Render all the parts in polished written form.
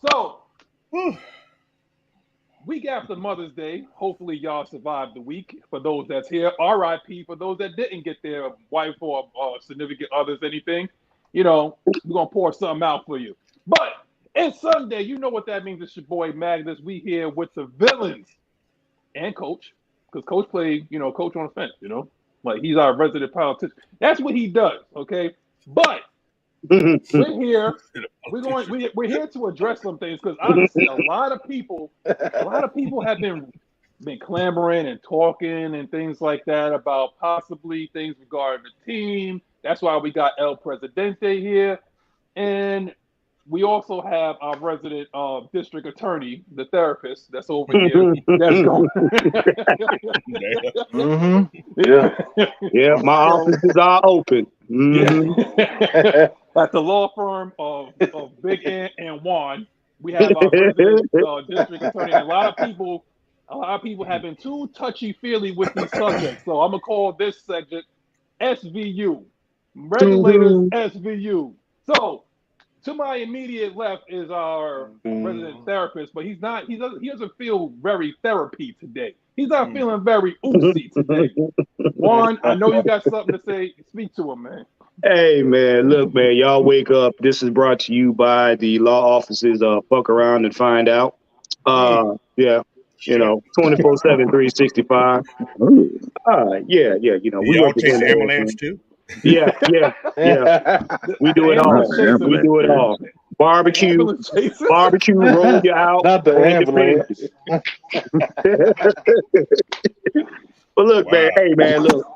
So, week after Mother's Day, hopefully y'all survived the week. For those that's here, RIP. For those that didn't get their wife or significant others, anything, we're going to pour something out for you. But it's Sunday. You know what that means. It's your boy Magnus. We here with the villains and Coach. Because Coach played, Coach on the fence, Like, he's our resident politician. That's what he does, okay? But we're here. We're here to address some things because honestly, a lot of people have been clamoring and talking and things like that about possibly things regarding the team. That's why we got El Presidente here, and we also have our resident district attorney, the therapist that's over here. That's going. Yeah. My offices are open. At the law firm of Big Ant and Juan, we have our resident district attorney. A lot of people have been too touchy-feely with these subjects. So I'm gonna call this segment SVU, Regulators SVU. So to my immediate left is our resident therapist, but he doesn't feel very therapy today. He's not feeling very oozy today. Juan, I know you got something to say. Speak to him, man. Hey, man, look, man, y'all wake up. This is brought to you by the law offices of Fuck Around and Find Out. 24/7, 365. Yeah, we all take the ambulance too. Yeah. We do it all. We do it all. Barbecue, roll you out. Not the ambulance. But look, man, hey, man, look,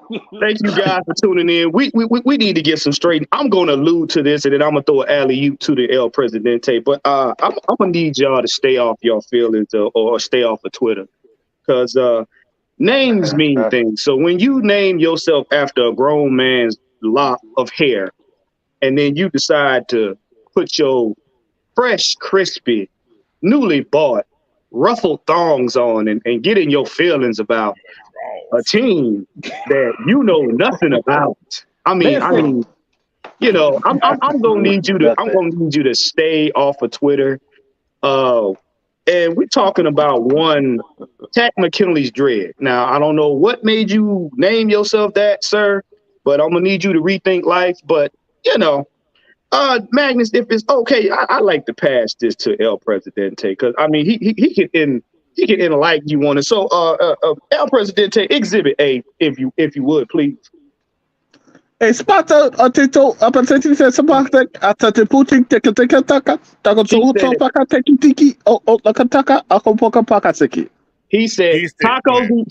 thank you guys for tuning in. We need to get some straight. I'm going to allude to this, and then I'm going to throw an alley-oop to the El Presidente. But I'm going to need y'all to stay off your feelings or stay off of Twitter because names mean things. So when you name yourself after a grown man's lock of hair, and then you decide to put your fresh, crispy, newly bought, ruffled thongs on and get in your feelings about a team that you know nothing about. I'm gonna need you to stay off of Twitter. And we're talking about one Tat McKinley's dread. Now I don't know what made you name yourself that, sir, but I'm gonna need you to rethink life. But Magnus, if it's okay, I like to pass this to El Presidente because he can enlighten you on it. So, El Presidente, Exhibit A, if you would, please. Spata atito apateti se sabata atate puti tekateka taka taka so paka teki lakataka akopoka paka seki. He said tacos and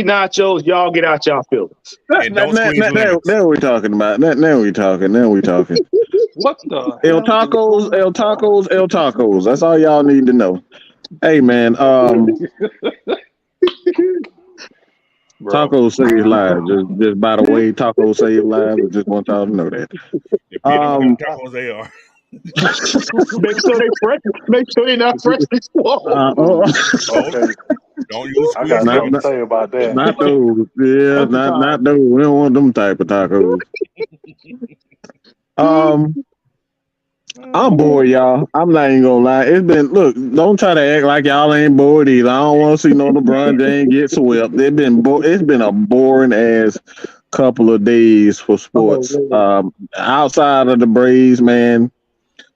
nachos, y'all get out y'all feelings. Now we're talking about. Now we're talking. What the El tacos. That's all y'all need to know. Hey man, Tacos save lives. Just by the way, tacos save lives. I just want y'all to know that. Tacos they are. Make sure they're not freshly swallowed. Don't use. I got nothing to say about that. Not those. Yeah, not those. We don't want them type of tacos. I'm bored, y'all. I'm not even gonna lie. Don't try to act like y'all ain't bored either. I don't want to see no LeBron James get swept. It's been a boring ass couple of days for sports. Outside of the Braves, man,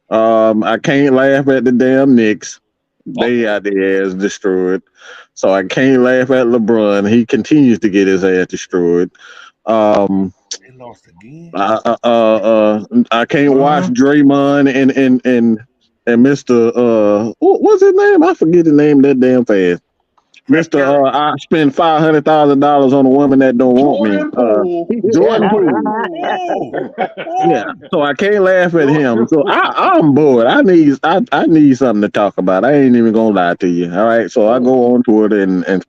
I can't laugh at the damn Knicks. They got their ass destroyed. So I can't laugh at LeBron. He continues to get his ass destroyed. They lost again. I can't watch Draymond and Mr. What's his name? I forget his name that damn fast. Mr. I spend $500,000 on a woman that don't want me. Jordan Poole. Yeah, so I can't laugh at him. So I'm bored. I need something to talk about. I ain't even gonna lie to you. All right, so I go on Twitter and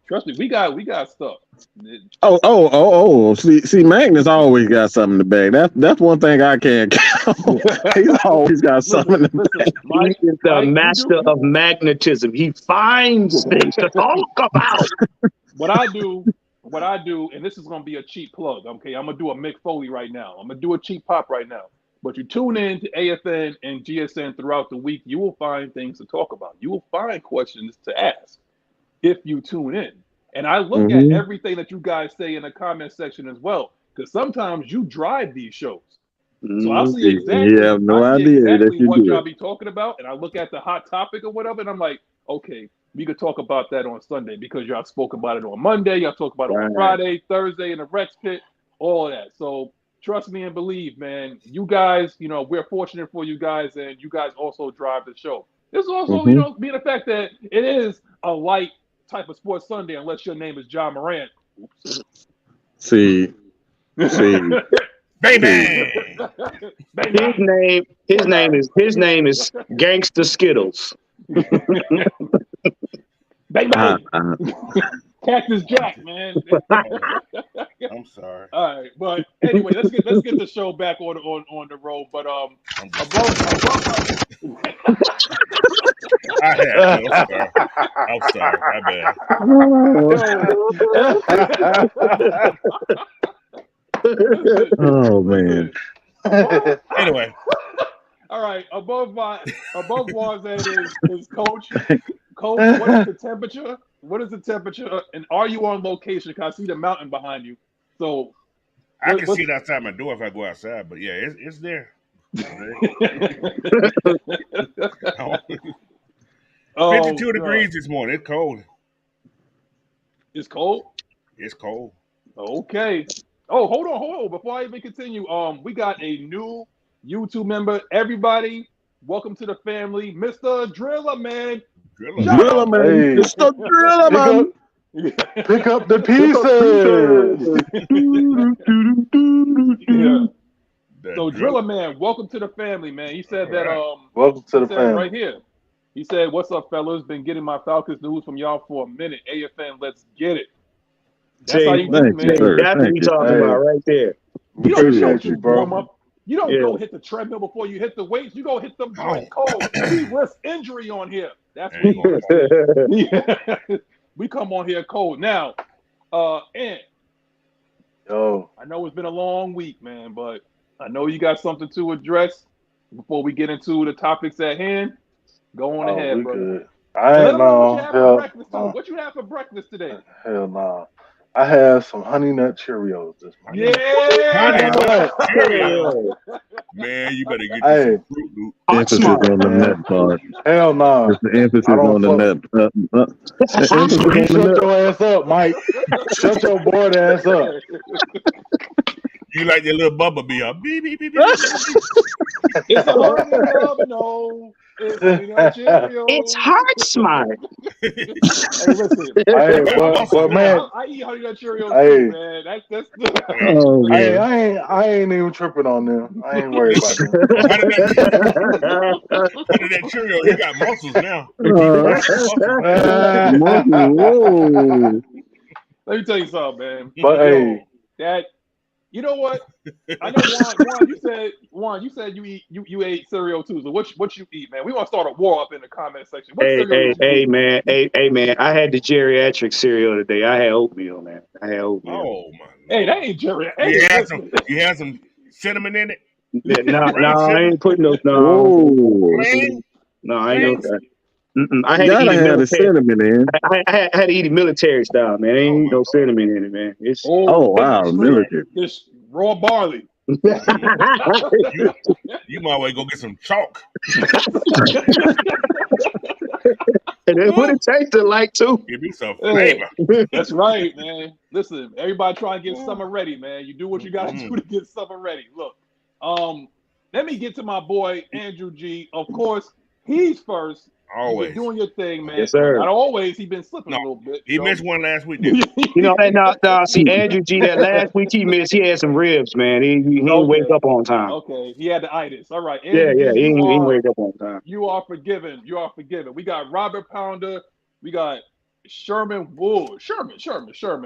trust me, we got stuff. See, Magnus always got something to bag. That's one thing I can't count. He's always got something to bag. He is the master of magnetism. He finds things to talk about. What I do, and this is gonna be a cheap plug. Okay, I'm gonna do a Mick Foley right now. I'm gonna do a cheap pop right now. But you tune in to AFN and GSN throughout the week, you will find things to talk about. You will find questions to ask if you tune in. And I look at everything that you guys say in the comment section as well, because sometimes you drive these shows. So I'll see exactly, what y'all be talking about, and I look at the hot topic or whatever, and I'm like, okay, we could talk about that on Sunday because y'all spoke about it on Monday, y'all talk about it on Friday, Thursday in the Rex Pit, all of that. So trust me and believe, man, you guys, we're fortunate for you guys, and you guys also drive the show. This also, being the fact that it is a light type of Sports Sunday, unless your name is John Morant. Oops. See. Baby. His name is Gangsta Skittles. Cactus Jack, man. I'm sorry. All right, but anyway, let's get the show back on the road. But I'm sorry. My bad. Oh man. Anyway. All right. Above Juan's head is Coach. Coach, what is the temperature? What is the temperature? And are you on location? Because I see the mountain behind you. So I can see it outside my door if I go outside, but yeah, it's there. 52 degrees this morning. It's cold. It's cold? It's cold. Okay. Oh, hold on. Before I even continue, we got a new YouTube member. Everybody, welcome to the family, Mr. Driller Man. Driller Man. Hey. Mr. Driller Man. Pick up the pieces. Yeah. So Driller Man, welcome to the family, man. He said that welcome to the family right here. He said, "What's up, fellas? Been getting my Falcons news from y'all for a minute. AFN, let's get it." That's how you do, man. That's what we talking about right there. You don't warm up. You don't go hit the treadmill before you hit the weights. You go hit them joints cold. We risk injury on here. That's what we come on here cold. Now, and I know it's been a long week, man, but I know you got something to address before we get into the topics at hand. Go on ahead, brother. I ain't know. What you have for breakfast today? Hell no. I had some honey nut Cheerios this morning. Honey nut Cheerios. Man, you better get some Fruit Loop. Emphasis on the nut part. Hell no. It's the emphasis on the nut. You shut your ass up, Mike. Shut your bored ass up. You like that little bubble bee up. Beep, beep, beep, beep. It's a no. It's heart smart. Hey, listen. But man, I eat honey nut Cheerios too, man. That's I ain't even tripping on them. I ain't worried about them. Honey nut Cheerio, you got muscles now. Let me tell you something, man. But hey, that. You know what? I know Juan, you said you ate cereal too. So what you eat, man? We want to start a war up in the comment section. Hey, man. I had the geriatric cereal today. I had oatmeal, man. Oh my. Hey, that ain't geriatric. You had some cinnamon in it? No, I ain't putting those. No, I ain't know that. I had to eat the cinnamon in. I had to eat it military style, man. Ain't no cinnamon in it, man. It's wow, military. This raw barley. You might well go get some chalk. And that's what it tasted like too. Give me some flavor. That's right, man. Listen, everybody try and get summer ready, man. You do what you gotta do to get summer ready. Look, let me get to my boy Andrew G. Of course, he's first. Always You've been doing your thing, man. Yes, sir. Not always. He's been slipping a little bit. He missed one last week, didn't he? See, Andrew G, that last week he missed. He had some ribs, man. He didn't wake up on time. Okay, he had the itis. All right. Andrew, he didn't wake up on time. You are forgiven. You are forgiven. We got Robert Pounder. We got Sherman Wood. Sherman.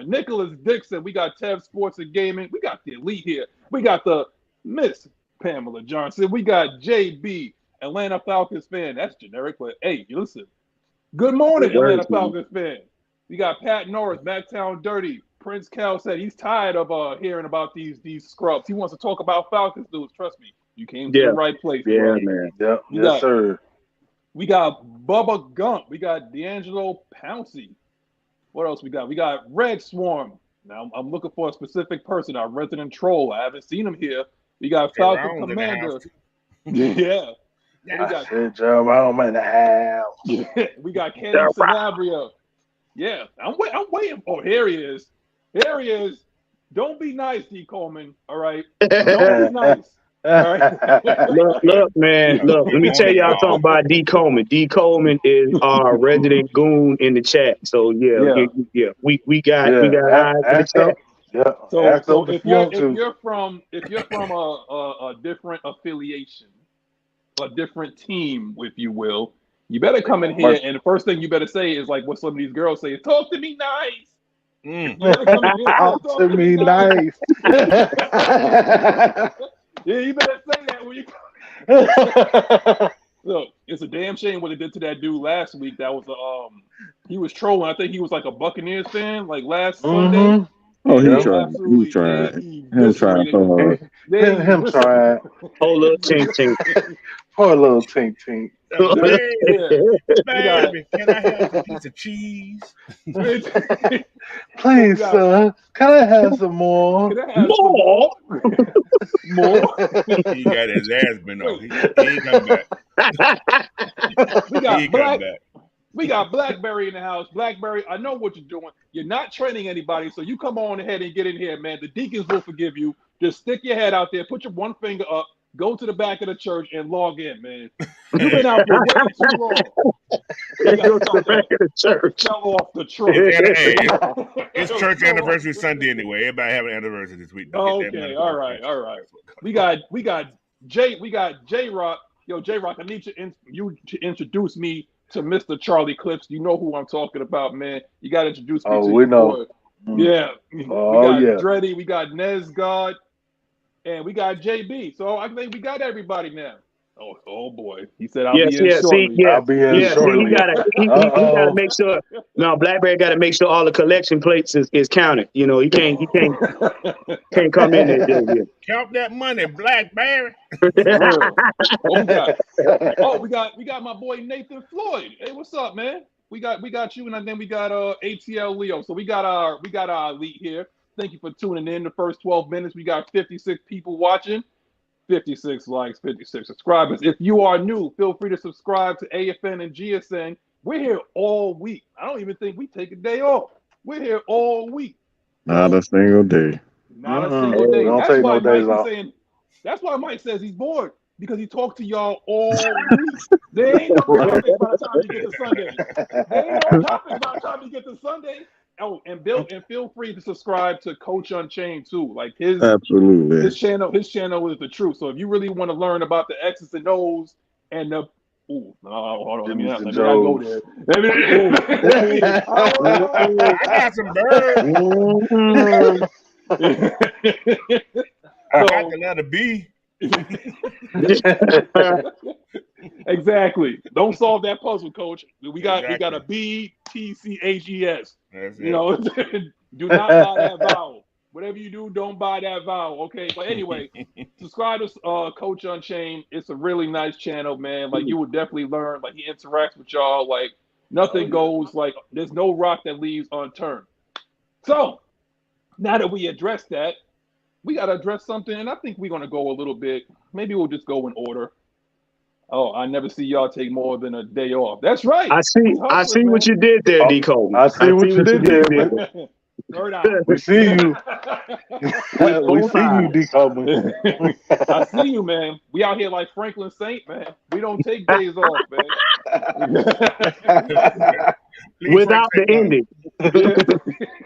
Nicholas Dixon. We got Tev Sports and Gaming. We got the elite here. We got the Miss Pamela Johnson. We got JB. Atlanta Falcons fan. That's generic, but hey, you listen. Good morning, Atlanta Falcons fan. We got Pat Norris, Backtown Dirty. Prince Cal said he's tired of hearing about these scrubs. He wants to talk about Falcons news. Trust me, You came to the right place, bro. Man. Yep. Yes, sir. We got Bubba Gump. We got D'Angelo Pouncey. What else we got? We got Red Swarm. Now I'm looking for a specific person, our resident troll. I haven't seen him here. We got Falcon Commander. Yeah. We got Jerome in the house. we got Kenny Sanabria. Yeah, I'm waiting. Oh, here he is. Here he is. Don't be nice, D. Coleman. All right. Don't be nice. All right. Look, man. Look, let me tell y'all something about D. Coleman. D. Coleman is our resident goon in the chat. So yeah. We got eyes in the chat. Yeah. So if you're from a different affiliation, a different team, if you will, you better come in here and the first thing you better say is like what some of these girls say: "Talk to me nice." Talk to me nice. Yeah, you better say that when you. Look, it's a damn shame what they did to that dude last week. That was he was trolling. I think he was like a Buccaneers fan, like last Sunday. Oh, he tried. He tried. Him trying so hard. Him trying. Oh, little tink tink. Poor little tink tink. Baby, can I have a piece of cheese? Please, son. Can I have some more? More. He got his ass been on. He ain't come back. We got Blackberry in the house. Blackberry, I know what you're doing. You're not training anybody, so you come on ahead and get in here, man. The deacons will forgive you. Just stick your head out there, put your one finger up, go to the back of the church, and log in, man. You've been out there way too long. Go to the back of the church. Fell off the truck. It's church anniversary Sunday anyway. Everybody have an anniversary this week. Okay, all right. We got J-Rock. Yo, J-Rock, I need you to introduce me to Mr. Charlie Clips. You know who I'm talking about, man. You got to introduce me to we know. Boy. Yeah. We got Dreddy, we got Nesgod, and we got JB. So I think we got everybody now. Oh boy. He said I'll be in shortly. I'll be in shortly. He gotta make sure. No, Blackberry got to make sure all the collection plates is counted. You know, he can't come in there. Count that money, Blackberry. We got my boy Nathan Floyd. Hey, what's up, man? We got you, and then we got ATL Leo. So we got our elite here. Thank you for tuning in. The first 12 minutes, we got 56 people watching. 56 likes, 56 subscribers. If you are new, feel free to subscribe to AFN and GSN. We're here all week. I don't even think we take a day off. We're here all week. Not a single day. Not a single day. Don't take no days off. That's why Mike says he's bored, because he talked to y'all all week. There ain't no topic by the time you get to Sunday. Oh, and feel free to subscribe to Coach Unchained too. Like his channel is the truth. So if you really want to learn about the X's and O's and the hold on, let me not go there. I got some birds. I got the letter B. Exactly. Don't solve that puzzle, Coach. We got a B T C H E S. You know, do not buy that vowel. Whatever you do, don't buy that vowel. Okay. But anyway, subscribe to Coach Unchained. It's a really nice channel, man. Like you will definitely learn. Like he interacts with y'all. Like nothing goes. Like there's no rock that leaves unturned. So now that we addressed that, we got to address something, and I think we're going to go a little bit. Maybe we'll just go in order. Oh, I never see y'all take more than a day off. That's right. I see what you did there, D. Cole. I see what you did there, man. We see you. We see you, D. Cole. I see you, man. We out here like Franklin Saint, man. We don't take days off, man. Without the ending.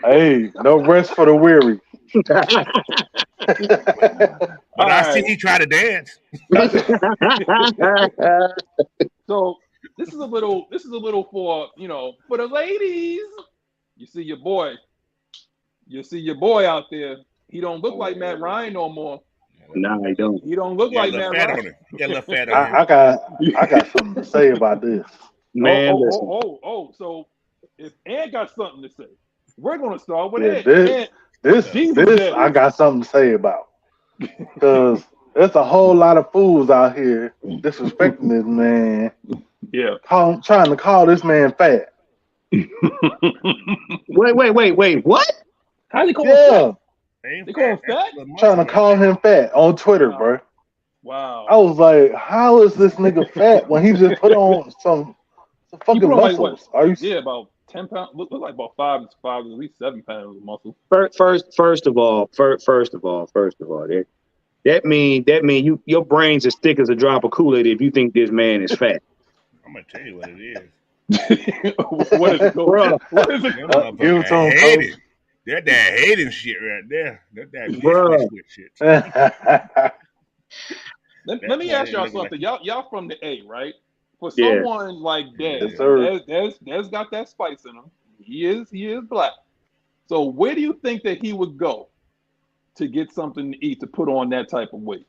Hey, no rest for the weary. But I see you try to dance. So this is a little for for the ladies. You see your boy out there. He don't look like Matt Ryan no more. No, he don't. He don't look like Matt Ryan. Get a little fat on him. I got something to say about this. Man, so if Ant got something to say, we're gonna start with Ant. This I got something to say about. Because there's a whole lot of fools out here disrespecting this man. Yeah. Trying to call this man fat. Wait. What? How they call him fat? They call him fat? Trying to call him fat on Twitter, bro. Wow. I was like, how is this nigga fat when he just put on some fucking muscles? Like about 10 pounds. Look like about 5 at least 7 pounds of muscle. First of all, that mean your brain's as thick as a drop of Kool-Aid if you think this man is fat. I'm gonna tell you what it is. What is it, bro? What is it? Give it to him, coach. That hating shit right there. That shit. Let me ask y'all something. Y'all from the A, right? For someone like Dez, Dez got that spice in him. He is black. So where do you think that he would go to get something to eat to put on that type of weight?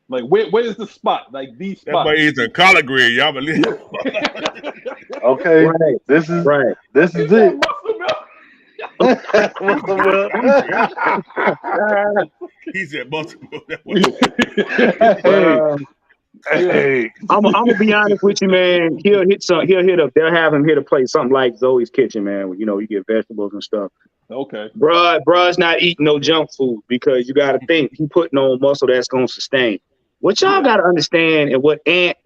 Like where is the spot? Like these spots. That boy eats a collard green, y'all believe? Okay, this is it. He said muscle milk. Hey, I'm gonna be honest with you, man. They'll have him hit a place, something like Zoe's Kitchen, man. Where, you get vegetables and stuff. Okay. Bruh's not eating no junk food because you got to think he putting on muscle that's gonna sustain. What y'all got to understand, and what Ant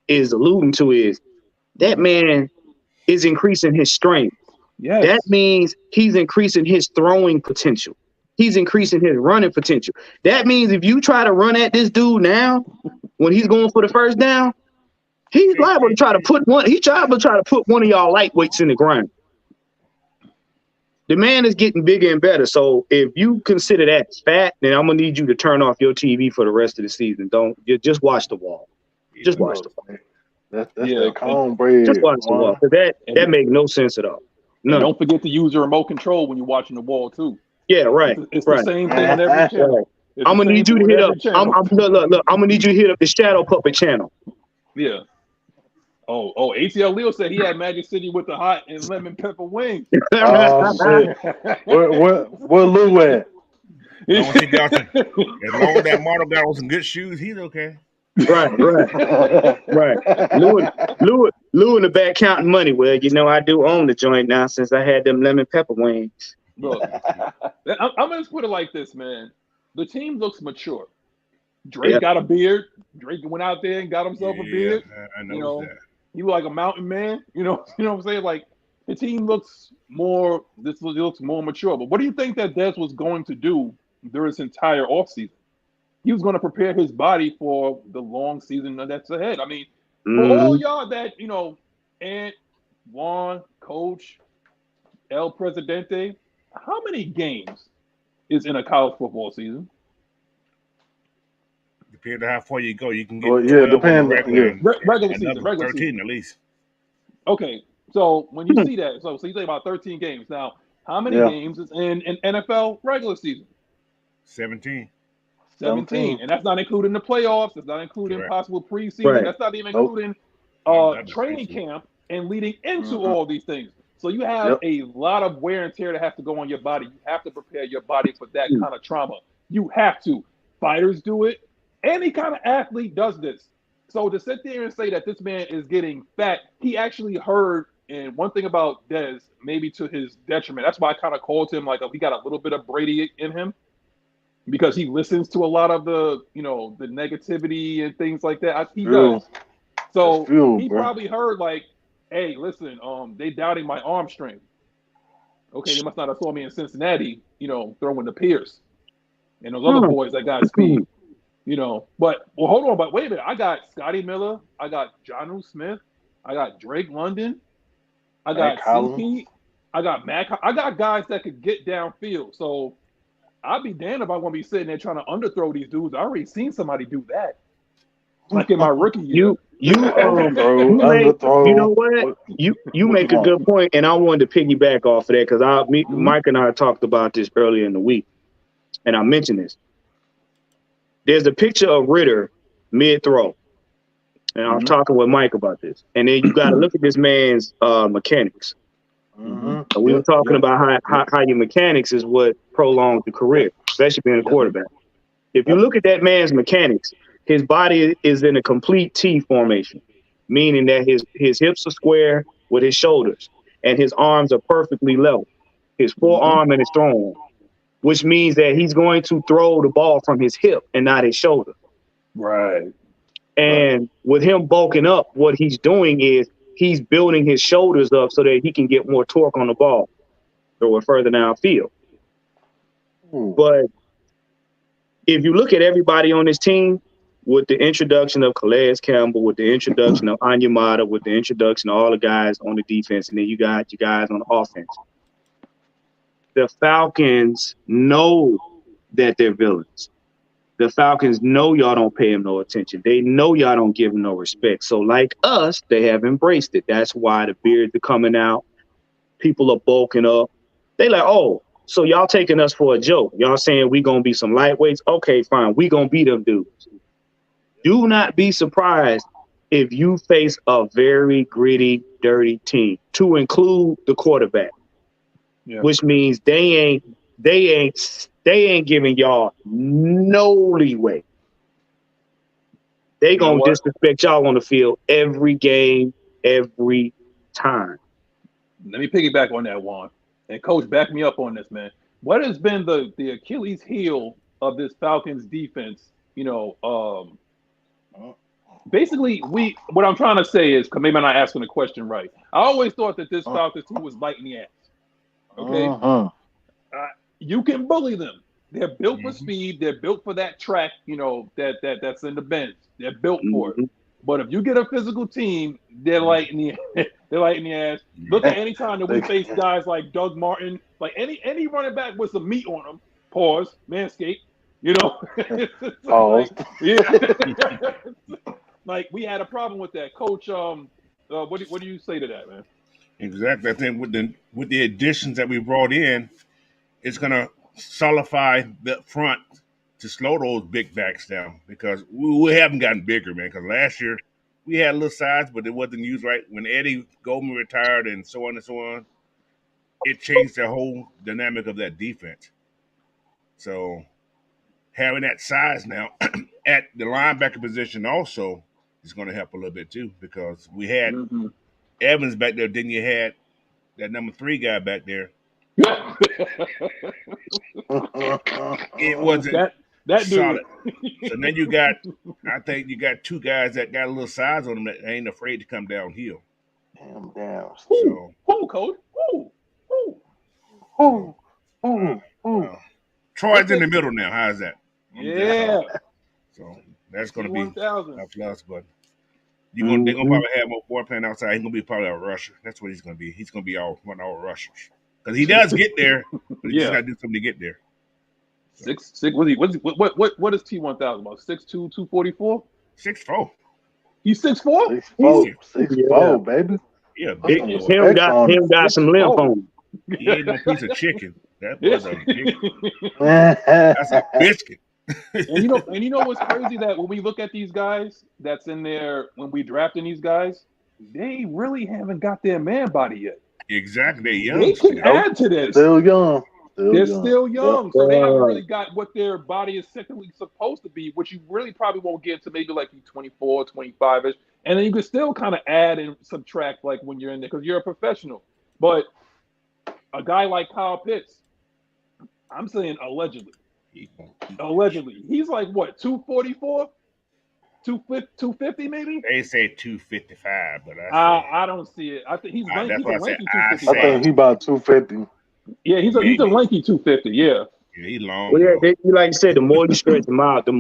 is alluding to, is that man is increasing his strength. Yes. That means he's increasing his throwing potential. He's increasing his running potential. That means if you try to run at this dude now, when he's going for the first down, he's liable to try to put one. He's liable to try to put one of y'all lightweights in the ground. The man is getting bigger and better. So if you consider that fat, then I'm gonna need you to turn off your TV for the rest of the season. Just watch the wall. Just watch the wall. That's that cornbread. Just watch the wall. That makes no sense at all. No. Don't forget to use your remote control when you're watching the wall too. Yeah, right. It's the same thing on every channel. I'm gonna need you to hit up. Look. I'm gonna need you to hit up the Shadow Puppet channel. Yeah. Oh, ATL Leo said he had Magic City with the hot and lemon pepper wings. Oh shit! Where Lou at? As long as that model got on some good shoes, he's okay. Right. Lou in the back counting money. Well, I do own the joint now since I had them lemon pepper wings. Look, I'm gonna just put it like this, man. The team looks mature. Drake got a beard. Drake went out there and got himself a beard. I know that. He was like a mountain man. You know what I'm saying? Like the team looks more. This looks more mature. But what do you think that Dez was going to do during his entire offseason? He was going to prepare his body for the long season that's ahead. I mean, for all y'all that Ant, Juan, Coach, El Presidente, how many games is in a college football season? Depending on how far you go, you can get regular season, 13 at least. Okay, so when you see that, so you say about 13 games. Now, how many games is in NFL regular season? 17. 17, and that's not including the playoffs. That's not including possible preseason. Right. That's not even including training camp and leading into all these things. So you have a lot of wear and tear that has to go on your body. You have to prepare your body for that kind of trauma. You have to. Fighters do it. Any kind of athlete does this. So to sit there and say that this man is getting fat, he actually heard, and one thing about Dez, maybe to his detriment, that's why I kind of called him like he got a little bit of Brady in him, because he listens to a lot of the, the negativity and things like that. He does. So he probably heard like, hey, listen, they doubting my arm strength. Okay, they must not have saw me in Cincinnati, throwing the Pierce and those other boys that got speed. But hold on, but wait a minute. I got Scotty Miller, I got Jonnu Smith, I got Drake London, I got CP, I got Mac. I got guys that could get downfield. So I'd be damned if I want to be sitting there trying to underthrow these dudes. I already seen somebody do that. Like in my rookie year. You know what? You make a good point, and I wanted to piggyback off of that because Mike and I talked about this earlier in the week, and I mentioned this. There's a picture of Ritter mid-throw, and I was talking with Mike about this. And then you got to look at this man's mechanics. And we were talking about how your mechanics is what prolongs the career, especially being a quarterback. If you look at that man's mechanics, His body is in a complete T formation, meaning that his hips are square with his shoulders, and his arms are perfectly level. His forearm and his throwing, which means that he's going to throw the ball from his hip and not his shoulder. Right. And with him bulking up, what he's doing is he's building his shoulders up so that he can get more torque on the ball, throw it further downfield. But if you look at everybody on this team, with the introduction of Calais Campbell, with the introduction of Anyamata, with the introduction of all the guys on the defense, and then you got you guys on the offense, the Falcons know that they're villains. The Falcons know y'all don't pay them no attention. They know y'all don't give them no respect. So like us, they have embraced it. That's why the beards are coming out. People are bulking up. They like, oh, so y'all taking us for a joke. Y'all saying we going to be some lightweights? Okay, fine. We going to be them dudes. Do not be surprised if you face a very gritty, dirty team, to include the quarterback, which means they ain't giving y'all no leeway. They gonna disrespect y'all on the field every game, every time. Let me piggyback on that, Juan. And Coach, back me up on this, man. What has been the Achilles heel of this Falcons defense? You know, basically, what I'm trying to say is, because maybe I'm not asking the question right. I always thought that this Falcons team was biting the ass. Okay? You can bully them. They're built for speed. They're built for that track, you know, that's in the bench. They're built for it. But if you get a physical team, they're lighting the ass. Look at any time that we face guys like Doug Martin, like any running back with some meat on them. Pause. Manscaped. You know. Like we had a problem with that, Coach. What do you say to that, man? Exactly. I think with the additions that we brought in, it's gonna solidify the front to slow those big backs down, because we haven't gotten bigger, man. Because last year we had a little size, but it wasn't used right. When Eddie Goldman retired and so on and so on, it changed the whole dynamic of that defense. So having that size now at the linebacker position also is going to help a little bit too, because we had Evans back there. Then you had that number 3 guy back there. It wasn't that solid. So then I think you got 2 guys that got a little size on them that ain't afraid to come downhill. Damn. So, Coach. Troy's in the middle now. How's that? Yeah. So that's going to be a plus, but they're going to probably have more boy playing outside. He's going to be probably a rusher. That's what he's going to be. He's going to be one of our rushers, because he does get there, but he just got to do something to get there. 6'6". What is T1000 about? 6'2", 244? 6'4". He's 6'4"? 6'4", baby. Yeah, big. Him got some lymph on him. He ain't no piece of chicken. That was a chicken. That's a biscuit. And you know what's crazy, that when we look at these guys that's in there, when we drafting these guys, they really haven't got their man body yet. Exactly. They're young. They can add to this. Still young. They're still young, so they haven't really got what their body is technically supposed to be, which you really probably won't get to maybe like 24, 25-ish. And then you can still kind of add and subtract like when you're in there, because you're a professional. But a guy like Kyle Pitts, I'm saying allegedly, he's like what, 244? 250 maybe? They say 255, but I don't see it. I think he's lanky 250. I think he's about 250. Yeah, he's a lanky 250. Yeah. Yeah, he's long. Well, yeah, like I said, the more you stretch him out, the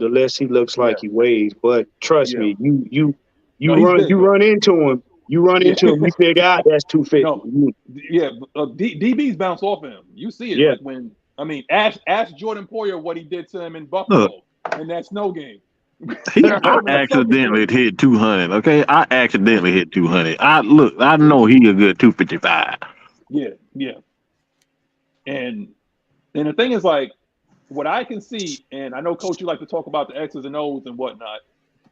less he looks like he weighs. But trust me, you run into him. You figure out that's 250. No, DBs bounce off of him. You see it. Like ask Jordan Poyer what he did to him in Buffalo in that snow game. I accidentally hit 200. Okay, I accidentally hit 200. I know he a good 255. Yeah. And the thing is, like, what I can see, and I know, Coach, you like to talk about the X's and O's and whatnot.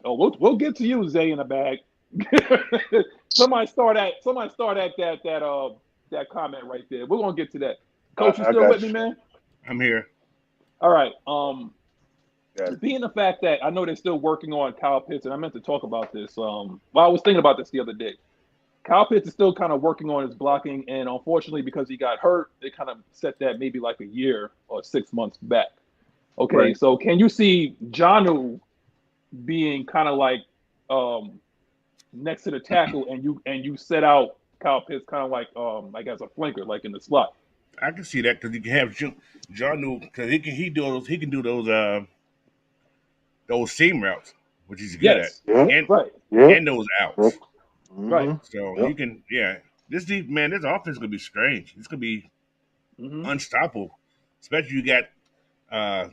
Oh, we'll get to you, Zay, in the bag. Somebody start at that comment right there. We're gonna get to that. Coach, you still with me, man? I'm here. All right. being the fact that I know they're still working on Kyle Pitts, and I meant to talk about this. Well, I was thinking about this the other day. Kyle Pitts is still kind of working on his blocking, and unfortunately, because he got hurt, they kind of set that maybe like a year or 6 months back. Okay, Right. so can you see Jonnu being kind of like next to the tackle, and you set out Kyle Pitts kind of like as a flanker, like in the slot? I can see that because you can have Jonnu because he can do those seam routes, which he's good Yes, Yeah. and right, and those outs. right. So Yep. you can this offense is gonna be strange. It's gonna be Mm-hmm. unstoppable, especially you got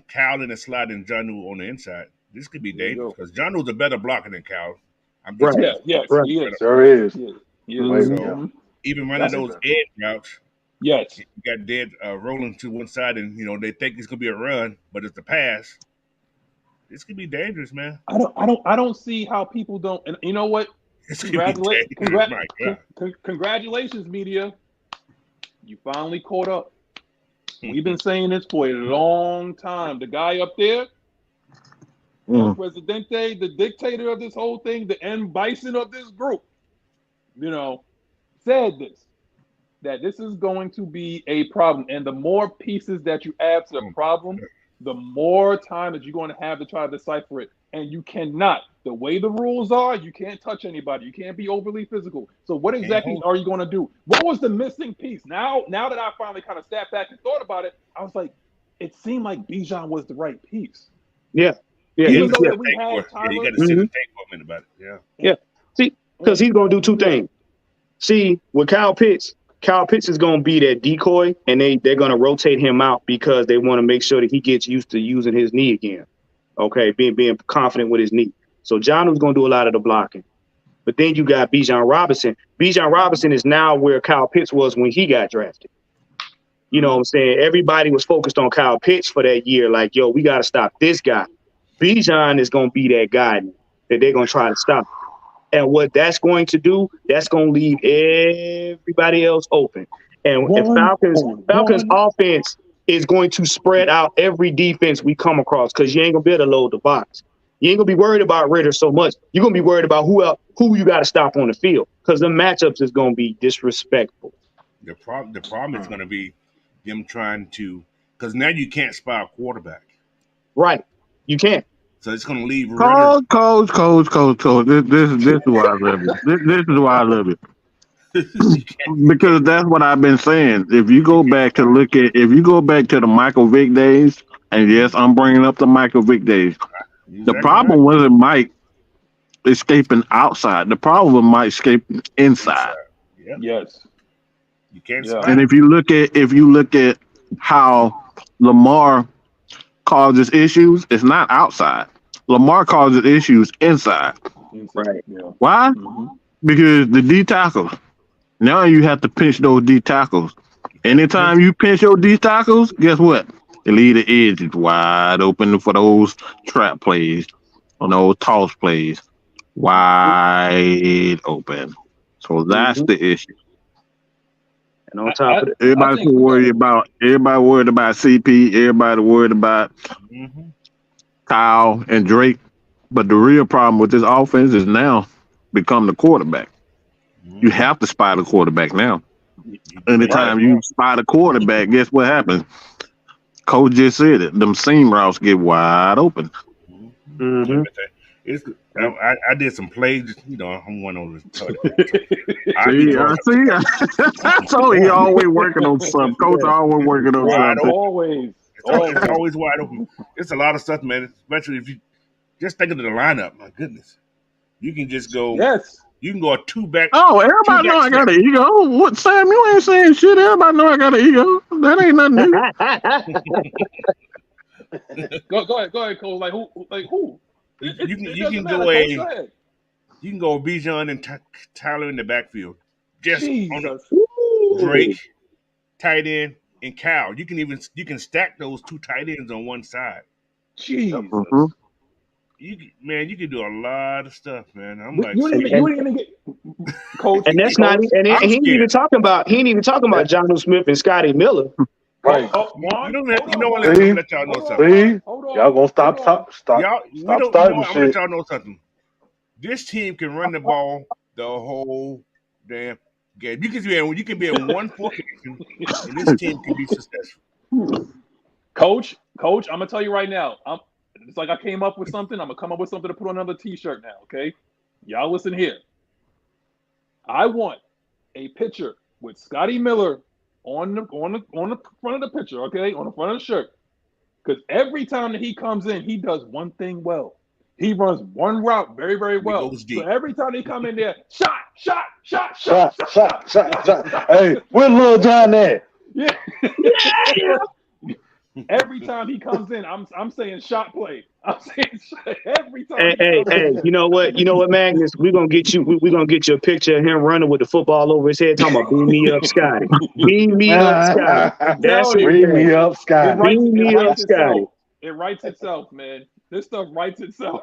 Cal in the slot and Jonnu on the inside. This could be There you dangerous go. because Jonnu's a better blocker than Cal. I'm just Right. Yeah, yes, Right. he is. Sure is. He is. He is. Wait, So Mhm. even running That's those edge routes, Yes. you got dead rolling to one side, and they think it's gonna be a run, but it's a pass. This could be dangerous, man. I don't see how people don't. And you know what? It's gonna be dangerous. My God. Congratulations, media. You finally caught up. We've been saying this for a long time. The guy up there, El Presidente, the dictator of this whole thing, the M. Bison of this group, said this, that this is going to be a problem. And the more pieces that you add to the problem, the more time that you're going to have to try to decipher it. And you cannot. The way the rules are, you can't touch anybody. You can't be overly physical. So what exactly are you going to do? What was the missing piece? Now that I finally kind of sat back and thought about it, I was like, it seemed like Bijan was the right piece. Yeah. Even though you that we had Tyler. you got to sit and think for a minute about it. Yeah. See, because he's going to do two things. See, with Kyle Pitts is going to be that decoy, and they're going to rotate him out because they want to make sure that he gets used to using his knee again. Okay, being confident with his knee. So Jonnu's going to do a lot of the blocking. But then you got Bijan Robinson. Bijan Robinson is now where Kyle Pitts was when he got drafted. You know what I'm saying? Everybody was focused on Kyle Pitts for that year. Like, yo, we got to stop this guy. Bijan is going to be that guy that they're going to try to stop. And what that's going to do, that's going to leave everybody else open. And Falcons offense is going to spread out every defense we come across because you ain't going to be able to load the box. You ain't going to be worried about Ritter so much. You're going to be worried about who you got to stop on the field because the matchups is going to be disrespectful. The problem is going to be them trying to – because now you can't spy a quarterback. Right. You can't. So it's going to leave Coach. This is why I love it. This is why I love it. Because that's what I've been saying. If you go back to the Michael Vick days, and yes, I'm bringing up the Michael Vick days. The problem wasn't Mike escaping outside. The problem was Mike escaping inside. Yeah. Yes. You can't. Yeah. And if you look at how Lamar causes issues, it's not outside. Lamar causes issues inside. Right. Yeah. Why? Mm-hmm. Because the D tackles. Now you have to pinch those D tackles. Anytime you pinch your D tackles, guess what? They leave the edges wide open for those trap plays, or those toss plays, wide open. So that's the issue. And on top of it, Everybody's worried about CP. Everybody worried about Kyle and Drake. But the real problem with this offense is now become the quarterback. You have to spy the quarterback now. Anytime you spy the quarterback, guess what happens? Coach just said it. Them seam routes get wide open. mm-hmm. I did some plays. I'm one of those. I told you, he always working on something. Coach always working on something. Always. It's always wide open. It's a lot of stuff, man. Especially if you just think of the lineup. My goodness, you can just go. Yes. You can go a two-back. Oh, everybody know I got an ego. What, Sam? You ain't saying shit. Everybody know I got an ego. That ain't nothing new. Go ahead, Cole. Like who? You can go Bijan and Tyler in the backfield. Just on Drake, tight end, and Cal. You can stack those two tight ends on one side. Jesus. Mm-hmm. You can do a lot of stuff, man. I'm like, you didn't even get Coach. And that's not. And he ain't even talking about Jonnu Smith and Scotty Miller. Right. You know what? Let me let y'all know something. See? Y'all gonna stop Y'all, starting you know what? shit. I'm gonna let y'all know something. This team can run the ball the whole damn game. You can be in one formation, and this team can be successful. Coach, I'm gonna tell you right now. It's like I came up with something. I'm gonna come up with something to put on another T-shirt now. Okay, y'all listen here. I want a picture with Scotty Miller on the front of the picture. Okay, on the front of the shirt. Because every time that he comes in, he does one thing well. He runs one route very, very well. So every time they come in there, shot. Hey, where Lil John at? Yeah. Every time he comes in, I'm saying shot play. I'm saying shot every time. Hey, you know what, Magnus? We're gonna get you. We're gonna get you a picture of him running with the football over his head, talking about "Beam me up, Scotty." Beam me up, Scotty. That's it. Beam me up, Scotty. Beam me up, Scotty. It writes itself, man. This stuff writes itself.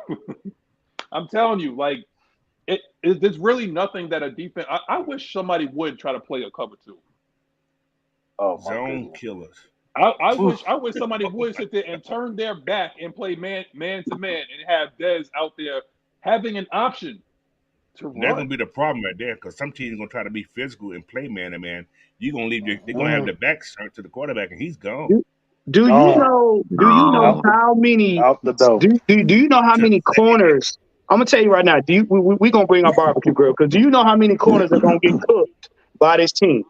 I'm telling you, like, there's really nothing that a defense. I wish somebody would try to play a cover two. Oh, zone killers. I wish somebody would sit there and turn their back and play man to man and have Dez out there having an option to run. That's gonna be the problem right there, because some teams are gonna try to be physical and play man to man. You're gonna leave they're gonna have the back start to the quarterback and he's gone. Do you know how many out the door. Do you know how many corners? I'm gonna tell you right now. We're gonna bring our barbecue grill, because do you know how many corners are gonna get cooked by this team?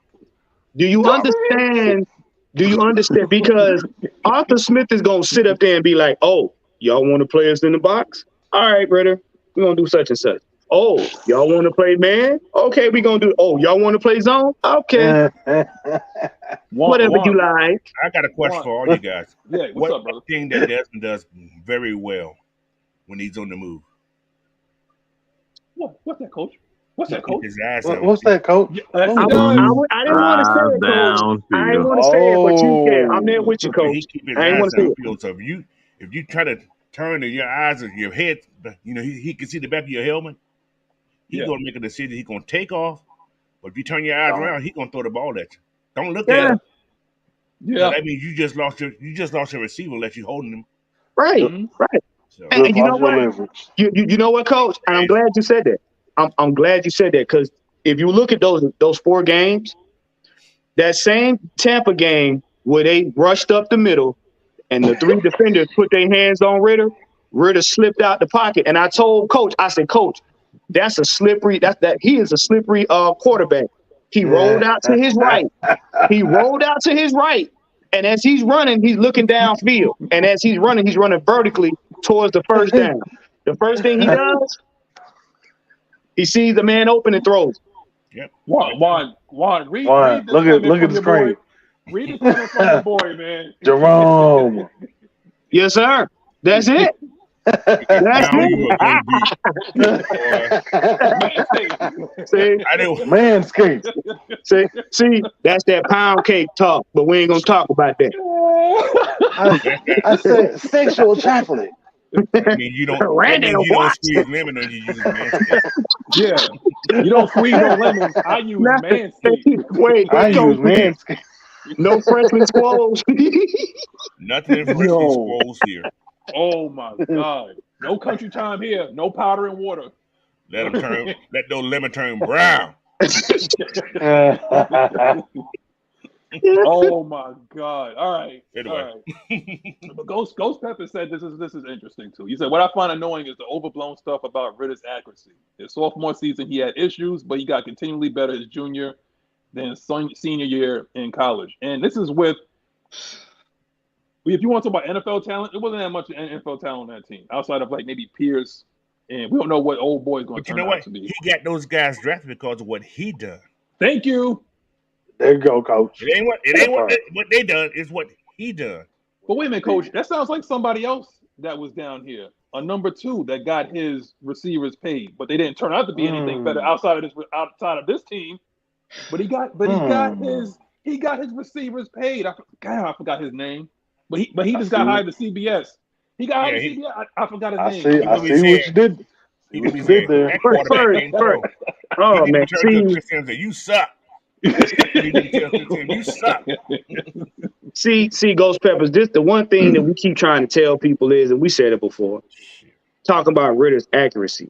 Do you understand? Because Arthur Smith is gonna sit up there and be like, "Oh, y'all want to play us in the box? All right, brother, we're gonna do such and such. Oh, y'all want to play man? Okay, we're gonna do. Oh, y'all want to play zone? Okay, whatever you like." I got a question for all you guys. Yeah, what's up, brother? Thing that Desmond does very well when he's on the move. What's that, Coach? What's that, Coach? What's that, Coach? I didn't want to say it, Coach. I didn't want to say it, but you can. I'm there with you, Coach. He keep his eyes downfield. So if you try to turn your eyes and your head, he can see the back of your helmet. He's gonna make a decision. He's gonna take off. But if you turn your eyes around, he's gonna throw the ball at you. Don't look at him. Yeah, that means you just lost your receiver. Let you holding him. Right, right. So, and you know what? You know what, Coach? And I'm glad you said that. I'm glad you said that, because if you look at those 4 games, that same Tampa game where they rushed up the middle and the 3 defenders put their hands on Ritter slipped out the pocket, and I told Coach, I said, "Coach, that's a slippery. He is a slippery quarterback. He rolled out to his right. And as he's running, he's looking downfield. And as he's running vertically towards the first down. The first thing he does, he sees the man open and throws. Yep. Juan, read look at the screen. Read the from the boy, man. Jerome. Yes, sir. That's it. That's it. Manscaped. See, that's that pound cake talk, but we ain't gonna talk about that. I said sexual chocolate. I mean, you don't squeeze lemon when you use Manscaped. Yeah, you don't squeeze no lemon. I use Manscaped. Wait, I use Manscaped. No freshman squalls. Nothing freshman squalls here. Oh my God! No country time here. No powder and water. Let those lemon turn brown. Oh my God! All right. Anyway. All right. But Ghost Pepper said this is interesting too. He said, "What I find annoying is the overblown stuff about Ritter's accuracy. His sophomore season, he had issues, but he got continually better his junior than senior year in college. And this is with, if you want to talk about NFL talent, it wasn't that much NFL talent on that team outside of like maybe Pierce, and we don't know what old boy is going to turn out to be. He got those guys drafted because of what he done. Thank you. There you go, Coach. It ain't what they done. It's what he done. But wait a minute, Coach. That sounds like somebody else that was down here, a number 2 that got his receivers paid, but they didn't turn out to be anything better outside of this team. But he got his receivers paid. I forgot his name. But he just got hired to CBS. He got hired to CBS. I forgot his name. I see what you did. He would be saying, there. Oh man, you suck. You suck. See, Ghost Peppers. This the one thing that we keep trying to tell people is, and we said it before, talking about Ritter's accuracy.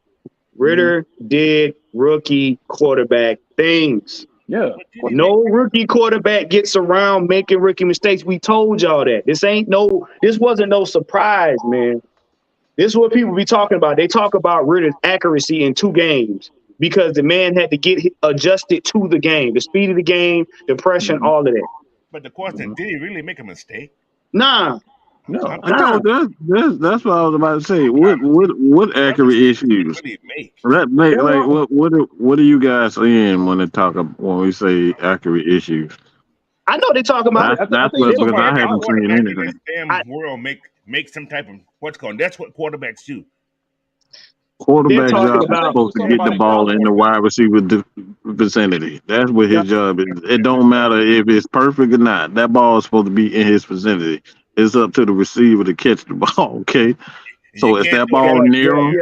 Ritter did rookie quarterback things. Yeah. No rookie quarterback gets around making rookie mistakes. We told y'all that. This wasn't no surprise, man. This is what people be talking about. They talk about Ritter's accuracy in 2 games because the man had to get adjusted to the game, the speed of the game, the pressure, all of that. But the question, did he really make a mistake? Nah. No. That's what I was about to say. What accurate issues? What did he make? What are you guys saying when we say accurate issues? I know they talk about that's what, because I haven't seen anything. Damn world make some type of what's called. That's what quarterbacks do. Quarterback job is supposed to get the ball in the wide receiver vicinity. That's what his job is. It don't matter if it's perfect or not. That ball is supposed to be in his vicinity. It's up to the receiver to catch the ball. Okay, so if that ball near him,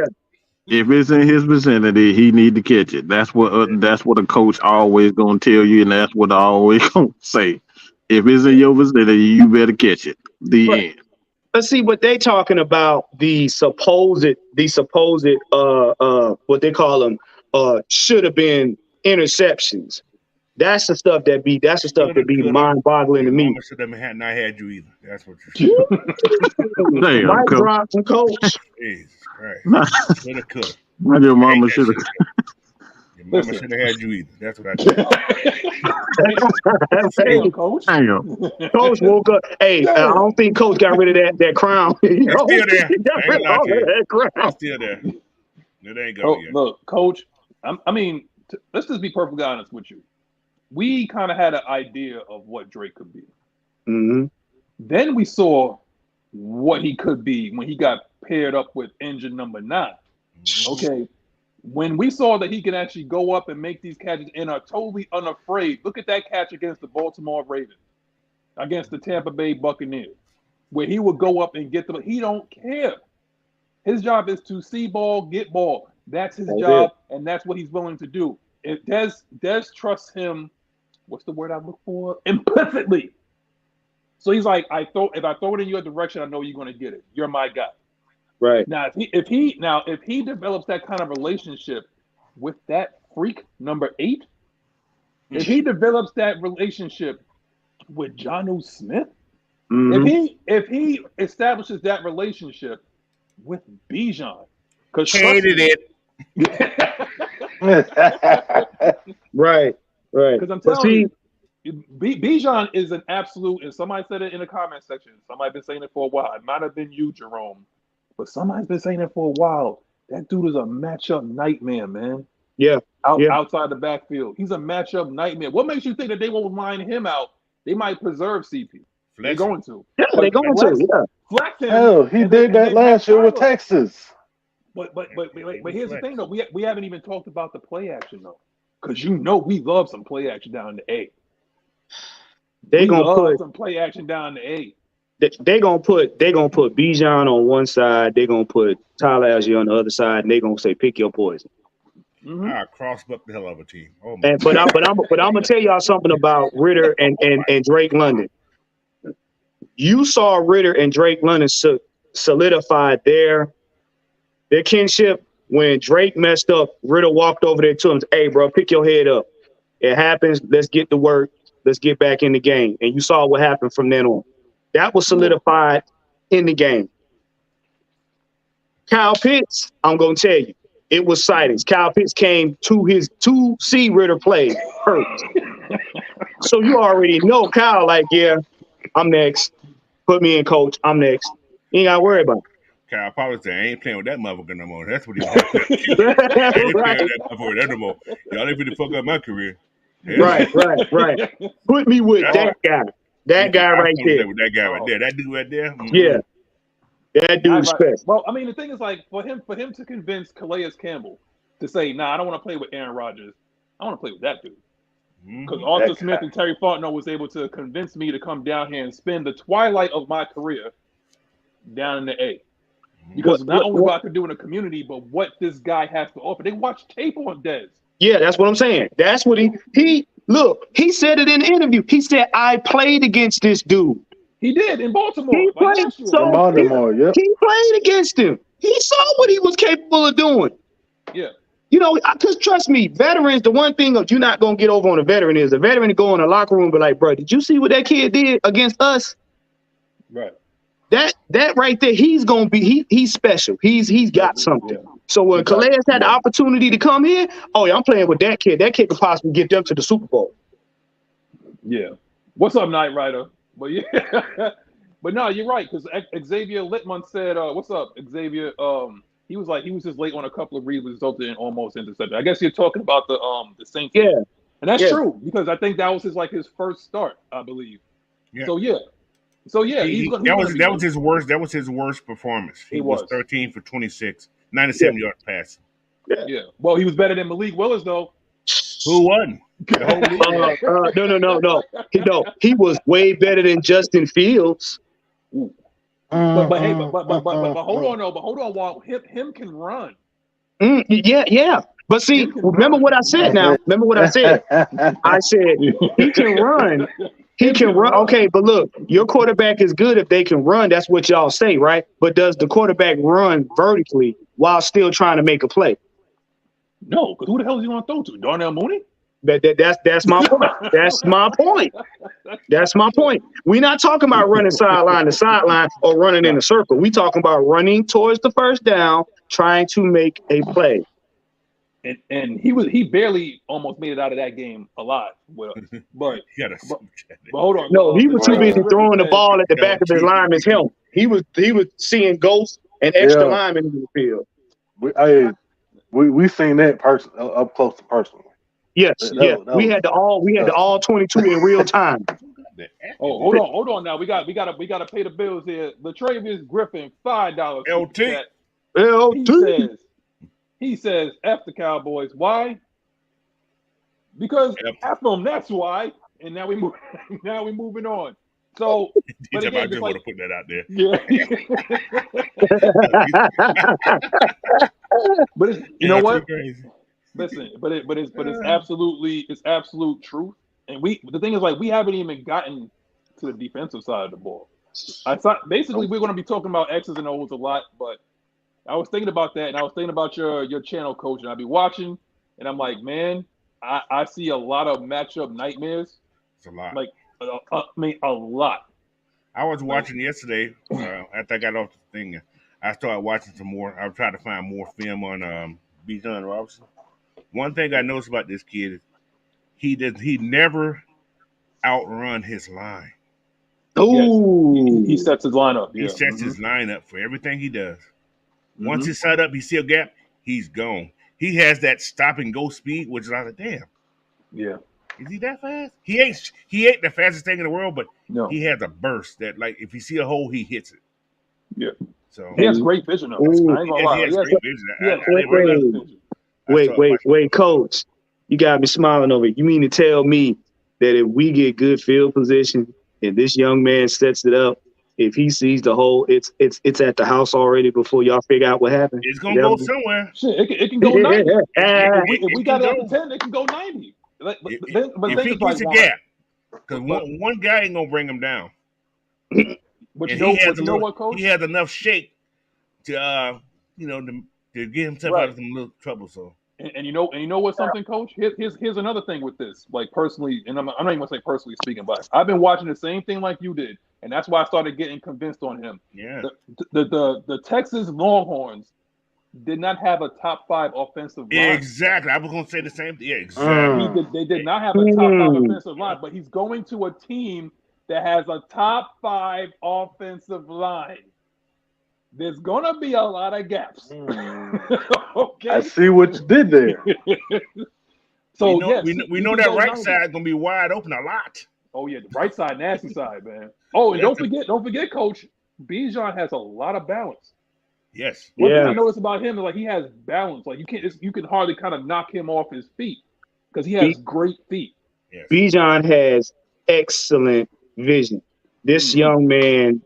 if it's in his vicinity, he need to catch it. That's what a coach always gonna tell you, and that's what I always gonna say. If it's in your vicinity, you better catch it. The end. Let's see what they talking about. The supposed what they call them should have been interceptions. That's the stuff that be mind-boggling to me. Should have not had you either. That's what you're saying. Damn, Mike Bronson, coach. Jesus Christ. Should have could. Your mama should have. Your mama should have had you either. That's what I think. Coach. Coach woke up. Hey, I don't think Coach got rid of that crown. It's still there. It's still there. It ain't going yet. Look, Coach. Let's just be perfectly honest with you. We kind of had an idea of what Drake could be. Mm-hmm. Then we saw what he could be when he got paired up with engine number 9. Okay. When we saw that he could actually go up and make these catches and are totally unafraid. Look at that catch against the Baltimore Ravens, against the Tampa Bay Buccaneers, where he would go up and get them. He don't care. His job is to see ball, get ball. That's his job, and that's what he's willing to do. If Des trusts him, what's the word I look for? Implicitly. So he's like, if I throw it in your direction, I know you're going to get it. You're my guy. Right. Now, if he develops that kind of relationship with that freak number 8, if he develops that relationship with Jonnu Smith, if he establishes that relationship with Bijan, because hated it. Right. Because I'm telling you, Bijan is an absolute, and somebody said it in the comment section. Somebody been saying it for a while. It might have been you, Jerome, but somebody's been saying it for a while. That dude is a matchup nightmare, man. Yeah. Outside the backfield, he's a matchup nightmare. What makes you think that they won't line him out? They might preserve CP. They're going to. Yeah, they're going to. Yeah. Flex him. Hell, he did that last year with Texas. But here's the thing though. We haven't even talked about the play action though, because we love some play action down the A. They're gonna put some play action down the A. They're gonna put Bijan on one side. They're gonna put Tyler Algier on the other side, and they're gonna say pick your poison. I crossbuck the hell of a team. Oh my but I'm gonna tell y'all something about Ritter and Drake London. You saw Ritter and Drake London solidify their kinship when Drake messed up. Ritter walked over there to him, "Hey, bro, pick your head up. It happens. Let's get to work. Let's get back in the game." And you saw what happened from then on. That was solidified in the game. Kyle Pitts, I'm gonna tell you, it was sightings. Kyle Pitts came to see Ritter play hurt. So you already know Kyle, like, yeah, I'm next. Put me in, coach. I'm next. You ain't gotta worry about it. Kyle probably said, I ain't playing with that motherfucker no more. That's what he said. I ain't playing with that motherfucker no more. Y'all ain't finna fuck up my career. Yeah. Right. Put me with that guy. That guy right there. With that guy right there. That dude right there. Mm-hmm. Yeah. That dude's special. Well, I mean, the thing is, like, for him to convince Calais Campbell to say, nah, I don't want to play with Aaron Rodgers. I want to play with that dude. Because Arthur Smith and Terry Fontenot was able to convince me to come down here and spend the twilight of my career down in the A. Because not only what I could do in the community, but what this guy has to offer. They watch tape on Dez. Yeah, that's what I'm saying. That's what he said it in the interview. He said, I played against this dude. He did in Baltimore. He Like played, last year. In so Baltimore, yep. he played against him. He saw what he was capable of doing. Yeah. You know, because trust me, veterans, the one thing you're not going to get over on a veteran is a veteran to go in the locker room and be like, bro, did you see what that kid did against us? Right. That right there, he's going to be, he's special. He's got something. Yeah. So when Calais had the opportunity to come here, oh, yeah, I'm playing with that kid. That kid could possibly get them to the Super Bowl. Yeah. What's up, Knight Rider? But yeah. But no, you're right, because Xavier Littman said, what's up, Xavier? He was just late on a couple of reads, resulted in almost interception. I guess you're talking about the Saints. Yeah. And that's true, because I think that was his first start, I believe. Yeah. So yeah. That was his worst. That was his worst performance. He was 13 for 26, 97 yard pass. Yeah. Well, he was better than Malik Willis, though. Who won? No. He was way better than Justin Fields. But hold on though. But hold on, while him can run. Yeah. But see, remember what I said now. Remember what I said. I said he can run. He can run. Okay, but look, your quarterback is good if they can run. That's what y'all say, right? But does the quarterback run vertically while still trying to make a play? No, because who the hell is he going to throw to? Darnell Mooney? That's my point. That's my point. That's my point. We're not talking about running sideline to sideline or running in a circle. We're talking about running towards the first down, trying to make a play. And he barely almost made it out of that game alive. But hold on. No, he was too busy throwing the ball at the back of his lineman's helmet. He was seeing ghosts and extra linemen in the field. We seen that up close to personally. Yes, we had all 22 in real time. Oh, hold on now. We got to pay the bills here. Latravius Griffin, $5. LT. He says F the Cowboys. Why? Because F them, that's why. And now we moving on. So but again, I just want to put that out there. Yeah. But you know what? Listen, but it's absolute truth. And the thing is, like, we haven't even gotten to the defensive side of the ball. I thought basically we're going to be talking about X's and O's a lot, but I was thinking about that, and I was thinking about your channel, Coach, and I'd be watching, and I'm like, man, I see a lot of matchup nightmares. It's a lot. Like, a lot. I was watching yesterday after I got off the thing. I started watching some more. I was trying to find more film on Bijan Robinson. One thing I noticed about this kid is he never outrun his line. Oh, yes. He sets his line up. He sets his line up for everything he does. Once he's set up, he see a gap, he's gone. He has that stop and go speed, which is like, damn. Yeah. Is he that fast? He ain't the fastest thing in the world, but he has a burst that, like, if you see a hole, he hits it. Yeah. So he has great vision. Though. I ain't gonna lie. He has great vision. Wait, Coach. You got me smiling over it. You mean to tell me that if we get good field position and this young man sets it up, if he sees the hole, it's at the house already before y'all figure out what happened? It's going to go somewhere. Shit, it can go 90. If we got it up to 10, it can go 90. But if he gets a gap, because one guy ain't going to bring him down. But you know what, Coach? He has enough shake to get himself out of some little trouble. So. And you know what's something, Coach? Here's another thing with this. Like, personally, and I'm not even gonna say personally speaking, but I've been watching the same thing like you did, and that's why I started getting convinced on him. Yeah. The Texas Longhorns did not have a top 5 offensive line. Exactly. I was gonna say the same thing. Yeah, exactly. They did not have a top 5 offensive line, but he's going to a team that has a top 5 offensive line. There's gonna be a lot of gaps. Okay. I see what you did there. So we know that right side is gonna be wide open a lot. Oh yeah, the right side, nasty side, man. Oh, and don't forget, Coach, Bijan has a lot of balance. Yes. One thing I noticed about him is like he has balance. Like you can hardly kind of knock him off his feet because he has great feet. Yes. Bijan has excellent vision. This young man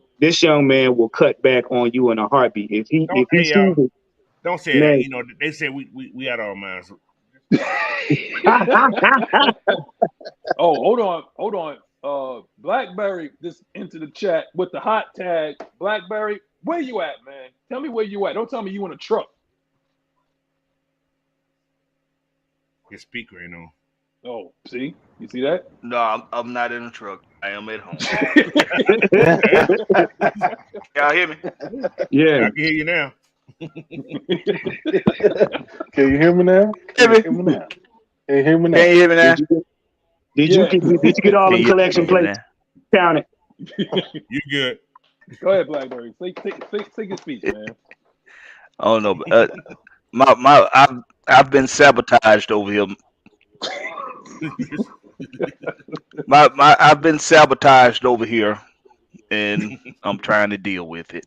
will cut back on you in a heartbeat. If he don't say that. You know, they say we out our minds. Oh, hold on. Blackberry just into the chat with the hot tag. Blackberry, where you at, man? Tell me where you at. Don't tell me you in a truck. His speaker ain't on. Oh, see? You see that? No, I'm not in a truck. I am at home. Y'all hear me? Yeah. I can hear you now. Can you hear me now? Can you hear me now? Can you hear me now? Can you hear me now? Did you get all them collection plates counted? You good? Go ahead, Blackberry. Say your speech, man. I don't know. I've been sabotaged over here. I've been sabotaged over here, and I'm trying to deal with it.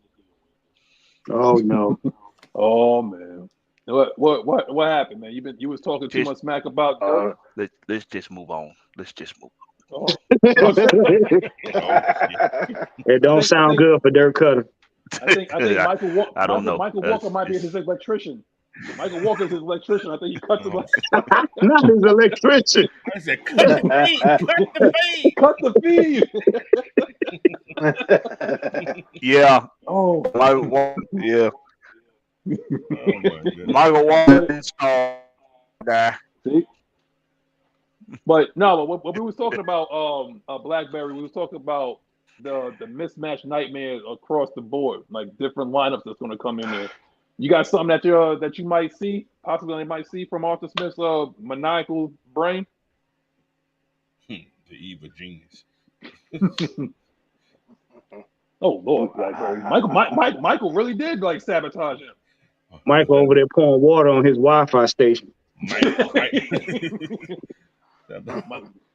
Oh no! Oh man, what happened, man? You was talking too much smack about. Let's just move on. Let's just move on. Oh. It don't sound good for Dirk Cutter. I think Michael Walker. I don't know. Michael Walker might be his electrician. Michael Walker's his electrician. I think he cuts him off. Not his electrician. I said, cut the feed. Cut the feed. Yeah. Oh. Michael Walker. Yeah. Oh, Michael Walker guy. See? But no, what we was talking about, Blackberry, we was talking about the mismatch nightmares across the board, like different lineups that's going to come in there. You got something that you might see, possibly might see from Arthur Smith's maniacal brain? The evil genius. Oh Lord, Blackberry. Michael really did like sabotage him. Michael over there pouring water on his Wi-Fi station.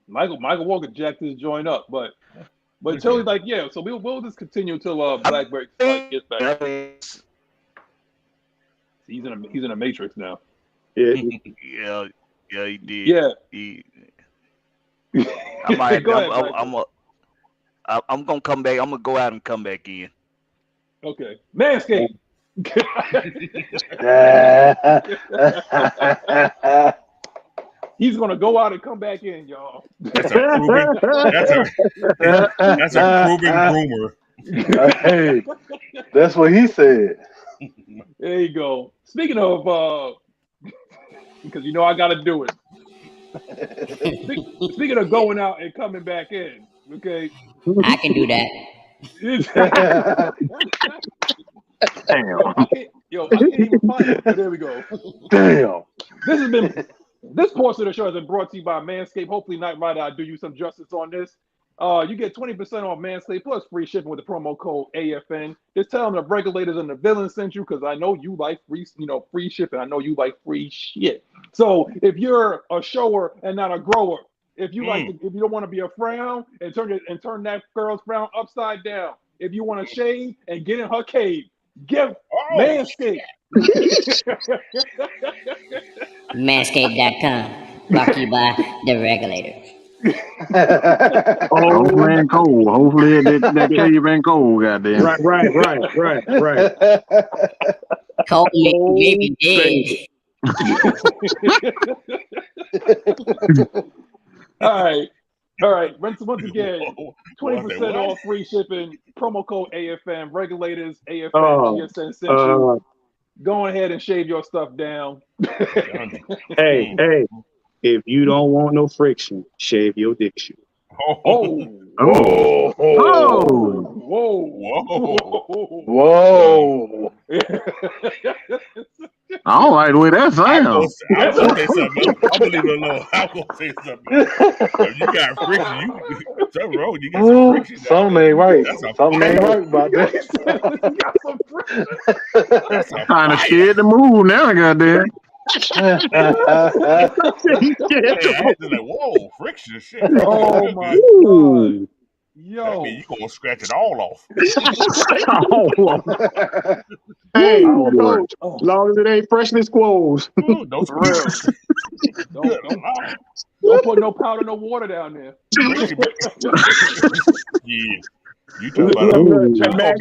Michael Walker jacked his joint up, but Tilly's like, yeah. So we'll just continue till Blackberry gets back. He's in a matrix now. Yeah, yeah, he did. Yeah, I might. Go ahead, I'm gonna come back. I'm gonna go out and come back in. Okay, Manscaped. He's gonna go out and come back in, y'all. That's a proven groomer. Hey, that's what he said. There you go. Speaking of, because you know I got to do it. Speaking of going out and coming back in, okay? I can do that. Damn. I can't even find it. There we go. Damn. This portion of the show has been brought to you by Manscaped. Hopefully, Night Rider, I'll do you some justice on this. You get 20% off Manscaped plus free shipping with the promo code AFN. Just tell them the Regulators and the Villains sent you because I know you like free shipping. I know you like free shit. So if you're a shower and not a grower, if you don't want to be a frown and turn that girl's frown upside down, if you want to shave and get in her cave, give Manscaped. Manscaped.com, brought to you by the Regulators. Hopefully ain't cold. Hopefully that cave ain't cold, goddamn. Right. Cold maybe dead. All right. Once again, 20% off free shipping. Promo code AFM. Regulators, AFM, GSN sent you. Go ahead and shave your stuff down. Hey. If you don't want no friction, shave your diction. Whoa. I don't like the way that sounds. I'm gonna say something. I'm gonna leave it alone. I'm gonna say something. If you got friction, something wrong. You got some friction. Something ain't right. Something ain't right about that. You got some friction. I'm kind of scared to move now, goddamn. I had to like, whoa, friction shit. Oh my God. Yo. That mean you gonna scratch it all off. Hey, long as it ain't freshly squoze. Don't for real. Don't put no powder, no water down there. Yeah. You talking about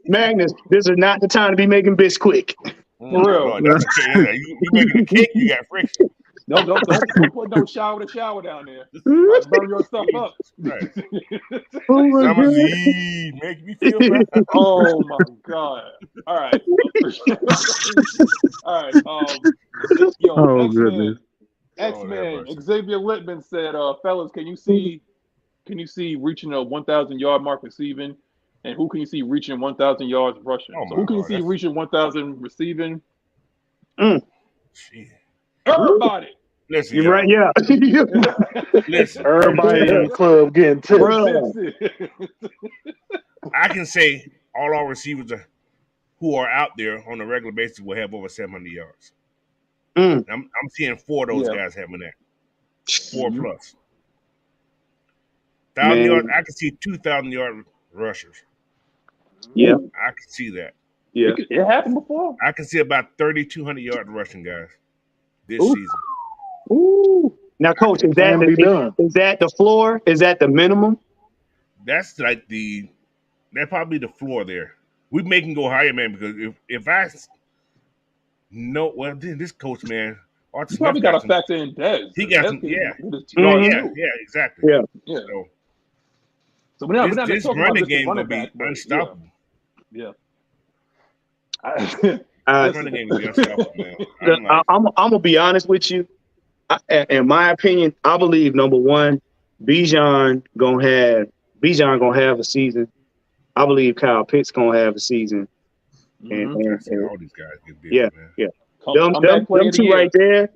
Magnus, this is not the time to be making Bisquick. For real. You making a cake, you got friction. Don't put no shower down there. Might burn your stuff up. Right. Oh my Summer's God. Eve, make me feel bad. Oh my God. All right. All right. Yo, Oh goodness. X-Men, mercy. Xavier Littman said, fellas, can you see reaching a 1,000 yard mark receiving? And who can you see reaching 1,000 yards rushing? Oh, So my who can you God, see that's- reaching 1,000 receiving? Shit. Everybody. Listen, You're y'all. right, yeah. Listen, Everybody in the club getting tips. Bruh. I can say all our receivers who are out there on a regular basis will have over 700 yards. Mm. I'm seeing 4 of those Yeah. guys having that. 4 Mhm. plus. 1,000 Man. yards. I can see 2,000 yard rushers. Yeah, I can see that. yeah. It happened before. I can see about 3,200 yard rushing guys this Ooh. season. Ooh. Now, Coach, is Can be done. that the floor? Is that the minimum? That's like that's probably the floor there. We make him go higher, man, because if I know, well, then this coach, man, Arthur You Smith probably got to some, factor in Dez. he got Dez some, can yeah. hit his Oh, yards yeah, too. yeah, exactly. Yeah. Yeah. So So we're not this talking about running just the game gonna running be back, but unstoppable. yeah. This running game gonna be unstoppable, man. I'm gonna be honest with you. In my opinion, I believe number one, Bijan gonna have a season. I believe Kyle Pitts gonna have a season. Mhm. I see all these guys get busy, Yeah, man. yeah. Comeback player Them of the two year. right there.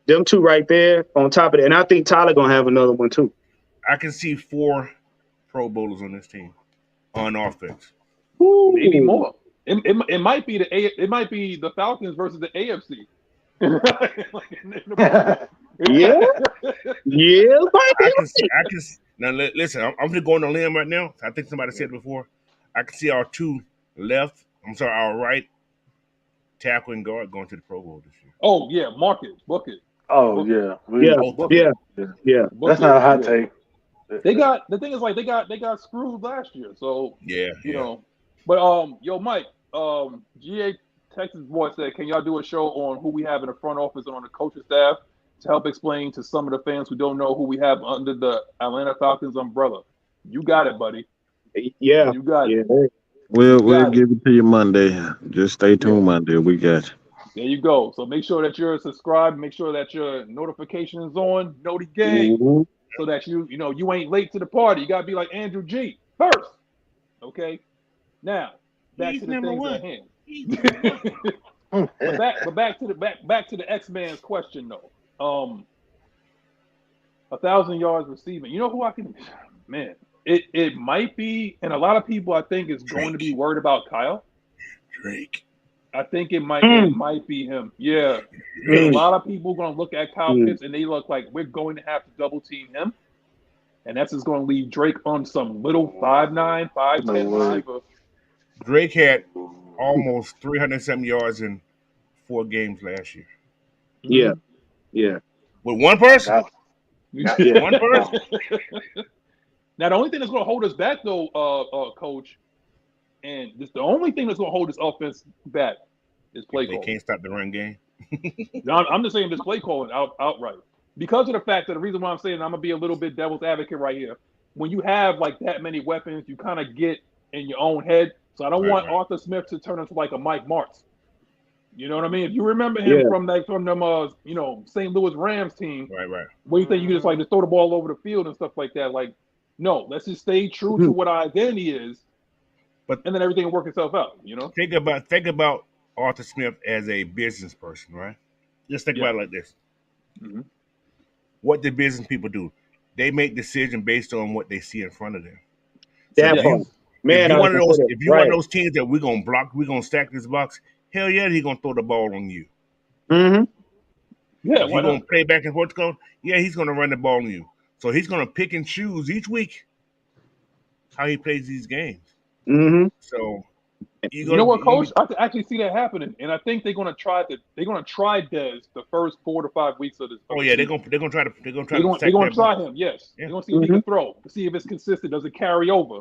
Them two right there on top of it. And I think Tyler gonna have another one too. I can see 4 Pro Bowlers on this team on offense. Maybe more. It might be it might be the Falcons versus the AFC. Yeah. Yeah, I can now listen. I'm just going on a limb right now. I think somebody said it before. I can see our our right tackle and guard going to the Pro Bowl this year. Oh yeah, book it. Oh yeah, Yeah, Book yeah, yeah. yeah. That's not a hot take. They got the thing is like they got screwed last year, so Yeah, you know. But yo, Mike, GA Texas boy said, can y'all do a show on who we have in the front office and on the coaching staff to help explain to some of the fans who don't know who we have under the Atlanta Falcons umbrella? You got it, buddy. Yeah. You got it. We'll give it to you Monday. Just stay tuned Monday. We got you. There you go. So make sure that you're subscribed. Make sure that your notification is on. Know the game, so that you ain't late to the party. You gotta be like Andrew G first. Okay. Now back to the things at hand. but back to the X-Man's question though. 1,000 yards receiving. You know who I can? Man, it might be, and a lot of people I think is going to be worried about Kyle. Drake. I think it might be him. Yeah. A lot of people are going to look at Kyle Pitts and they look like we're going to have to double team him. And that's just going to leave Drake on some little 5'9", 5'10" receiver. Drake had almost 307 yards in 4 games last year. Yeah. Yeah. With one person? Yeah. One person? Now, the only thing that's going to hold us back, though, Coach, and this the only thing that's going to hold this offense back is play calling. They can't stop the run game. I'm just saying this play calling outright. Because of the fact that the reason why I'm saying I'm going to be a little bit devil's advocate right here. When you have like that many weapons, you kind of get in your own head. So I don't want Arthur Smith to turn into like a Mike Martz. You know what I mean? If you remember him from them St. Louis Rams team, right. Where you think you can just throw the ball over the field and stuff like that. Like, no, let's just stay true to what our identity is, and then everything will work itself out. You know? Think about Arthur Smith as a business person, right? Just think about it like this. Mm-hmm. What do business people do? They make decisions based on what they see in front of them. That So part. Man, if you're one of those teams that we're gonna block, we're gonna stack this box, hell yeah, he's gonna throw the ball on you. Mm-hmm. Yeah, if you're gonna play back and forth, he's gonna run the ball on you. So he's gonna pick and choose each week how he plays these games. Mm-hmm. So you know what, Coach? I can actually see that happening, and I think they're gonna try Dez the first 4 to 5 weeks of this. Oh yeah, they're gonna try him. Yes, they're gonna see if he can throw, to see if it's consistent. Does it carry over?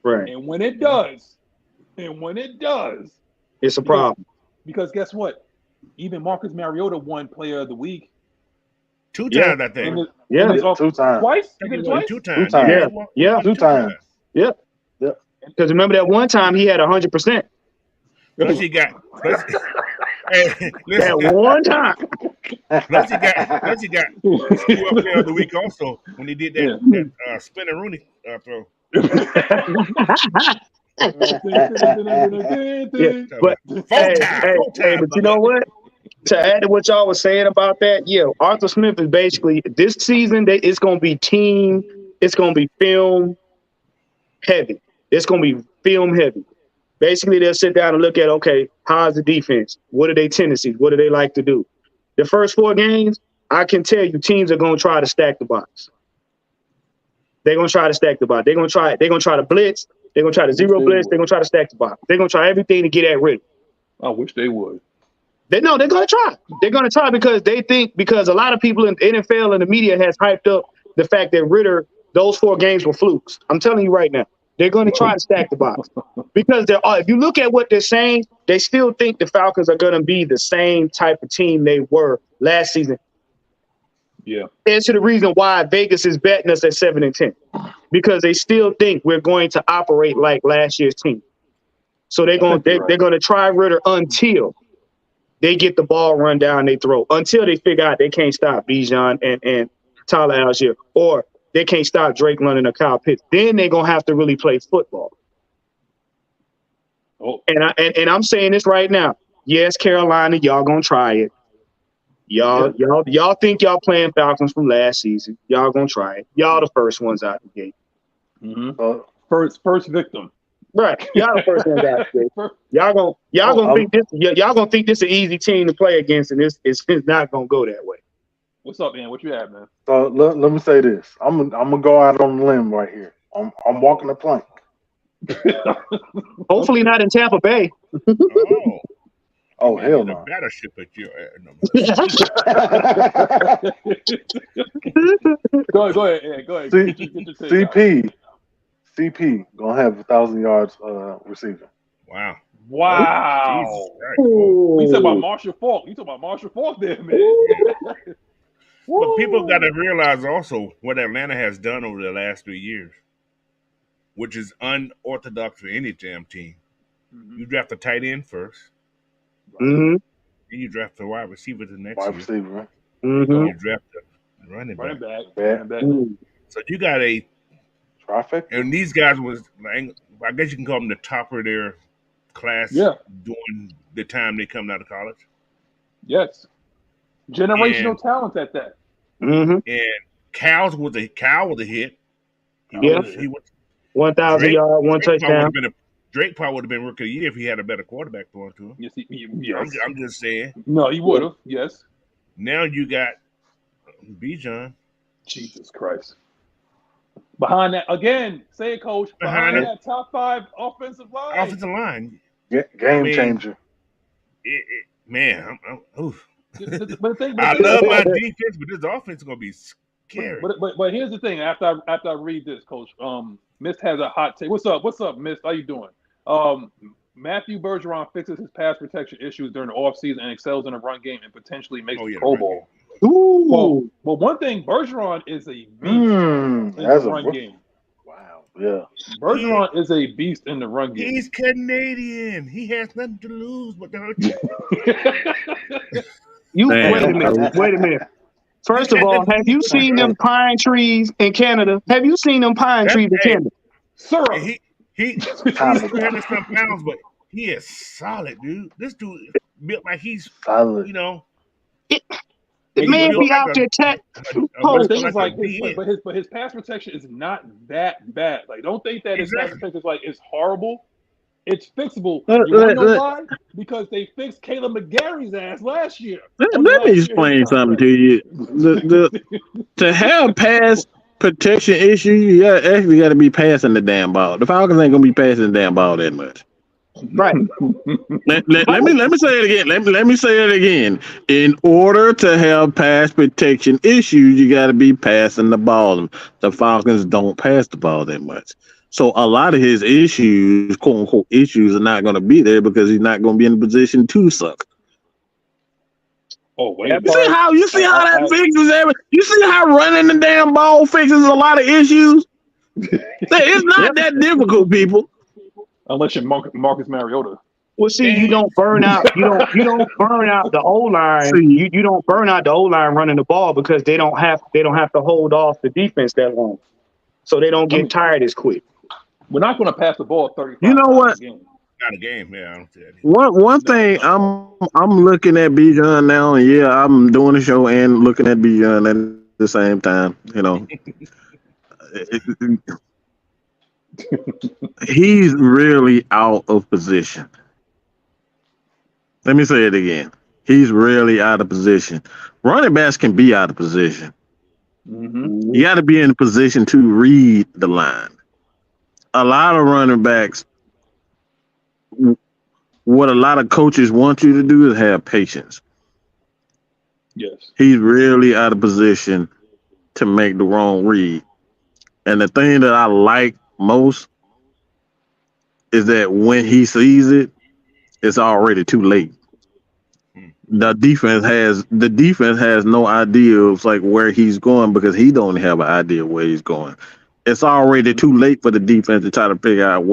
Right. And when it does, it's a problem. Because guess what? Even Marcus Mariota won Player of the Week. 2 Yeah. times, I think. Yeah. 2 times. Twice? I You think did he won it 2 twice? times. 2 times. Yeah. he won Yeah. 2 times. Yep. Yep. Because remember that one time he had 100%. Plus he got. Hey, listen. That one time. Plus he got Stewart Player of the Week also when he did that spinning Rooney throw. Yeah. But but you know what? To add to what y'all was saying about that, yeah, Arthur Smith is basically this season. It's gonna be team. It's gonna be film heavy. It's gonna be film heavy. Basically, they'll sit down and look at, okay, how's the defense? What are their tendencies? What do they like to do? The first 4 games, I can tell you, teams are gonna try to stack the box. They're gonna try to stack the box. They're gonna try to blitz. They're gonna try to zero blitz. They're gonna try to stack the box. They're gonna try everything to get at Ritter. I wish they would. They're gonna try. They're gonna try because a lot of people in the NFL and the media has hyped up the fact that Ritter, those 4 games were flukes. I'm telling you right now, they're gonna try to stack the box because if you look at what they're saying, they still think the Falcons are gonna be the same type of team they were last season. Yeah. Answer the reason why Vegas is betting us at 7-10 because they still think we're going to operate like last year's team. So they're gonna try Ritter until they get the ball run down they throw, until they figure out they can't stop Bijan and Tyler Algier, or they can't stop Drake London or Kyle Pitts. Then they're gonna have to really play football. Oh. And I'm saying this right now. Yes, Carolina, y'all gonna try it. Y'all think y'all playing Falcons from last season. Y'all gonna try it. Y'all the first ones out the gate. Mm-hmm. First victim. Right. Y'all the first ones out the gate. Y'all gonna think this is an easy team to play against, and it's not gonna go that way. What's up, man? What you have, man? So let me say this. I'm gonna go out on a limb right here. I'm walking the plank. Hopefully not in Tampa Bay. Oh hell no! Battleship at your Go ahead. CP gonna have 1,000 yards receiving. Wow. You talking about Marshall Faulk? There, man. But people got to realize also what Atlanta has done over the last 3 years, which is unorthodox for any damn team. Mm-hmm. You draft a tight end first. Mm-hmm. Then you draft the wide receiver the next wide receiver, right? Mm-hmm. You draft the running back. Mm-hmm. So you got a traffic. And these guys was, I guess you can call them the top of their class during the time they come out of college. Yes. Generational talent at that. Mm-hmm. And Cal was a hit. He was 1,000 yards, 1 touchdown. Drake probably would have been rookie of the year if he had a better quarterback throwing to him. Yes. I'm just saying. No, he would have. Yes. Now you got Bijan. Jesus Christ. Behind that, again, say it, Coach. Behind that top 5 offensive line. Game changer. Man, oof. But I love my defense, but this offense is gonna be scary. But here's the thing. After I read this, Coach, Mist has a hot take. What's up, Mist? How you doing? Matthew Bergeron fixes his pass protection issues during the offseason and excels in the run game and potentially makes the Pro Bowl. Ooh. Well, one thing, Bergeron is a beast in the run game. Wow. Yeah. Bergeron is a beast in the run game. He's Canadian. He has nothing to lose but to hurt you. Wait a minute. First of all, have you seen them pine trees in Canada? Have you seen them pine trees in Canada? Sir, he's 300 some pounds, but he is solid, dude. This dude is built like he's solid. You know, the man be out there but his pass protection is not that bad. Like, don't think that his pass protection is horrible. It's fixable. You want to know why? Because they fixed Caleb McGarry's ass last year. Let me explain something to you. To have pass protection issue, you actually got to be passing the damn ball. The Falcons ain't gonna be passing the damn ball that much. Right. Let me say it again. Let me say it again. In order to have pass protection issues, you got to be passing the ball. The Falcons don't pass the ball that much. So a lot of his issues, quote unquote issues, are not going to be there because he's not going to be in a position to suck. Oh wait. That You see part, how that fixes you see how that fixes everything. You see how running the damn ball fixes a lot of issues. It's not that difficult, people. Unless you're Marcus Mariota. well, see, you don't burn out. You don't burn out the O line. See, You don't burn out the O line running the ball because they don't have to hold off the defense that long, so they don't get tired as quick. We're not going to pass the ball 35 you know times what? a game. Not a game, yeah. I don't see that. One thing I'm looking at Bijan now, and yeah, I'm doing the show and looking at Bijan at the same time. You know, he's really out of position. Let me say it again. He's really out of position. Running backs can be out of position. Mm-hmm. You got to be in a position to read the line. A lot of running backs, what a lot of coaches want you to do is have patience. Yes. He's really out of position to make the wrong read. And the thing that I like most is that when he sees it, it's already too late. The defense has no idea of like where he's going because he don't have an idea where he's going. It's already too late for the defense to try to figure out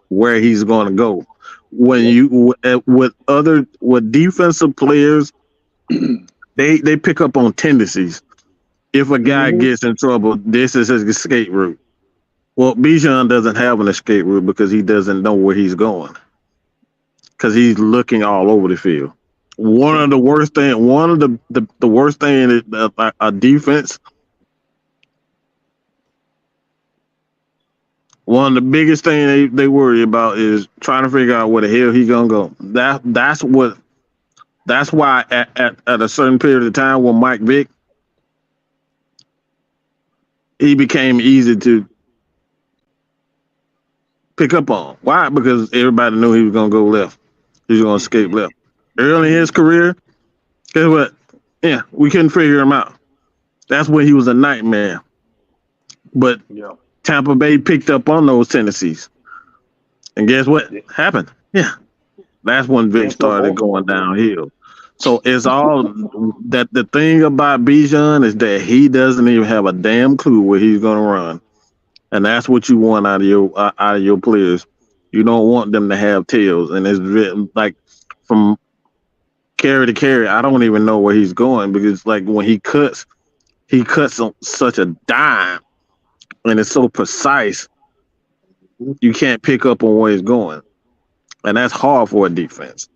where he's going to go. When you with defensive players, they pick up on tendencies. If a guy gets in trouble, this is his escape route. Well, Bijan doesn't have an escape route because he doesn't know where he's going. Because he's looking all over the field. One of the worst thing is a defense. One of the biggest thing they worry about is trying to figure out where the hell he gonna go. That's why at a certain period of time when Mike Vick, he became easy to pick up on. Why? Because everybody knew he was gonna go left. He was gonna escape left. Early in his career, guess what? Yeah, we couldn't figure him out. That's when he was a nightmare. But Tampa Bay picked up on those tendencies. And guess what happened? Yeah. That's when Vic started going downhill. So it's all that the thing about Bijan is that he doesn't even have a damn clue where he's gonna run. And that's what you want out of your players. You don't want them to have tails. And it's like from carry to carry, I don't even know where he's going because like when he cuts on such a dime and it's so precise, you can't pick up on where he's going. And that's hard for a defense.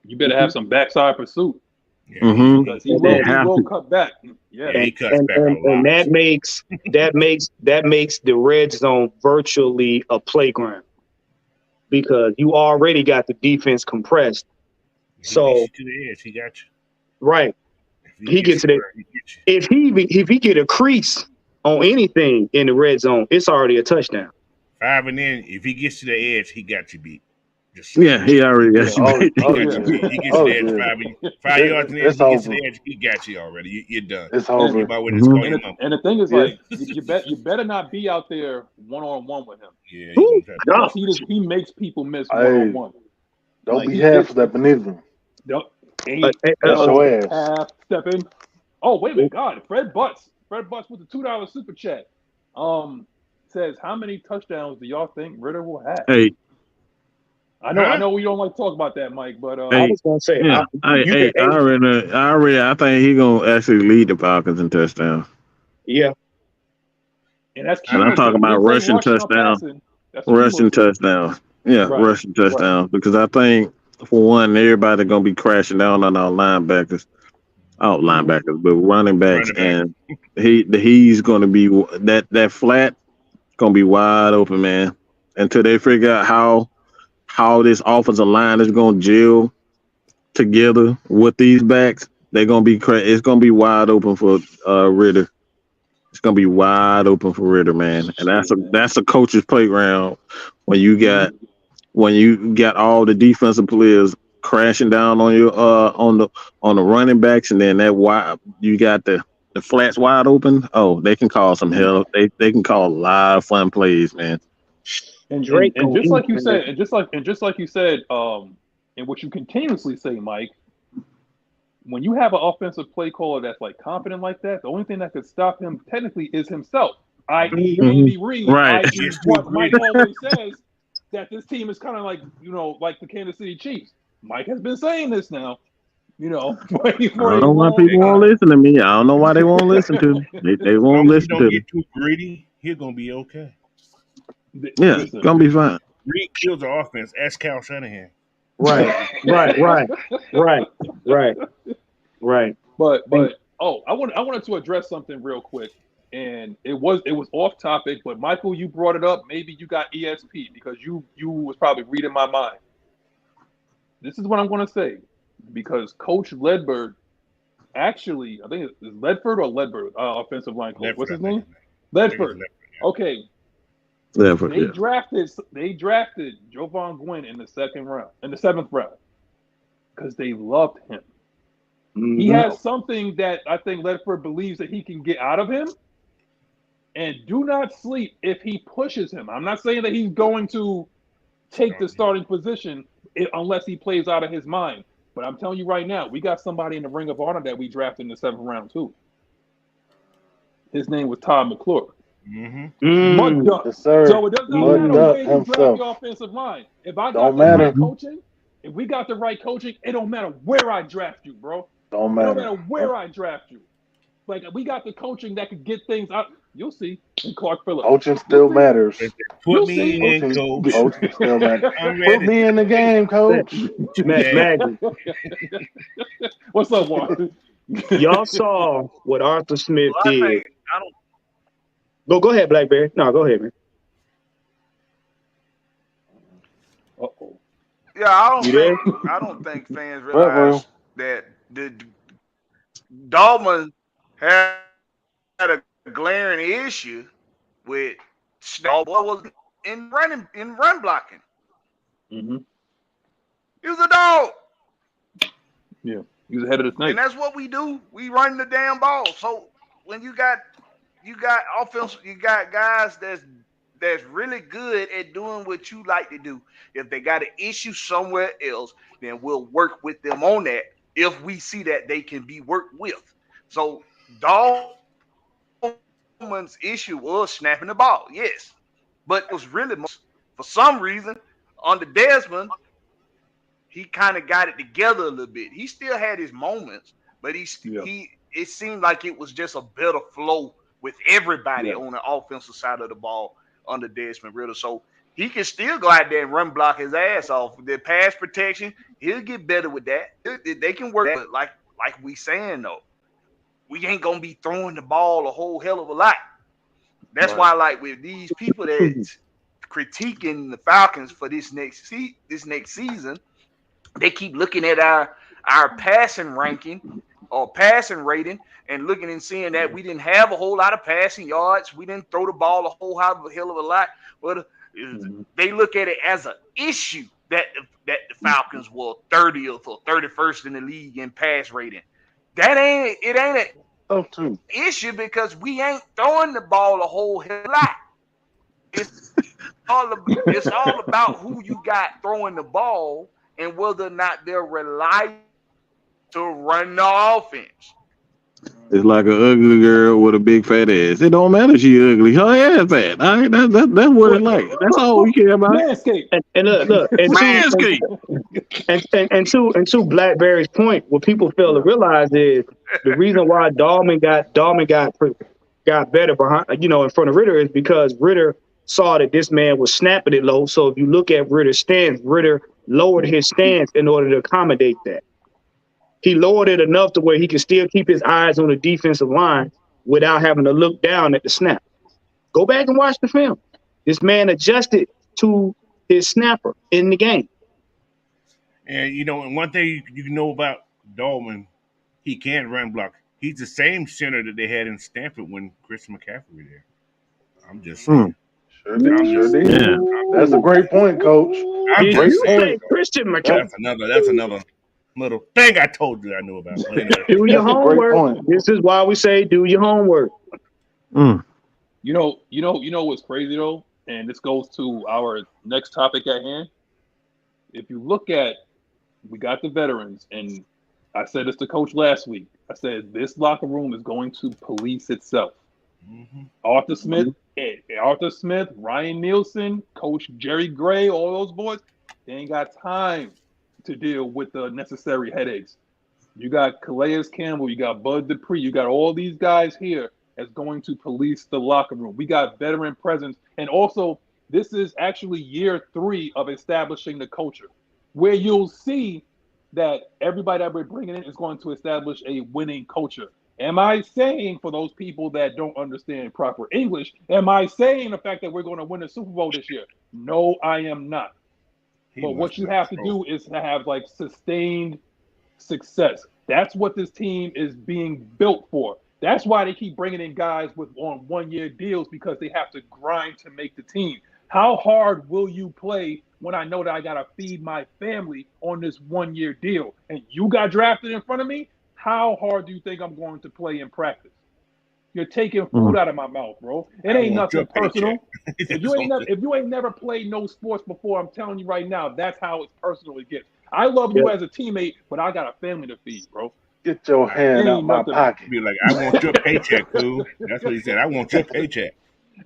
You better have some backside pursuit. Mm-hmm. Because he will cut back. Yeah, he cuts back a lot. And that makes the red zone virtually a playground because you already got the defense compressed. So to the edge, he got you. Right. He gets to that. If he get a crease on anything in the red zone, it's already a touchdown. 5 and in, if he gets to the edge, he got you beat. Yeah, he already got you beat. He gets to the edge 5 yards in the edge, he gets to the edge, he got you already. You're done. It's over. And the thing is, like, you better not be out there one-on-one with him. Yeah, he makes people miss one-on-one. Don't be half stepping either. Half stepping. Oh, wait a minute. God, Fred Butts with the $2 super chat. Says, how many touchdowns do y'all think Ritter will have? Hey. I know we don't like to talk about that, Mike, but I was gonna say, I think he's gonna actually lead the Falcons in touchdowns. Yeah. And I'm talking about rushing touchdowns. Rushing touchdowns. Yeah, right. Rushing touchdowns. Right. Because I think for one, everybody gonna be crashing down on our linebackers. But running backs, and he's gonna be that flat gonna be wide open, man. Until they figure out how this offensive line is gonna gel together with these backs, they're gonna be it's gonna be wide open for Ritter. It's gonna be wide open for Ritter, man. And that's a coach's playground when you got all the defensive players crashing down on your on the running backs, and then that wide you got the flats wide open. Oh, they can call some hell. They can call a lot of fun plays, man. And Drake, and just like you said, and what you continuously say, Mike, when you have an offensive play caller that's like confident like that, the only thing that could stop him technically is himself, i.e. Andy Reid, Right. i.e. what Mike always says, that this team is kind of like, like the Kansas City Chiefs. Mike has been saying this now, I don't know why people won't listen to me. I don't know why they won't listen to me. They As won't long as he listen don't to me. get too greedy, he's gonna be okay. Yeah, Listen, gonna be fine. Reid kills the offense. Ask Kyle Shanahan. Right. But I wanted to address something real quick, and it was off topic, but Michael, you brought it up. Maybe you got ESP because you was probably reading my mind. This is what I'm going to say, because Coach Ledford, actually, I think it's Ledford or Ledford, offensive line coach. What's his name? Ledford. Okay. Ledford, They drafted Jovan Gwynn in the 7th round, because they loved him. Mm-hmm. He has something that I think Ledford believes that he can get out of him. And do not sleep if he pushes him. I'm not saying that he's going to take the starting position unless he plays out of his mind. But I'm telling you right now, we got somebody in the Ring of Honor that we drafted in the 7th round too. His name was Todd McClure. Mud Duck. Yes, sir. So it does not Mud matter Duck where you draft himself. the offensive line. If I got Don't the matter. right coaching, if we got the right coaching, it don't matter where I draft you, bro. Don't It don't matter. matter where I draft you. Like, we got the coaching that could get things out. You'll see. And Clark Phillips. Coaching still matters. Put me in, coach. Coaching still matters. I'm Put ready. me in the game, coach. Maggie, What's up, Juan? y'all saw what Arthur Smith Well, did. I don't. Go ahead, Blackberry. No, go ahead, man. Uh-oh. Yeah, I You there? don't think fans Right, bro. realize that the Dolphins had a glaring issue with Snell was in run blocking. Mm-hmm. He was a dog. Yeah. He was ahead of the snake. And that's what we do. We run the damn ball. So when you got offense, you got guys that's really good at doing what you like to do. If they got an issue somewhere else, then we'll work with them on that if we see that they can be worked with. So Dolphins' issue was snapping the ball, yes. But it was really, for some reason, under Desmond, he kind of got it together a little bit. He still had his moments, but it seemed like it was just a better flow with everybody on the offensive side of the ball under Desmond Ritter. So he can still go out there and run block his ass off. The pass protection, he'll get better with that. They can work, but like we saying though, we ain't gonna be throwing the ball a whole hell of a lot. That's why, like, with these people that's critiquing the Falcons for this next season, they keep looking at our passing ranking or passing rating and looking and seeing that we didn't have a whole lot of passing yards. We didn't throw the ball a whole hell of a lot. But they look at it as an issue that the Falcons were 30th or 31st in the league in pass rating. It ain't an issue because we ain't throwing the ball a whole hell of a lot. It's all about who you got throwing the ball and whether or not they're reliable to run the offense. It's like an ugly girl with a big fat ass. It don't matter if she ugly. Her ass fat. All right, that's what it's like. That's all we care about. Manscaped. And look, and to Blackberry's point, what people fail to realize is the reason why Dahlman got better behind, in front of Ritter is because Ritter saw that this man was snapping it low. So if you look at Ritter's stance, Ritter lowered his stance in order to accommodate that. He lowered it enough to where he could still keep his eyes on the defensive line without having to look down at the snap. Go back and watch the film. This man adjusted to his snapper in the game. And and one thing you know about Dolman, he can run block. He's the same center that they had in Stanford when Chris McCaffrey was there. I'm just saying. Sure did. Yeah. That's a great point, Coach. Great point. Christian McCaffrey. That's another little thing I told you I knew about. Do your homework. This is why we say do your homework. You know what's crazy though, and this goes to our next topic at hand. If you look at, we got the veterans, and I said this to Coach last week. I said this locker room is going to police itself. Mhm. Arthur Smith, Ryan Nielsen, Coach Jerry Gray, all those boys, they ain't got time to deal with the necessary headaches. You got Calais Campbell, you got Bud Dupree, you got all these guys here that's going to police the locker room. We got veteran presence. And also, this is actually year 3 of establishing the culture, where you'll see that everybody that we're bringing in is going to establish a winning culture. Am I saying, for those people that don't understand proper English, am I saying the fact that we're going to win the Super Bowl this year? No, I am not. He But what must you be have to pro. do is to have like sustained success. That's what this team is being built for. That's why they keep bringing in guys with on 1-year deals, because they have to grind to make the team. How hard will you play when I know that I got to feed my family on this 1-year deal? And you got drafted in front of me? How hard do you think I'm going to play in practice? You're taking food out of my mouth, bro. It I ain't want your nothing personal. paycheck. If you ain't never played no sports before, I'm telling you right now, that's how it's personal it gets. I love you as a teammate, but I got a family to feed, bro. Get your It hand out ain't my nothing. pocket. Be like, I want your paycheck, fool. That's what he said. I want your paycheck.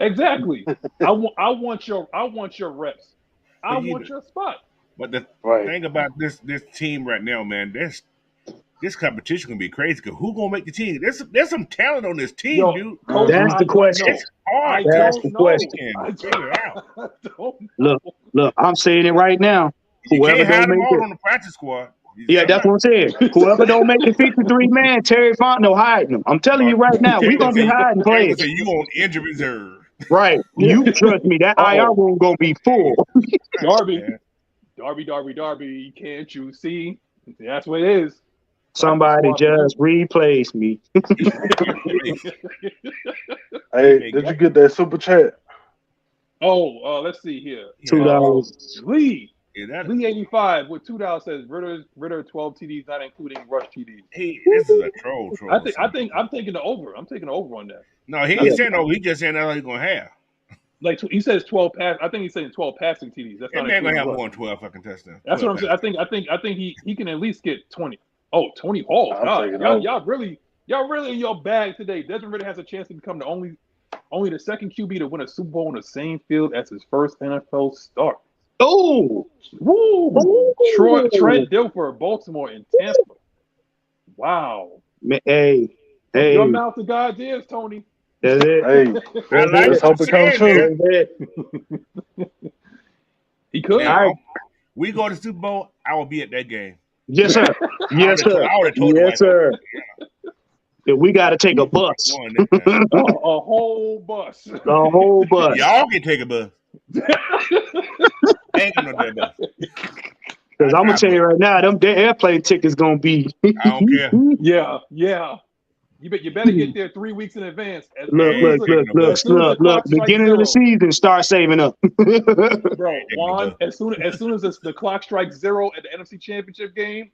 Exactly. I want your reps. I But you, want your spot. but the Right. thing about this team right now, man, this competition gonna be crazy. Cause who gonna make the team? There's some talent on this team, Yo, dude. Coach, That's I the don't question. know. It's hard I to That's don't the know. question. can figure it out. I don't Look, know. I'm saying it right now. You Whoever can't don't hide them make all it, on the practice squad. You yeah, that's cannot. what I'm saying. Whoever don't make the 53 man, Terry Fontenot hiding them. I'm telling Uh, you right now, we Terry gonna gonna be say, hiding Terry gonna players. say you on injury reserve. Right. You trust me, that IR Uh-oh. room gonna be full. Darby. Man. Darby, can't you see? That's what it is. Practice Somebody squad for just you. replace me. He replaced. Hey, may did get you get that super chat? Let's see here. yeah, $2. Lee that 85 with $2 says Ritter 12 TDs, not including rush TDs. this is a troll, I son. think I'm taking the over. I'm taking the over on that. No, he Not ain't Yeah. saying no. He just saying that's all he's gonna have. like he says 12 pass. I think he's saying 12 passing TDs. That's That not man gonna including have rush. more than 12 fucking touchdowns. That's what 12 I'm saying. passes. I think he can at least get 20. Oh, 20 balls. I'm God, taking y'all over. really in your bag today. Desmond Ritter has a chance to become the only the second QB to win a Super Bowl on the same field as his first NFL start. Oh, Woo! Trent Dilfer, Baltimore and Tampa. Wow. hey, From your hey, mouth to God's ears, Tony. that's it. Hey, I That's like let's it. what hope you're it comes saying, true. man. That's it. He could. Now, we go to the Super Bowl, I will be at that game. Yes, sir. Yes, sir. I would have told the Yes, wife, sir. Yeah, we got to take a bus. going that time. A whole bus. The whole bus. Y'all can take a bus. I ain't got no damn bus. Because I'm going to tell you right now, them airplane tickets going to be. I don't care. Yeah. You better get there 3 weeks in advance. As Look. soon as the clock strikes Beginning of the zero, season, start saving up. bro. Juan, as soon as the clock strikes zero at the NFC Championship game,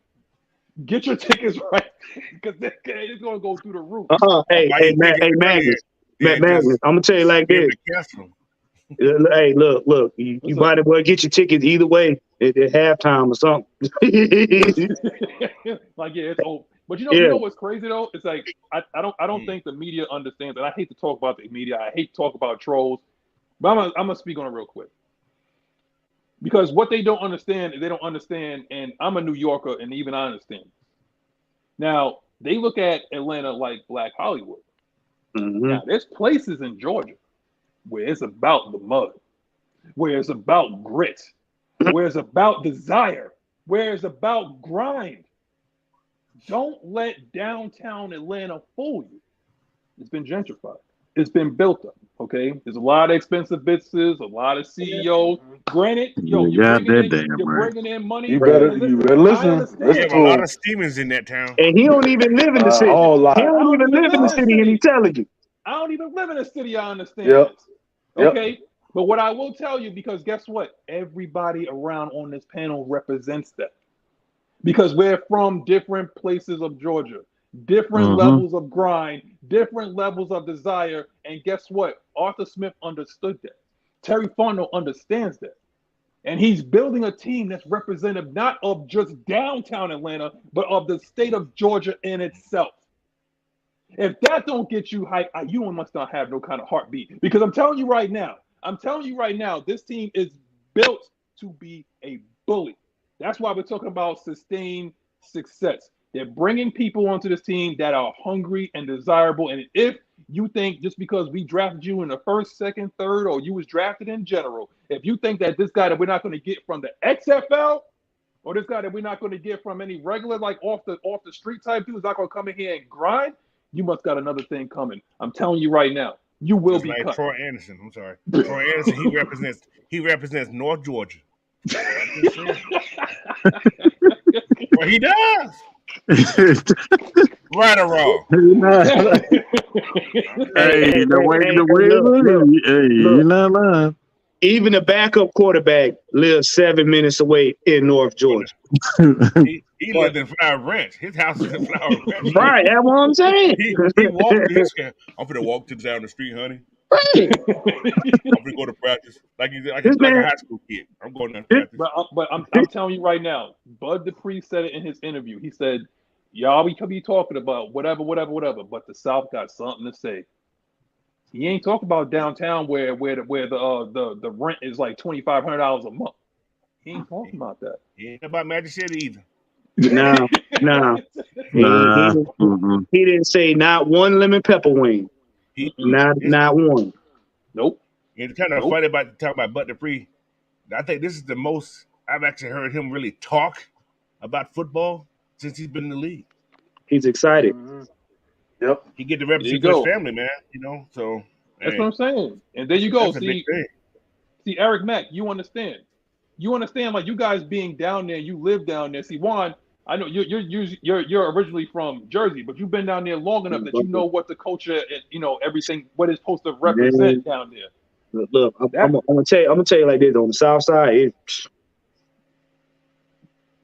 get your tickets right because it's gonna go through the roof. Hey, Magnus. Magnus, I'm going to tell you like this. Hey, look. You might as well get your tickets either way at halftime or something. Like, yeah, it's over. But you Yeah. know what's crazy though? It's like I don't think the media understands, and I hate to talk about the media. I hate to talk about trolls, but I'm gonna speak on it real quick. Because what they don't understand is they don't understand, and I'm a New Yorker, and even I understand. Now, they look at Atlanta like Black Hollywood. Mhm. Now, there's places in Georgia where it's about the mud, where it's about grit, where it's about desire, where it's about grind. Don't let downtown Atlanta fool you. It's been gentrified. It's been built up, okay? There's a lot of expensive businesses, a lot of CEOs. Granted, you're bringing in money. You better listen. We Listen have to a lot him. of Stevens in that town. And he don't even live in the A city. whole lot. He don't even live in the city, and he telling you. I don't even live in a city. I understand Yep. this. Okay? But what I will tell you, because guess what? Everybody around on this panel represents that. Because we're from different places of Georgia, different levels of grind, different levels of desire. And guess what? Arthur Smith understood that. Terry Fontenot understands that. And he's building a team that's representative not of just downtown Atlanta, but of the state of Georgia in itself. If that don't get you hyped, you must not have no kind of heartbeat. Because I'm telling you right now, this team is built to be a bully. That's why we're talking about sustained success. They're bringing people onto this team that are hungry and desirable. And if you think just because we drafted you in the first, second, third, or you was drafted in general, if you think that this guy that we're not going to get from the XFL, or this guy that we're not going to get from any regular, like off the street type dude, is not going to come in here and grind, you must got another thing coming. I'm telling you right now, you will be like cut. Troy Anderson. I'm sorry, Troy Anderson. He represents North Georgia. Well, he does. Right or wrong? Hey, you're not lying. Even the backup quarterback lives 7 minutes away in North Georgia. He lived in Flower Ranch. His house is in Flower Ranch. Right, that's what I'm saying. He walked to his camp. I'm gonna walk down the street, honey. Right. I'm gonna go to practice like a high school kid. I'm going down to practice. But I'm telling you right now, Bud Dupree said it in his interview. He said, "Y'all be talking about whatever, but the South got something to say." He ain't talking about downtown where the rent is like $2,500 a month. He ain't talking about that. He ain't about Magic City either. No. He didn't say not one lemon pepper wing. Not one. Nope. It's kind of funny about talking about Bud Dupree. I think this is the most I've actually heard him really talk about football since he's been in the league. He's excited. Mm-hmm. Yep. He get to represent his family, man. So that's what I'm saying. And there you go. See, Eric Mack, you understand. Like you guys being down there, you live down there. See, Juan, I know you're originally from Jersey, but you've been down there long enough that you know what the culture and everything, what it's supposed to represent down there. Look, I'm gonna tell you like this. On the South Side,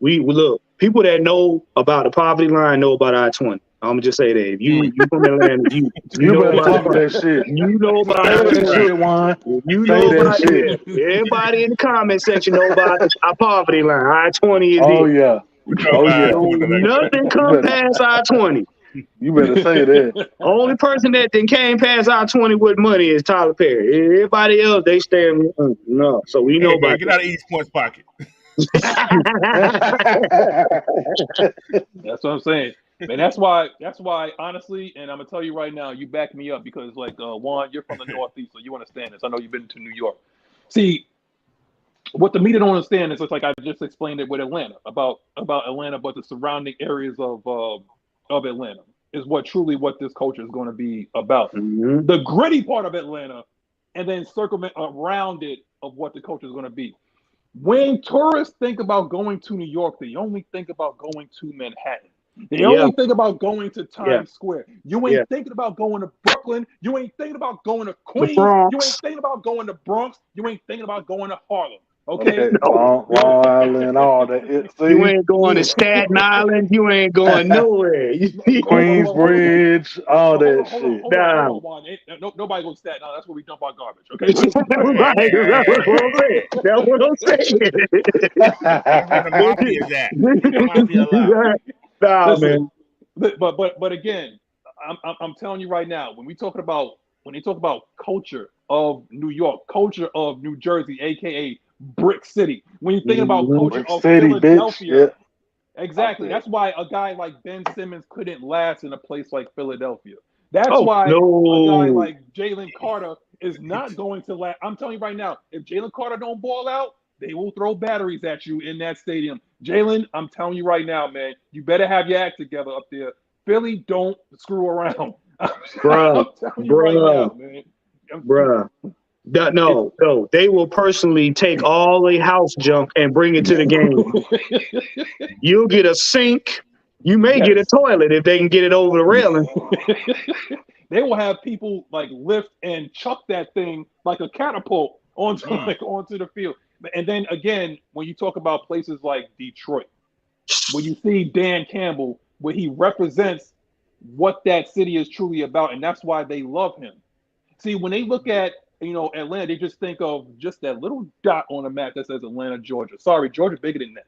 we look, people that know about the poverty line know about I-20. I'm gonna just say that if you from Atlanta, you know about that shit. You know about that shit, Juan. You know about it. Everybody in the comment section know about our poverty line. I-20 is yeah. Nothing comes past I-20. You better say that. Only person that then came past I-20 with money is Tyler Perry. Everybody else, they stand no. So we know about get out of East Point's pocket. That's what I'm saying. Man, that's why honestly, and I'm gonna tell you right now, you back me up because like Juan, you're from the Northeast, so you understand this. I know you've been to New York. See, what the media don't understand is it's like I just explained it with Atlanta about Atlanta, but the surrounding areas of Atlanta is what this culture is going to be about. Mm-hmm. The gritty part of Atlanta, and then circlement around it of what the culture is going to be. When tourists think about going to New York, they only think about going to Manhattan. They only think about going to Times Square. You ain't thinking about going to Brooklyn. You ain't thinking about going to Queens. You ain't thinking about going to Bronx. You ain't thinking about going to Harlem. Okay. Long Island, all that. You ain't going to Staten Island. You ain't going nowhere. Queensbridge, all that shit. Nobody goes to Staten Island. That's where we dump our garbage. Okay. That's what I'm saying. The mafia is that. Nah, man. But again, I'm telling you right now, when they talk about culture of New York, culture of New Jersey, aka Brick City, when you're thinking about culture of Philadelphia, exactly. That's why a guy like Ben Simmons couldn't last in a place like Philadelphia. That's why a guy like Jalen Carter is not going to last. I'm telling you right now, if Jalen Carter don't ball out, they will throw batteries at you in that stadium. Jalen, I'm telling you right now, man, you better have your act together up there. Philly, don't screw around. Bruh. No. They will personally take all the house junk and bring it to the game. You'll get a sink. You may get a toilet if they can get it over the railing. They will have people like lift and chuck that thing like a catapult onto the field. And then again, when you talk about places like Detroit, when you see Dan Campbell, where he represents what that city is truly about, and that's why they love him. See, when they look at Atlanta, they just think of just that little dot on the map that says Atlanta, Georgia. Sorry, Georgia bigger than that.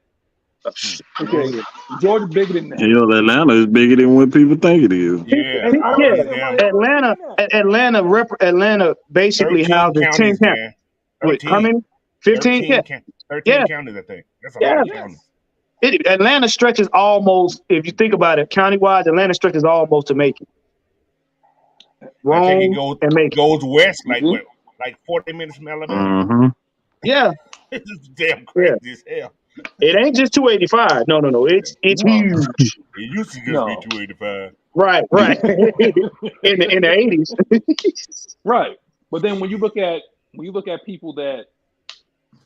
Okay, Georgia bigger than that. Hell, Atlanta is bigger than what people think it is. Yeah. And I don't Yeah, understand why Atlanta basically 13 houses 10 counties, counties. man. Wait, how 13. many? 15? 13, Yeah, 13 yeah, counties, I think. That's a yeah. lot of Yes. counties. Atlanta stretches almost, if you think about it, county-wise, Atlanta stretches almost to Macon. I think it Rome and Macon. goes west You like see? what? Like 40 minutes from Alabama. Mm-hmm. Yeah, It's just damn yeah. crazy as hell. It ain't just 285. No. It's No. huge. It used to just No. be 285. Right. in the 80s. Right. But then when you look at people that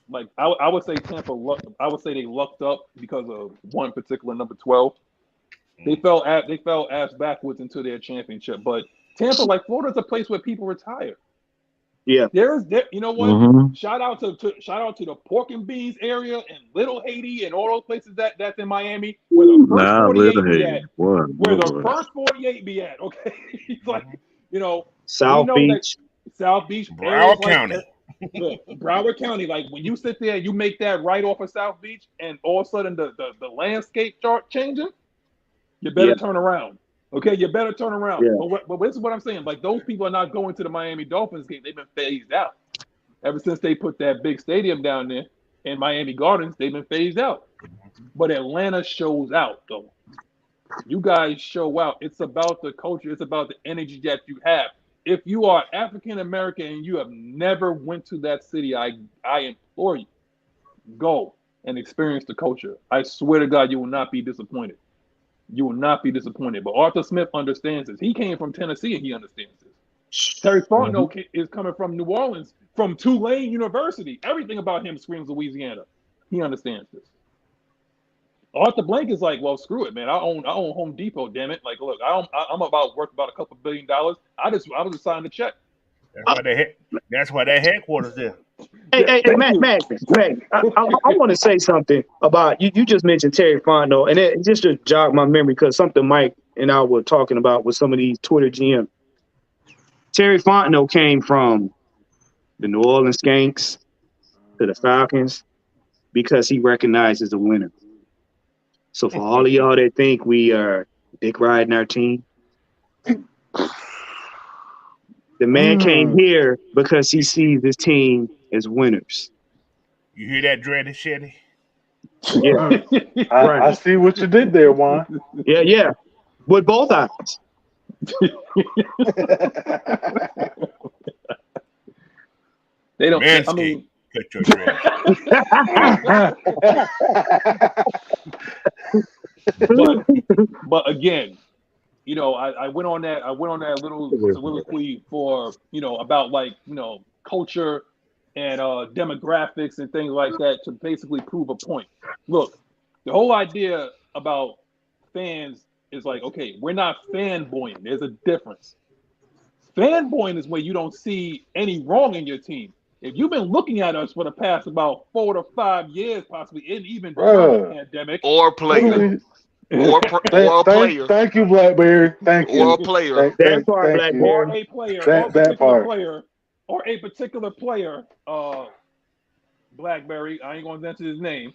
like I would say Tampa I would say they lucked up because of one particular number 12. They fell ass backwards into their championship. But Tampa, like Florida's a place where people retire. Yeah. You know what? Mm-hmm. Shout out to the pork and beans area and Little Haiti and all those places that's in Miami where the first 48 be at. Where the first 48 be at. Okay. It's like, South Beach. South Beach, Broward County. Look, Broward County, like when you sit there and you make that right off of South Beach and all of a sudden the landscape chart changing, you better turn around. Okay, you better turn around. Yeah. But this is what I'm saying. Like those people are not going to the Miami Dolphins game. They've been phased out. Ever since they put that big stadium down there in Miami Gardens, they've been phased out. But Atlanta shows out, though. You guys show out. It's about the culture. It's about the energy that you have. If you are African American and you have never went to that city, I implore you, go and experience the culture. I swear to God, you will not be disappointed. You will not be disappointed. But Arthur Smith understands this. He came from Tennessee and he understands this. Terry Fontenot is coming from New Orleans, from Tulane University. Everything about him screams Louisiana. He understands this. Arthur Blank is like, well, screw it, man. I own Home Depot, damn it. Like, look, I'm worth about a couple $1 billion. I was just signing the check. That's why that headquarters there. Hey, Matt, I want to say something about you. You just mentioned Terry Fontenot, and it just to jog my memory because something Mike and I were talking about with some of these Twitter GM. Terry Fontenot came from the New Orleans Skanks to the Falcons because he recognizes a winner. So for all of y'all that think we are dick riding our team, the man came here because he sees his team as winners. You hear that, Dreaded Shetty? Yeah. I see what you did there, Juan. Yeah. With both eyes. They don't. Manscaped, I mean, cut your dread. but again, I went on that little soliloquy for about culture and demographics and things like that to basically prove a point. Look, the whole idea about fans is like, okay, we're not fanboying. There's a difference. Fanboying is when you don't see any wrong in your team. If you've been looking at us for the past about 4 to 5 years, possibly, and even during the pandemic, or player. Or player. Thank you, Blackberry. Thank you. Or a player. That part, thank Blackberry. Or a player. Or a particular player. Blackberry. I ain't gonna mention his name.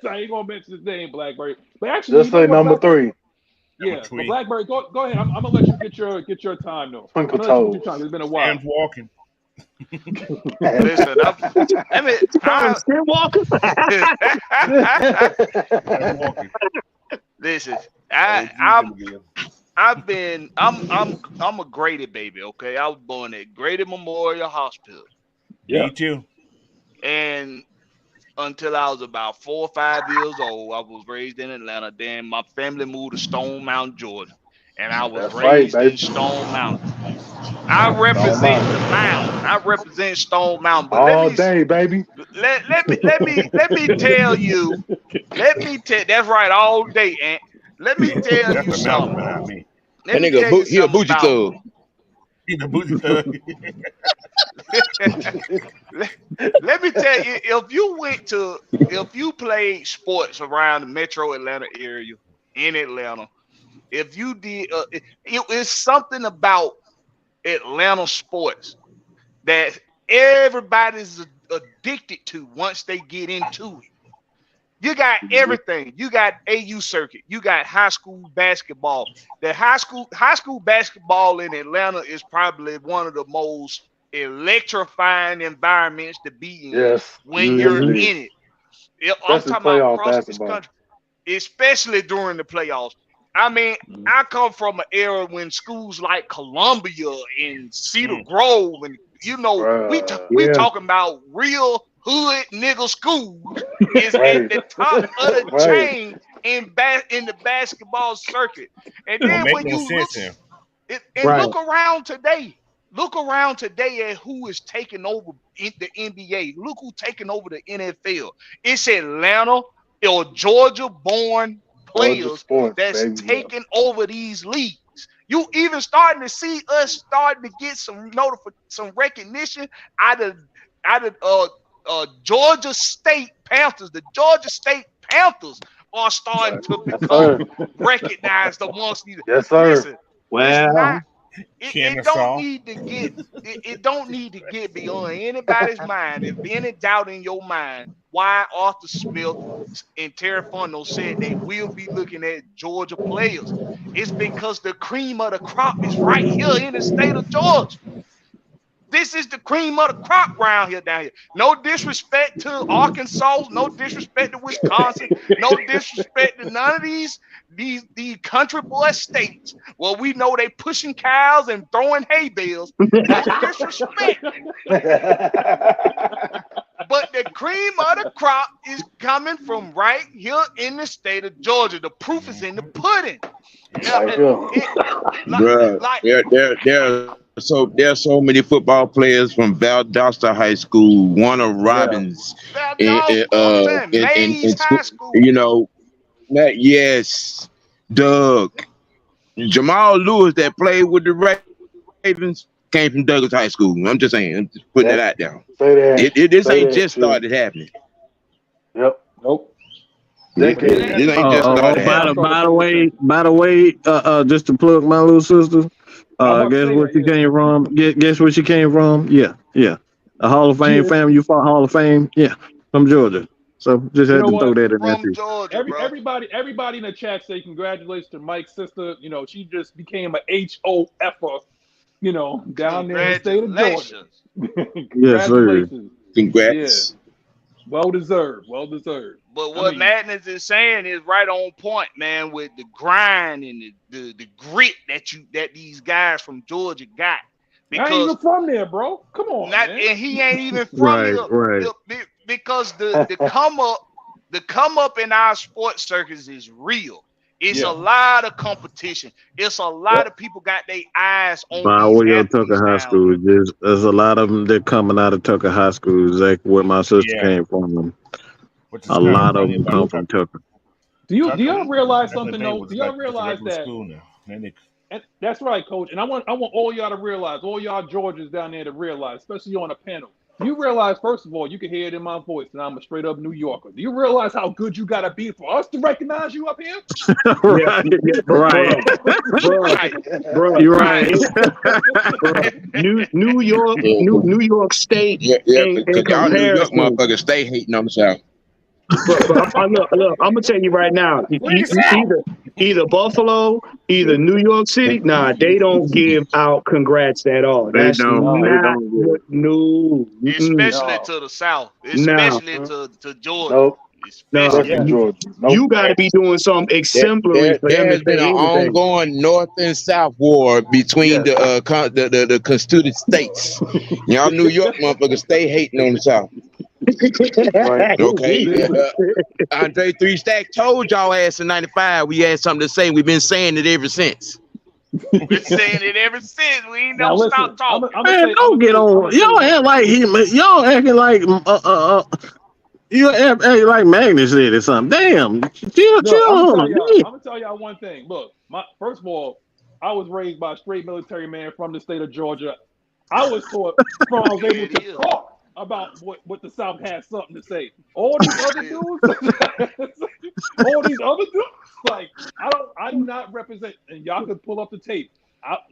Blackberry. But actually, just say number 3. Yeah, but Blackberry, go ahead. I'm gonna let you get your time though. Twinkle toes. It's been a while. Sam's walking. Listen, Still walking. Listen, I'm a graded baby. Okay, I was born at Graded Memorial Hospital. Me too. And until I was about 4 or 5 years old, I was raised in Atlanta. Then my family moved to Stone Mountain, Georgia, and I was raised in Stone Mountain. I represent the mountain. I represent Stone Mountain. But all day, baby. Let me tell you. That's right, all day, Aunt. Let me tell you something. That nigga, he a bougie thug. He's a bougie thug. Let me tell you, if you played sports around the metro Atlanta area, in Atlanta, if you did, it's something about Atlanta sports that everybody's addicted to once they get into it. You got everything. You got AU circuit. You got high school basketball. The high school basketball in Atlanta is probably one of the most electrifying environments to be in when you're in it. I'm talking about across this country, especially during the playoffs. I mean, I come from an era when schools like Columbia and Cedar Grove, and we talking about real hood nigga schools is at the top of the chain in the basketball circuit. And then when you look around today, at who is taking over the NBA. Look who's taking over the NFL. It's Atlanta or Georgia-born players that's taking over these leagues. You even starting to see us starting to get some recognition out of Georgia State Panthers. The Georgia State Panthers are starting to become recognized amongst these. Yes, sir. Listen, Well, it don't need to get beyond anybody's mind. If any doubt in your mind why Arthur Smith and Terry Fontenot said they will be looking at Georgia players, it's because the cream of the crop is right here in the state of Georgia. This is the cream of the crop down here. No disrespect to Arkansas, no disrespect to Wisconsin, no disrespect to none of these country boy states. Well, we know they pushing cows and throwing hay bales. That's disrespect. But the cream of the crop is coming from right here in the state of Georgia. The proof is in the pudding. There's so many football players from Valdosta High School, Warner Robins, and High School. Yes, Doug, Jamal Lewis that played with the Ravens came from Douglas High School. I'm just saying, I'm just putting that out there. This ain't just started happening. Yep. Nope. By the way, just to plug my little sister. Guess where she came from? Guess where she came from? Yeah. A Hall of Fame family. You fought Hall of Fame? Yeah, from Georgia. So just had to throw that in there. Everybody in the chat say congratulations to Mike's sister. She just became a HOFer. Down there in the state of Georgia. Congratulations. Congrats. Yeah. Well deserved. But what Madness is saying is right on point, man, with the grind and the grit that these guys from Georgia got. Because I ain't even from there, bro. Come on, man. And he ain't even from here. Right. Because the come up in our sports circles is real. It's a lot of competition. It's a lot of people got their eyes on. By way of Tucker High School, there's a lot of them that coming out of Tucker High School, exactly where my sister came from. A lot of them come from Tucker. Do y'all realize something though? Do y'all realize that? And that's right, Coach. And I want all y'all to realize, all y'all Georgians down there to realize, especially on the panel. Do you realize, first of all, you can hear it in my voice, and I'm a straight up New Yorker. Do you realize how good you gotta be for us to recognize you up here? Right. You're right. New York State. Because y'all New York motherfuckers stay hating on the South. But look, I'm gonna tell you right now. Either Buffalo, either New York City. Nah, they don't give out congrats at all. Especially to the South, especially to Georgia. Nope. You got to be doing something exemplary. There has been an ongoing North and South war between the constituted states. Y'all New York motherfuckers stay hating on the South. Okay. Andre 3 Stack told y'all ass in 95 we had something to say. We've been saying it ever since. We've been saying it ever since. We ain't never stop talking. Man, don't get on. Y'all act like y'all acting like you act like Magnus said or something. Damn. Chill. I'm gonna tell y'all one thing. Look, first of all, I was raised by a straight military man from the state of Georgia. I was taught I was able to talk about what the South has something to say. All these other dudes, like I do not represent, and y'all can pull up the tape.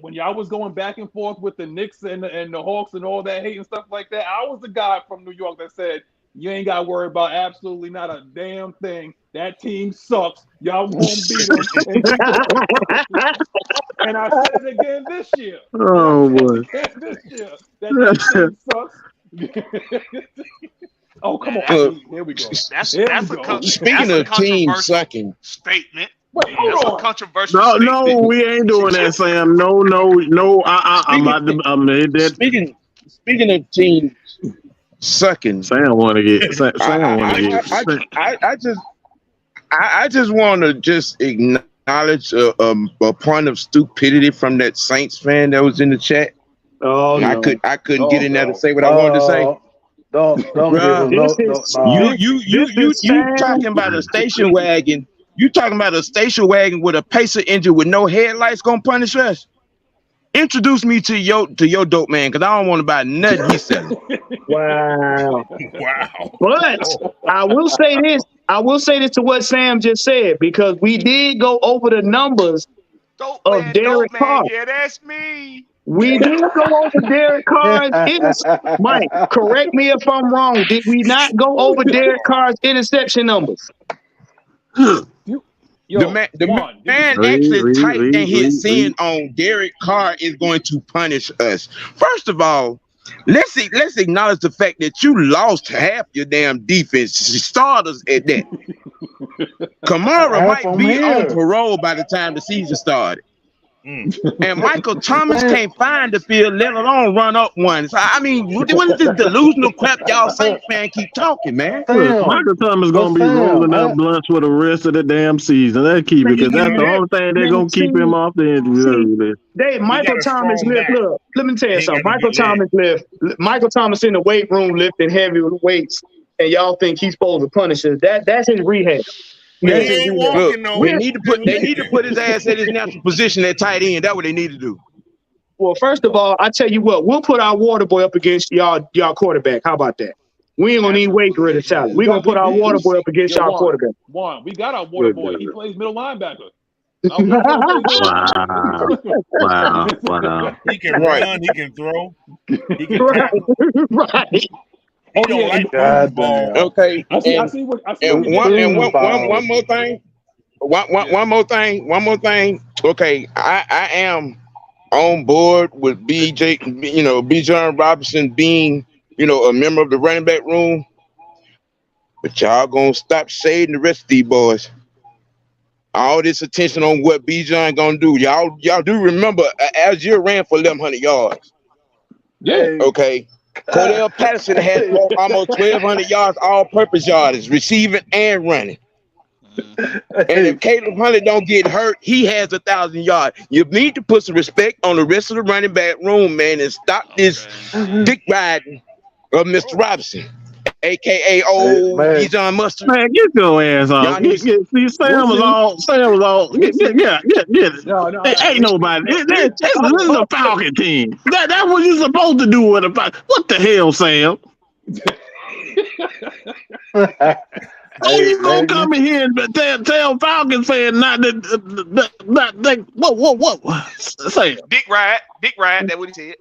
when y'all was going back and forth with the Knicks and the Hawks and all that hate and stuff like that, I was the guy from New York that said, you ain't got to worry about absolutely not a damn thing. That team sucks. Y'all won't beat them. And I said it again this year. Oh boy. That team sucks. Oh, come on. Here we go. Speaking of teams sucking statement. Wait, hold that's on. a controversial statement. No, we ain't doing that, Sam. No. I'm about to. I'm that. Speaking of teams sucking, Sam want to get. I just want to just acknowledge a point of stupidity from that Saints fan that was in the chat. Oh, no. I couldn't get in there to say what I wanted to say. Don't You talking about a station wagon? You talking about a station wagon with a Pacer engine with no headlights gonna punish us? Introduce me to your dope man, because I don't want to buy nothing he's selling. Wow. Wow. But I will say this. I will say this to what Sam just said, because we did go over the numbers of Derek Carr. Yeah, that's me. We did go over Derek Carr's Mike, correct me if I'm wrong. Did we not go over Derek Carr's interception numbers? The man actually typed in his sin on Derek Carr is going to punish us. First of all, let's acknowledge the fact that you lost half your damn defense starters at that. Kamara might be on parole by the time the season started. And Michael Thomas can't find the field, let alone run up one. So, I mean, what is this delusional crap y'all Saints fan keep talking, man? Michael Thomas gonna be rolling out blunts for the rest of the damn season. That key, because that's the only thing they're gonna keep him off the injury list. Michael Thomas lift. Look, let me tell you something. Michael Thomas in the weight room lifting heavy weights, and y'all think he's supposed to punish us. That's his rehab. Look, they need to put his ass in his natural position at tight end. That's what they need to do. Well, first of all, I tell you what, we'll put our water boy up against y'all quarterback. How about that? We ain't gonna need weight rid of talent. We're gonna put our water boy up against y'all quarterback. We got our water boy. He plays middle linebacker. Wow. He can run, he can throw, he can tackle. Right. He don't like football. Okay. I see what one more thing. One more thing. Okay, I am on board with Bijan Robinson being, a member of the running back room. But y'all gonna stop shading the rest of these boys. All this attention on what Bijan gonna do. Y'all do remember Algier ran for 1,100 yards. Yeah. Okay. Cordell Patterson had almost 1,200 yards, all-purpose yardage, receiving and running. And if Caleb Huntley don't get hurt, he has 1,000 yards. You need to put some respect on the rest of the running back room, man, and stop this dick riding of Mr. Robinson, a.k.a. old Bijan Mustard. Man, get your ass on. Sam was all. Get it. No, ain't nobody. This is a Falcon team. That's what you're supposed to do with a Falcon. What the hell, Sam? You gonna come in here and tell Falcon fan not what? Say Dick ride. That's what he said.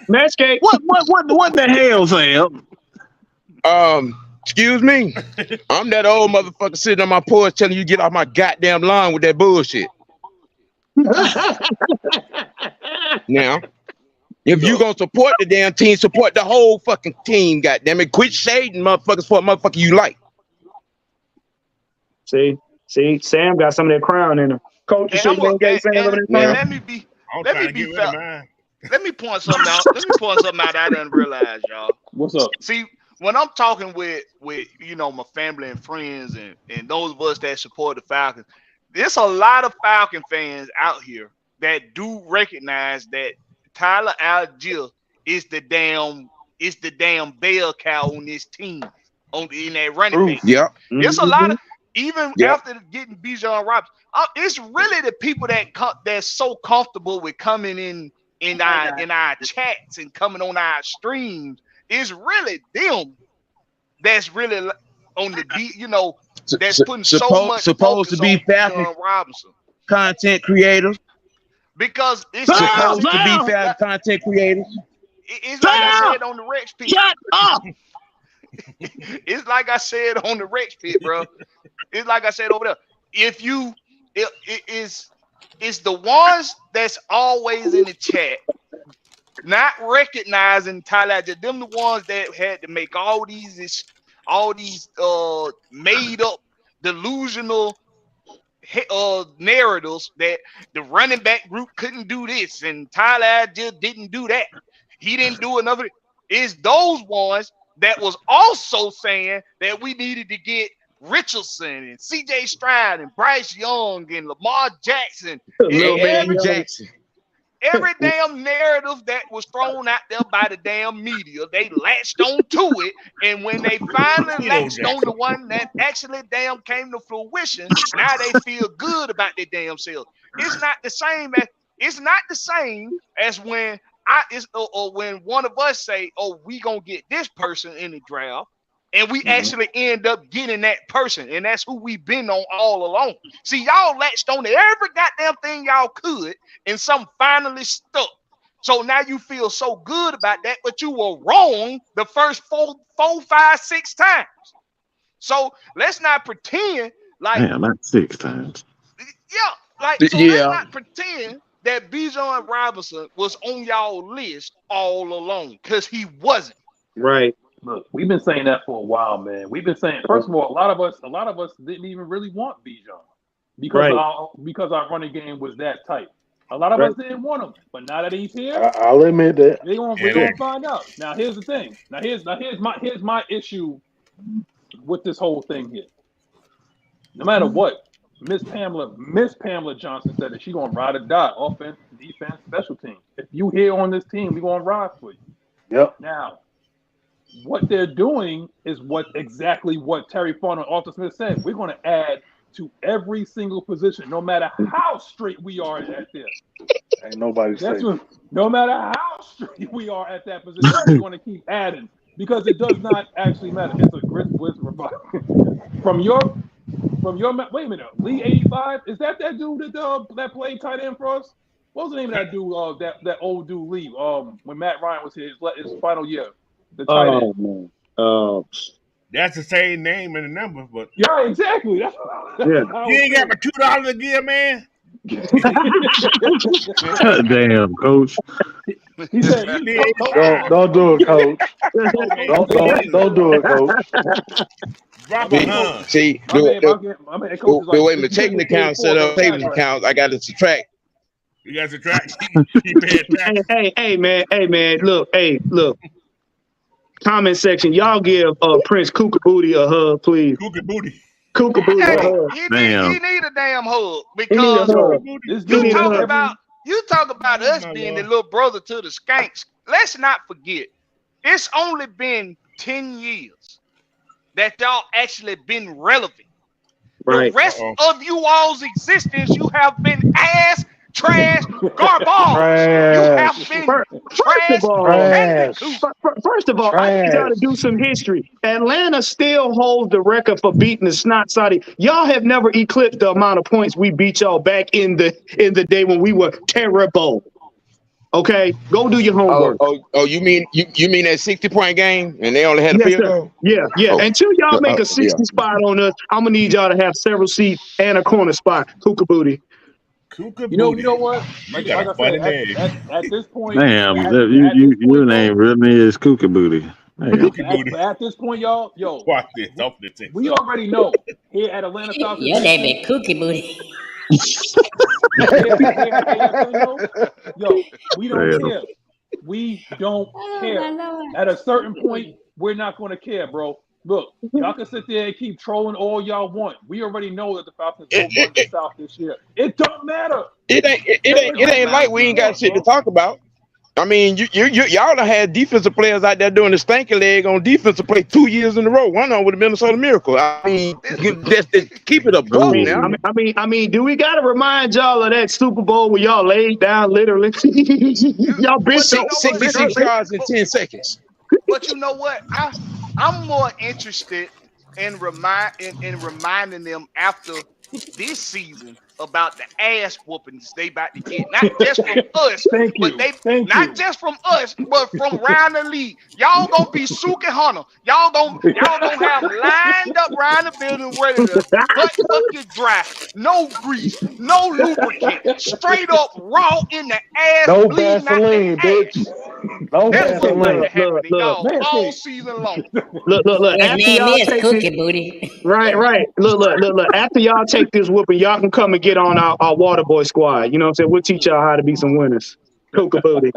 Match game. What the hell, Sam? Excuse me. I'm that old motherfucker sitting on my porch telling you get off my goddamn lawn with that bullshit. Now, if you gonna support the damn team, support the whole fucking team, goddammit. Quit shading motherfuckers for a motherfucker you like. See, Sam got some of that crown in him. Coach, let me point something out. I didn't realize, y'all. What's up? See, when I'm talking with my family and friends and those of us that support the Falcons, there's a lot of Falcon fans out here that do recognize that Tyler Algier is the damn bell cow on this team, in that running back. Yeah. There's a lot of, even after getting Bijan Robinson, it's really the people that's so comfortable with coming in our chats and coming on our streams. It's really them that's really on the that's putting so much supposed to be Falcon Robinson content creators. because it's supposed to be fair content creators. It's like I said on the Rex Pit. Shut up. It's like I said on the Rex Pit, bro. It's like I said over there. If you, it's the ones that's always in the chat, not recognizing Tyler. Them the ones that had to make all these made up delusional narratives that the running back group couldn't do this and Tyler just didn't do that. He didn't do another. It's those ones that was also saying that we needed to get Richardson and CJ Stroud and Bryce Young and Lamar Jackson. Every damn narrative that was thrown out there by the damn media, they latched on to it. And when they finally latched on the one that actually damn came to fruition, now they feel good about their damn self. It's not the same as when or when one of us say, "Oh, we gonna get this person in the draft," and we actually end up getting that person, and that's who we've been on all along. See, y'all latched on to every goddamn thing y'all could, and some finally stuck. So now you feel so good about that, but you were wrong the first four, 5, 6 times. So let's not pretend like not 6 times. Let's not pretend that Bijan Robinson was on y'all list all along, because he wasn't. Right. Look, we've been saying that for a while, man. We've been saying, first of all, a lot of us didn't even really want Bijan because our running game was that tight. A lot of us didn't want him, but now that he's here, I'll admit that we're gonna find out. Now here's the thing. Here's my issue with this whole thing here. No matter what, Miss Pamela Johnson said that she's gonna ride or die, offense, defense, special teams. If you here on this team, we're gonna ride for you. Yep. Now, what they're doing is exactly what Terry Fun and Arthur Smith said. We're gonna add to every single position, no matter how straight we are at this. Ain't nobody saying. No matter how straight we are at that position, we're gonna keep adding because it does not actually matter. It's a grit with from your wait a minute, Lee 85, is that dude that played tight end for us? What was the name of that dude? That old dude Lee. When Matt Ryan was here, his final year, the tight end. Man. That's the same name and the number, but yeah, exactly. That's you ain't got but $2 to give, man. Damn, coach. He said, Don't do it, coach. Don't do it, coach. See, wait a minute. Taking account set up, savings account. I got to subtract. You got to subtract. Hey, man. Look. Comment section. Y'all give Prince Kooka Booty a hug, please. Kooka Booty. He need a damn hug because you talk about us being the little brother to the skanks. Let's not forget, it's only been 10 years that y'all actually been relevant. Right. The rest of you all's existence, you have been ass, trash, garbage. You have been trash. First of all, I need y'all to do some history. Atlanta still holds the record for beating the snot Saudi. Y'all have never eclipsed the amount of points we beat y'all back in the day when we were terrible. Okay, go do your homework. You mean that 60-point game and they only had a field goal? Yeah. Until y'all make a 60 spot on us, I'm gonna need y'all to have several seats and a corner spot. Kooka Booty. You know what? Like I said, at this point, damn, your name really is Kooka Booty. At this point, y'all, we already know here at Atlanta Falcons. Your name is Kooky Booty. Yo, we don't care. We don't care. At a certain point, we're not going to care, bro. Look, y'all can sit there and keep trolling all y'all want. We already know that the Falcons don't run the South this year. It don't matter. It ain't like we ain't got shit to talk about. I mean, y'all done had defensive players out there doing the stanky leg on defensive play 2 years in a row. One on with the Minnesota Miracle. I mean, just keep it a book now. I mean, do we gotta remind y'all of that Super Bowl where y'all laid down literally? Y'all been 66 yards in 10 seconds. But you know what? I'm more interested in reminding them after this season about the ass whoopings they about to get. Not just from us, but just from us, but from around the league. Y'all gonna be Suki Hunter. Y'all gonna have lined up around the building ready to butt fucking dry. No grease, no lubricant, straight up raw in the ass. No Vaseline, bitch. No That's what's about to happen to look, y'all all season long. Look. After y'all take cookie booty. Right. Look. After y'all take this whooping, y'all can come and get on our water boy squad. You know what I'm saying? We'll teach y'all how to be some winners. Cookie booty.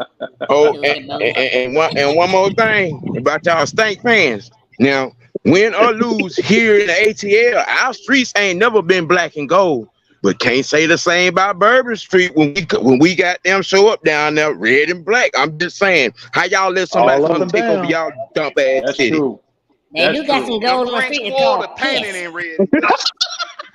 Oh, and one more thing about y'all Stank fans. Now, win or lose here in the ATL, our streets ain't never been black and gold. But can't say the same about Bourbon Street when we got them show up down there red and black. I'm just saying, how y'all let somebody come take over y'all dump ass city? True. They do got some gold on the street. It's called painted in red.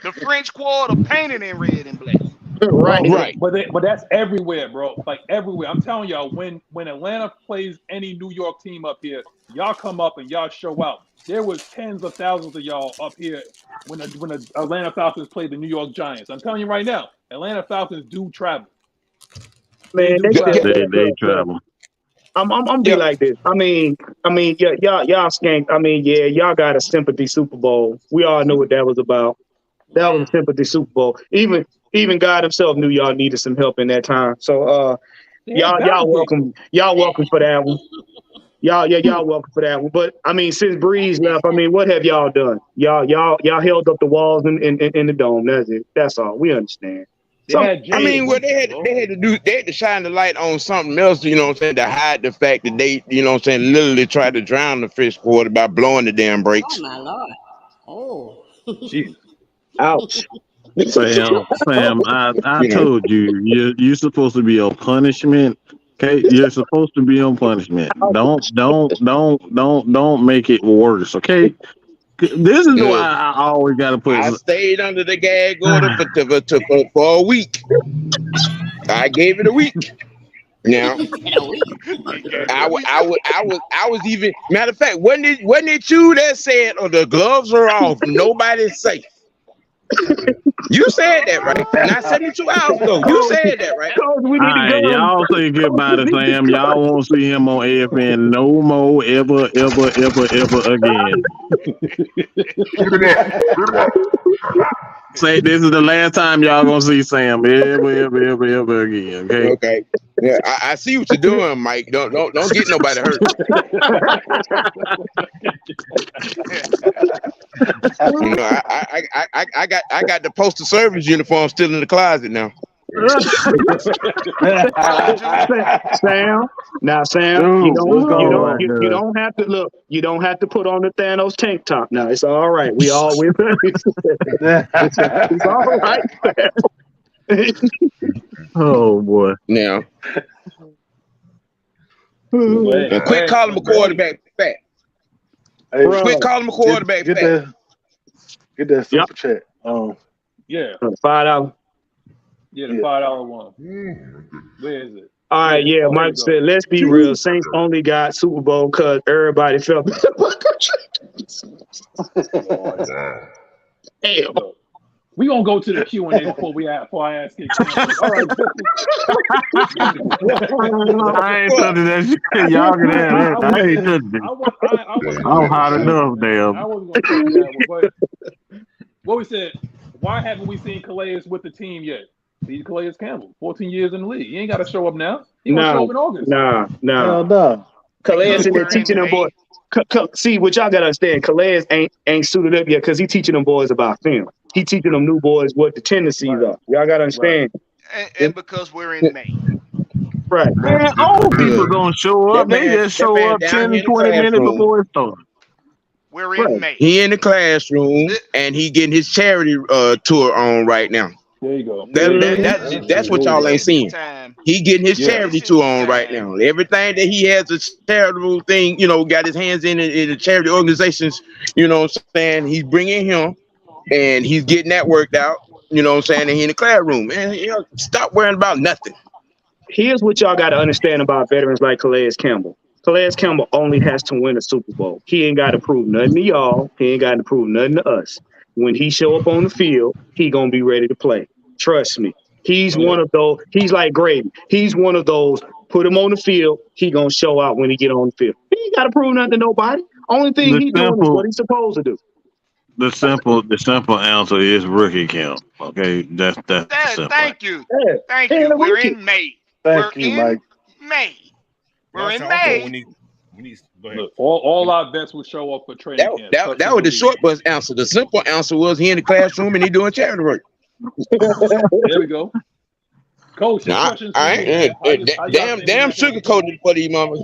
The French Quarter painted in red and black. Right. But that's everywhere, bro. Like everywhere. I'm telling y'all, when Atlanta plays any New York team up here, y'all come up and y'all show out. There was tens of thousands of y'all up here when the Atlanta Falcons played the New York Giants. I'm telling you right now, Atlanta Falcons do travel. Man, they travel. I'm be like this. I mean, y'all skank. I mean, yeah, y'all got a sympathy Super Bowl. We all knew what that was about. That was a sympathy Super Bowl. Even God himself knew y'all needed some help in that time. So y'all welcome. Y'all welcome for that one. Y'all welcome for that one. But I mean, since Breeze left, I mean, what have y'all done? Y'all held up the walls in the dome. That's it. That's all. We understand. So, I mean, what they had to shine the light on something else, you know what I'm saying, to hide the fact that they, you know what I'm saying, literally tried to drown the French Quarter by blowing the damn brakes. Oh my Lord. Oh. Jeez. Ouch. Sam, I told you're supposed to be on punishment. Okay, you're supposed to be on punishment. Don't make it worse. Okay, this is why I always gotta put. I stayed under the gag order for a week. I gave it a week. Now, I was even, matter of fact, wasn't it you that said, "Oh, the gloves are off, nobody's safe"? You said that, right? Not 72 hours ago. You said that, right? All right, y'all say goodbye to Sam. Y'all won't see him on AFN no more, ever again. Say this is the last time y'all gonna see Sam ever again. Okay. Okay. Yeah, I see what you're doing, Mike. Don't get nobody hurt. You know, I got the postal service uniform still in the closet now. Sam, you don't have to look. You don't have to put on the Thanos tank top now. It's all right. We all with it's all right. Oh boy. Now, quit calling him a quarterback fat. Hey, quit calling him a quarterback fat. Get that super chat. Yeah. $5. Yeah, the $5 one. Where is it? All right, yeah. Mike said, let's be real. Saints only got Super Bowl because everybody felt. Damn. We gonna go to the Q&A before I ask it. All right. I ain't touching that shit. Y'all can have that. I ain't touching it. I'm hot enough, damn. I wasn't gonna say that one, but what we said, why haven't we seen Calais with the team yet? See Calais Campbell, 14 years in the league. He ain't got to show up now. He gonna show up in August. No. Calais is teaching them boys. See, what y'all gotta understand, Calais ain't suited up yet because he teaching them boys about film. He teaching them new boys what the tendencies are. Y'all gotta understand. Right. And because we're in May. Right. Man, old people gonna show up. They just show up 10, 20 minutes before it starts. We're in May. He in the classroom and he getting his charity tour on right now. There you go. That's what y'all ain't seeing. He getting his charity tour on right now. Everything that he has a charitable thing, you know, got his hands in the charity organizations, you know what I'm saying? He's bringing him and he's getting that worked out, you know what I'm saying? And he in the classroom. Man, you know, stop worrying about nothing. Here's what y'all got to understand about veterans like Calais Campbell. Calais Campbell only has to win a Super Bowl. He ain't got to prove nothing to y'all. He ain't got to prove nothing to us. When he show up on the field, he gonna be ready to play. Trust me. He's one of those. He's like gravy. He's one of those. Put him on the field. He gonna show out when he get on the field. He ain't gotta prove nothing to nobody. Only thing he doing is what he's supposed to do. The simple answer is rookie camp. Okay, that's simple. Thank you. Yeah. Thank you. We're in May. Thank you, Mike. May. We're in Also, May. we need go ahead. Look, all our vets will show up for training camp. That was the short bus answer. The simple answer was he in the classroom and he doing charity work. There we go. Coach, Nah, I ain't damn sugarcoated for these mamas.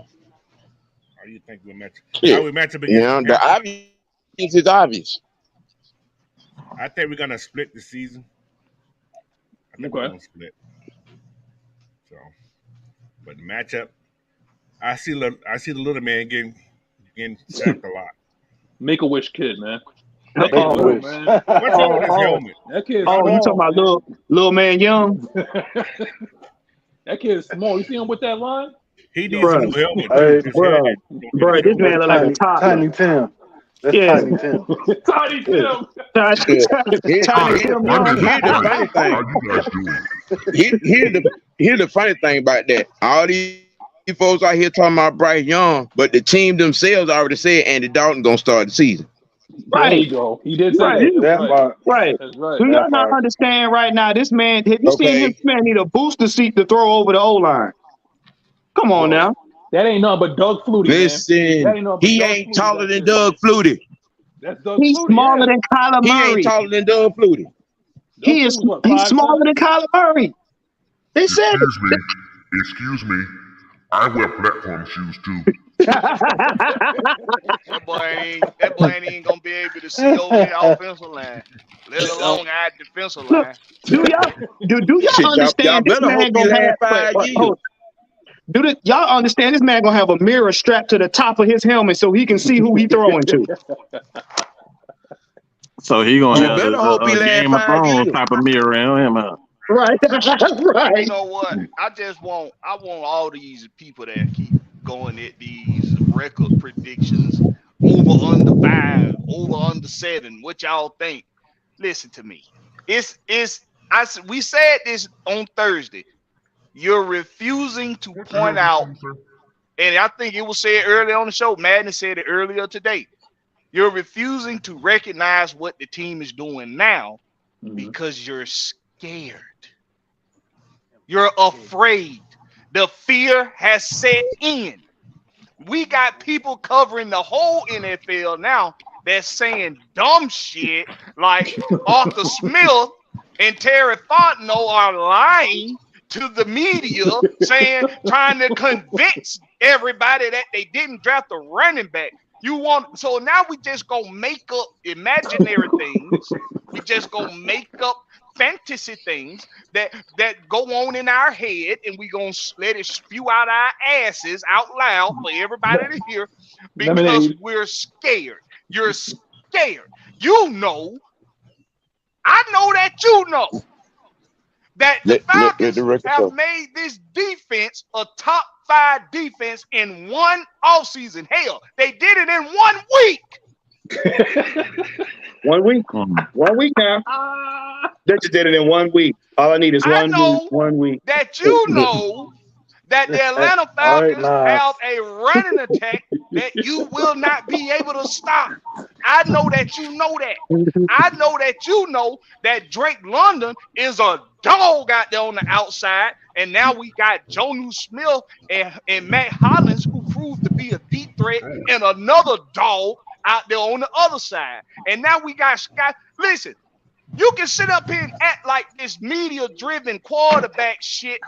How do you think we match? Yeah. How we match up against? Yeah, the obvious is obvious. I think we're gonna split the season. I think we're gonna split. So, but the matchup, I see the little man getting sacked a lot. Make a wish kid, man. What's wrong with his helmet? That kid's you small, talking about little man Young? That kid's small. You see him with that line? He needs a new helmet. Hey, Bro, this man look like a top. Tiny Tim. That's Tiny Tim. Tiny Tim. Here's the funny thing about that. All these folks out here talking about Bryce Young, but the team themselves already said Andy Dalton gonna start the season. Right. There you go. He did say that. Right. That's right. Do y'all not understand right now? This man, have you seen this man need a booster seat to throw over the O-line? Come on now. That ain't nothing but Doug Flutie. Listen, he ain't taller than Doug Flutie. That's Doug He's Flutie, smaller than Kyler Murray. He ain't taller than Doug Flutie. He's smaller than Kyler Murray. They said Excuse me. I wear platform shoes too. That boy ain't even gonna be able to see over the offensive line, let alone our defensive line. Do y'all understand this man gonna have y'all understand this man gonna have a mirror strapped to the top of his helmet so he can see who he throwing to? So he gonna have a Game of Thrones type of mirror around him. Right. Right. You know what? I want all these people that keep going at these record predictions, over under 5, over under 7. What y'all think? Listen to me. We said this on Thursday. You're refusing to point out, and I think it was said earlier on the show. Madden said it earlier today. You're refusing to recognize what the team is doing now because you're scared. You're afraid. The fear has set in. We got people covering the whole NFL now that's saying dumb shit like Arthur Smith and Terry Fontenot are lying to the media, trying to convince everybody that they didn't draft a running back. So now we just gonna make up imaginary things. We just gonna make up fantasy things that go on in our head, and we gonna let it spew out our asses out loud for everybody to hear because we're scared. You're scared. You know, I know that you know that the Falcons have made this defense a top 5 defense in one offseason. Hell, they did it in 1 week. 1 week. 1 week now. They just did it in 1 week. All I need is 1 week. That you know that the Atlanta Falcons have a running attack that you will not be able to stop. I know that you know that. I know that you know that Drake London is a dog out there on the outside. And now we got Jonnu Smith and Matt Hollins, who proved to be a deep threat, and another dog out there on the other side. And now we got Scott. Listen, you can sit up here and act like this media-driven quarterback shit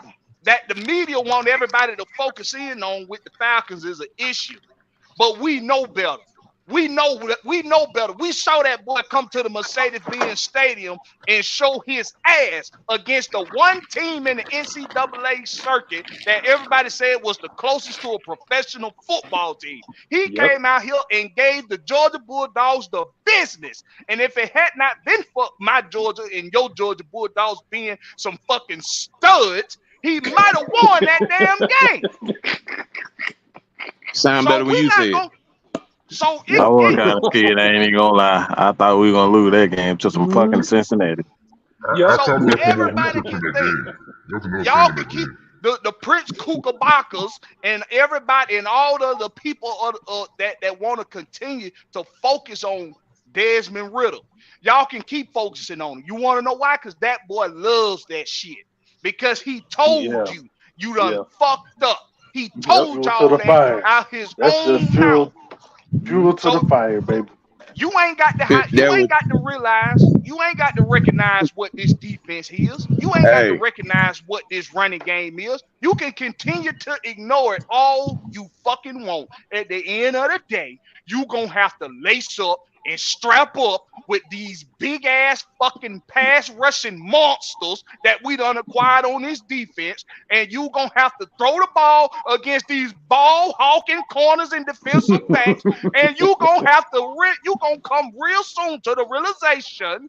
that the media want everybody to focus in on with the Falcons is an issue. But we know better. We know better. We saw that boy come to the Mercedes-Benz Stadium and show his ass against the one team in the NCAA circuit that everybody said was the closest to a professional football team. He came out here and gave the Georgia Bulldogs the business. And if it had not been for my Georgia and your Georgia Bulldogs being some fucking studs, he might have won that damn game. Sound better when you say it. I was kind of scared. I ain't even gonna lie. I thought we were gonna lose that game to some fucking Cincinnati. Yeah. I So thought there was some more everybody research in can that think. game. There was another Y'all thing in can that keep game. the Prince Kookabakas and everybody and all the people that want to continue to focus on Desmond Ritter. Y'all can keep focusing on him. You want to know why? Because that boy loves that shit. Because he told Yeah. you done Yeah. fucked up. He Yep. told Fuel to y'all the that fire. out his That's just own mouth. fuel to the So fire, baby. you ain't got to That was, realize, you ain't got to recognize what this defense is. You ain't got to hey, recognize what this running game is. You can continue to ignore it all you fucking want. At the end of the day, you gonna have to lace up and strap up with these big ass fucking pass rushing monsters that we done acquired on this defense, and you gonna have to throw the ball against these ball hawking corners and defensive backs, and you gonna have to you gonna come real soon to the realization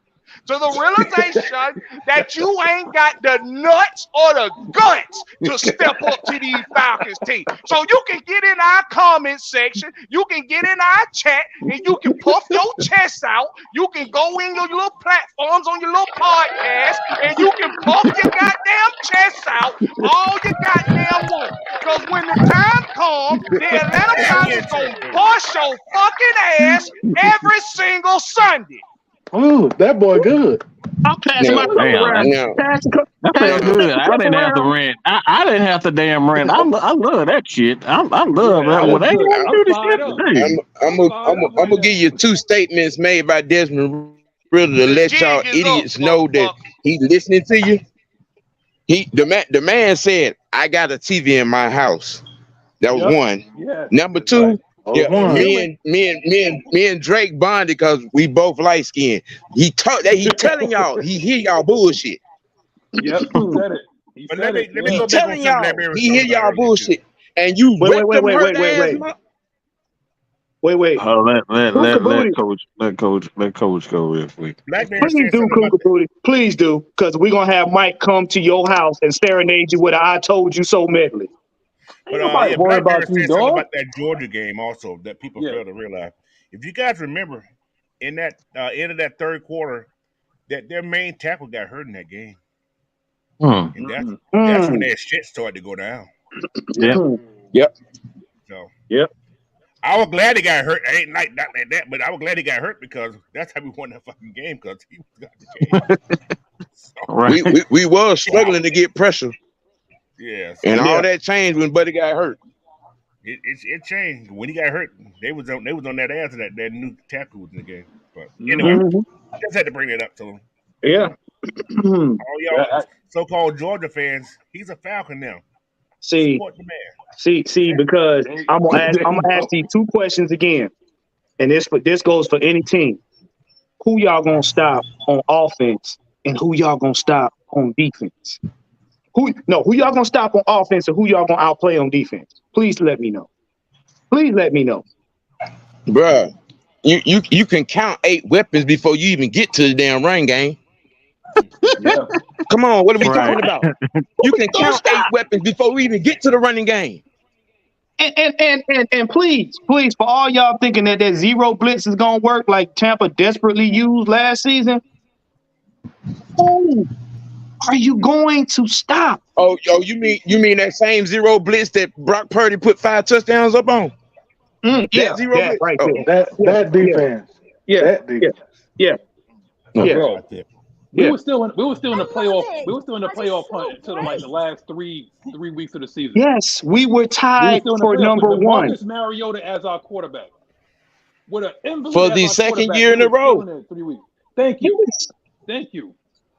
that you ain't got the nuts or the guts to step up to these Falcons team. So you can get in our comment section, you can get in our chat, and you can puff your chest out. You can go in your little platforms on your little podcast, and you can puff your goddamn chest out all you goddamn want. Because when the time comes, the Atlanta Falcons gonna bust your fucking ass every single Sunday. Ooh, that boy good. I'm passing my now, cup around. now, That felt now, good. I Cup didn't have to around. rent. I didn't have to damn rent. I love that shit. I love Yeah, that. Well, that's they good. gonna I'm do this fired shit up. today. I'm gonna give you two statements made by Desmond Ritter to The let y'all jig is up, idiots know that motherfucker. he's listening to you. The man said, "I got a TV in my house." That was Yep. one. Yes, Number that's right. two, yeah, And One. human. me and Drake bonded because we both light skinned. He telling y'all, he hear y'all bullshit. Yep, he said it. He But said it. let me He Yeah. go back on telling something that y'all, Mary was he hear talking about y'all earlier too. bullshit, and you Wait, wet them hurt ass. Wait. Oh, let Kuka Booty. coach go real quick. Black man Please said do, something about Kuka Booty. Please do. Because we're going to have Mike come to your house and serenade you with a I told you so medley. Ain't nobody yeah, worried Blackberry about you, said something dog. about that Georgia game also that people Yeah. fail to realize. If you guys remember, in that end of that third quarter, that their main tackle got hurt in that game, Hmm. and Mm-hmm. that's when their shit started to go down. Yeah. Yep. So Yep. I was glad he got hurt. I ain't like that, but I was glad he got hurt because that's how we won that fucking game because he got the game. So, Right. We was struggling to get pressure, yeah, and so all that changed when Buddy got hurt. it changed when he got hurt. They was on that ass of that new tackle was in the game. But anyway, Mm-hmm. just had to bring it up to him. Yeah. All y'all Yeah, so-called Georgia fans, he's a Falcon now. See, Support the man. because there you I'm go. gonna There you ask go. these two questions again, and this goes for any team. Who y'all gonna stop on offense, and who y'all gonna stop on defense? Who y'all gonna stop on offense, and who y'all gonna outplay on defense? Please let me know. Please let me know. Bruh, you can count 8 weapons before you even get to the damn run game. Yeah. Come on, what are we Right. talking about? You can Don't count 8 stop. weapons before we even get to the running game. And please, for all y'all thinking that zero blitz is gonna work like Tampa desperately used last season, who are you going to stop? Oh, you mean that same zero blitz that Brock Purdy put 5 touchdowns up on? Yeah, That zero that blitz. right Oh, there. That defense. Yeah, That yeah, defense. yeah, okay. yeah, Bro, Yeah. we yeah. were still in the playoff. We were still in the playoff hunt until like the last three weeks of the season. Yes, we were We were tied still in the for playoff with number one. Marcus Mariota as our quarterback. With an invalid For as the our second quarterback, year we in a were still row. in there 3 weeks. Thank you.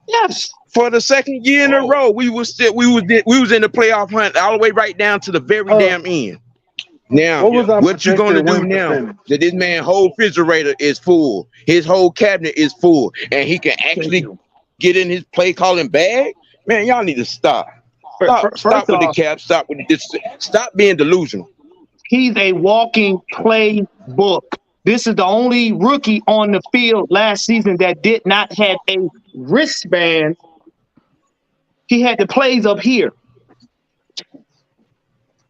Yes. For the second year in a Oh. row, we was in the playoff hunt all the way right down to the very damn end. Now, What was our what you gonna projected do win now percentage? that this man whole refrigerator is full, his whole cabinet is full, and he can actually get in his play calling bag? Man, y'all need to stop. First Stop with the off, cap. Stop with this. Stop being delusional. he's a walking playbook. This is the only rookie on the field last season that did not have a wristband. He had the plays up here.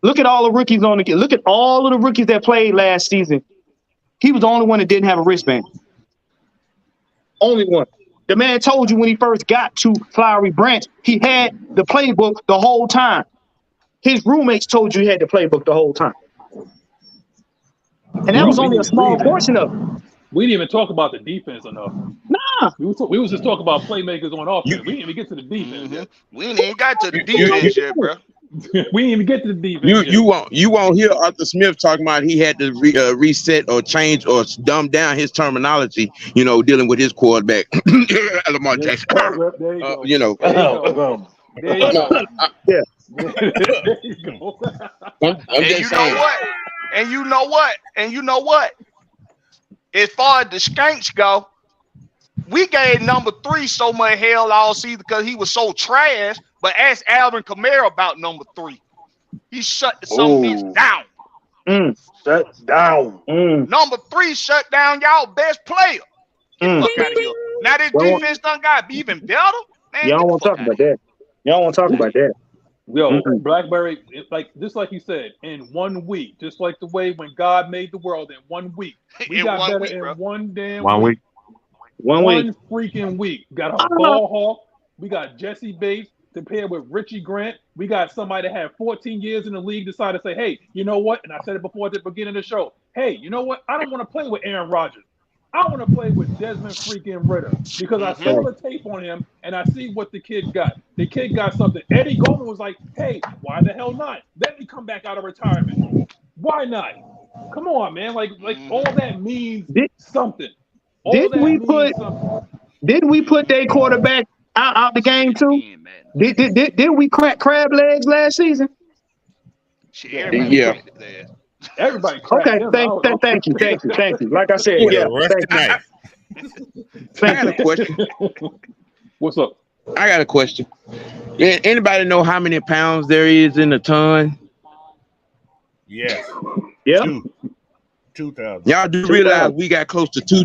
Look at all the rookies on the. Look at all of the rookies that played last season. He was the only one that didn't have a wristband. Only one. The man told you when he first got to Flowery Branch, he had the playbook the whole time. His roommates told you he had the playbook the whole time. And that was only a small portion of it. We didn't even talk about the defense enough. Nah. We was just talking about playmakers on offense. We didn't even get to the defense yet. We ain't even got to the defense yet, bro. We didn't even get to the defense. You won't hear Arthur Smith talking about he had to reset or change or dumb down his terminology, dealing with his quarterback, Lamar Jackson. There you go. You know. There you go. Yeah. There you go. I'm just saying. And you know what? As far as the skanks go, we gave number 3 so much hell all season because he was so trash. But ask Alvin Kamara about number 3. He shut the some bitch down. Shut down. Number 3 shut down y'all best player. Get the fuck out of here. Now this defense done got even better. Man, y'all want to talk about that. Y'all want to talk about that. Yo, Blackberry, just like you said, in 1 week, just like the way when God made the world in 1 week, we got better in one damn week. 1 week. 1 freaking week. Got a ball hawk. We got Jesse Bates compared with Richie Grant. We got somebody that had 14 years in the league decide to say, hey, you know what? And I said it before at the beginning of the show. Hey, you know what? I don't want to play with Aaron Rodgers. I want to play with Desmond freaking Ritter because I saw the tape on him and I see what the kid got. The kid got something. Eddie Goldman was like, hey, why the hell not? Let me come back out of retirement. Why not? Come on, man. Like all that means something. Didn't we put their quarterback out the game too? Did we crack crab legs last season? Yeah. Everybody. Okay. Thank you. Like I said, I got a question. What's up? I got a question. Anybody know how many pounds there is in a ton? Yes. Yeah. 2,000. Y'all do realize we got close to 2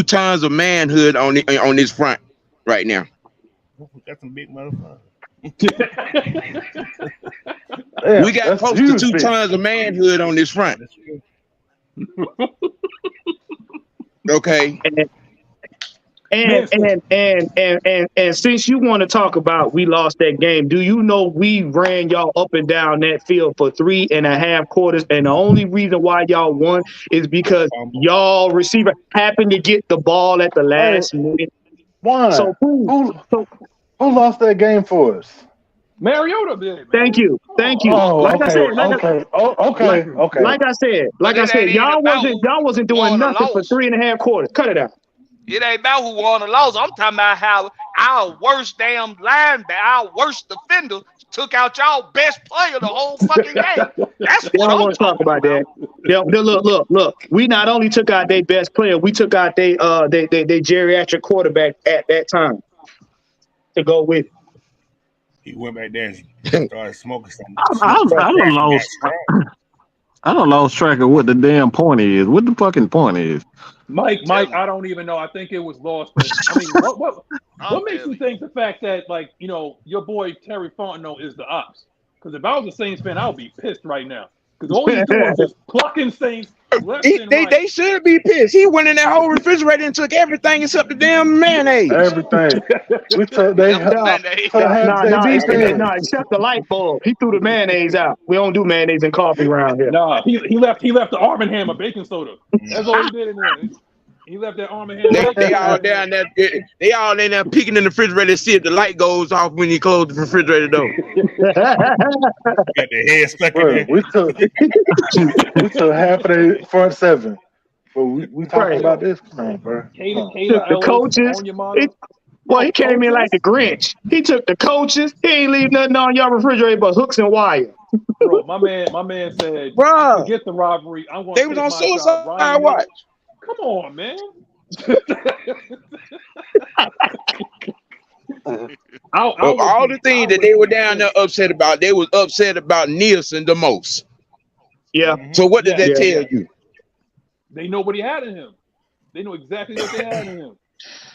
tons of manhood on this front right now. That's some big motherfucker. We got close to 2 tons of manhood on this front. Okay. And since you want to talk about we lost that game, do you know we ran y'all up and down that field for 3.5 quarters, and the only reason why y'all won is because y'all receiver happened to get the ball at the last minute. Why? So who lost that game for us? Mariota did. Man. Thank you. Oh, Like I said, okay. Like I said, y'all wasn't doing nothing for 3.5 quarters. Cut it out. It ain't about who won or lost. I'm talking about how our worst damn linebacker, our worst defender, took out y'all best player the whole fucking game. That's what I want to talk about. That. Yeah, look. We not only took out their best player, we took out their geriatric quarterback at that time to go with. He went back there and started smoking something. I don't lose track of what the damn point is. What the fucking point is? Mike, I don't even know. I think it was lost. But, I mean, what makes you think the fact that, like, your boy Terry Fontenot is the ops? Because if I was a Saints fan, I would be pissed right now. Because all he's doing is just plucking Saints left and right. They should be pissed. He went in that whole refrigerator and took everything except the damn mayonnaise. Everything. We took except the light bulb. He threw the mayonnaise out. We don't do mayonnaise and coffee around here. Nah, he left the Arm & Hammer baking soda. That's all he did in there. He left that Arm & Hammer. They all down there. They all in there peeking in the refrigerator to see if the light goes off when you close the refrigerator door. Got the head stuck in there. We took half of the front seven. But we talking about this, man, bro. The coaches. He came in like the Grinch. He took the coaches. He ain't leave nothing on y'all refrigerator but hooks and wire. Bro, my man said, forget the rivalry. I'm going they was on suicide watch. Come on, man. All the things that they were down there upset about, they was upset about Nielsen the most. Yeah. So what did that tell you? They know what he had in him. They know exactly what they had in him.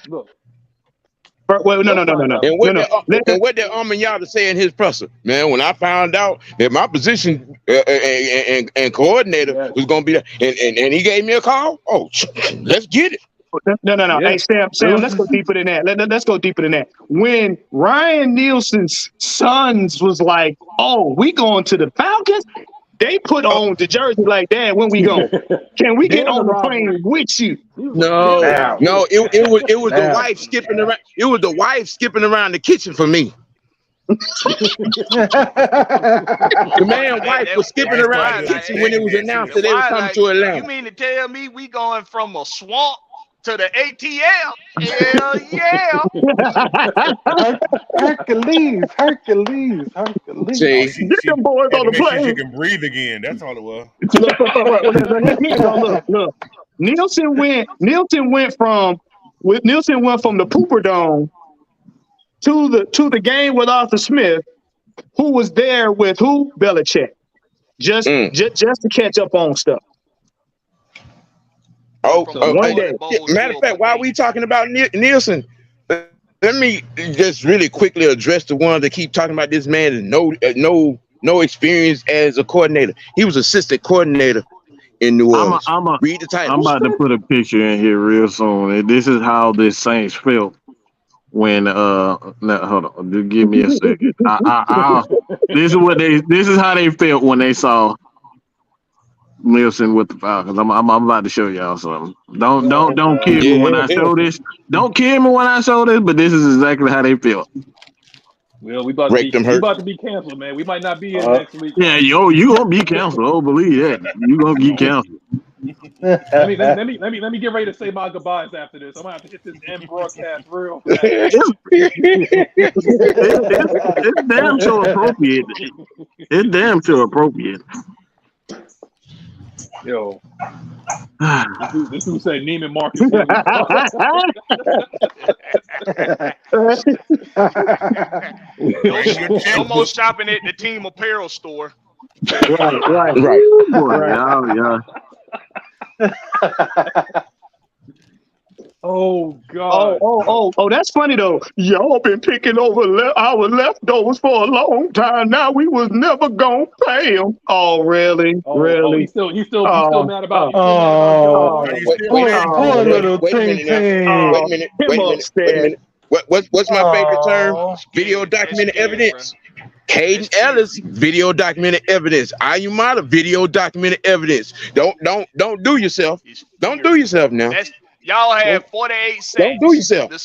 Look. Wait, no. And what did Yada say in his presser? Man, when I found out that my position and coordinator was going to be there, and he gave me a call, let's get it. No. Yeah. Hey, Sam, let's go deeper than that. Let's go deeper than that. When Ryan Nielsen's sons was like, "Oh, we going to the Falcons," they put on the jersey like, "Dad, when we going? Can we get There's on a the rivalry. plane with you?" No, it was the wife skipping around. It was the wife skipping around the kitchen for me. The man's wife was skipping around the kitchen when it was announced that they were coming to Atlanta. You mean to tell me we going from a swamp to the ATL? Hell yeah! Hercules. See, Get them boys on the Make sure she plane. can breathe again. That's all it was. Look. Nielsen went from the Pooper Dome to the game with Arthur Smith, who was there with who? Belichick. Just to catch up on stuff. One day. Matter of fact, while we talking about Nielsen, let me just really quickly address the ones that keep talking about this man and no experience as a coordinator. He was assistant coordinator in New Orleans. Read the title. I'm about to put a picture in here real soon. And this is how the Saints felt when hold on, just give me a second. This is how they felt when they saw Nielsen with the Falcons. I'm about to show y'all something. Don't kill me when I show this. Don't kill me when I show this, but this is exactly how they feel. Well, we about to be canceled, man. We might not be here next week. Yeah, you gonna be canceled. Oh, believe that. You gonna get canceled. let me get ready to say my goodbyes after this. I'm gonna have to hit this end broadcast real fast. It's damn sure appropriate. It's damn sure appropriate. Yo, this dude said Neiman Marcus. No more shopping at the team apparel store. Right. Oh God. Oh, that's funny though. Y'all been picking over our leftovers for a long time. Now we was never gonna pay them. Oh, really? Really? He's still mad about it. Poor little ting ting. Wait a minute. What's my favorite term? Video documented evidence. Caden Ellis, video documented evidence. Ayumata, video documented evidence. Don't do yourself. Don't do yourself now. Y'all had 48 sacks. Don't do yourself. The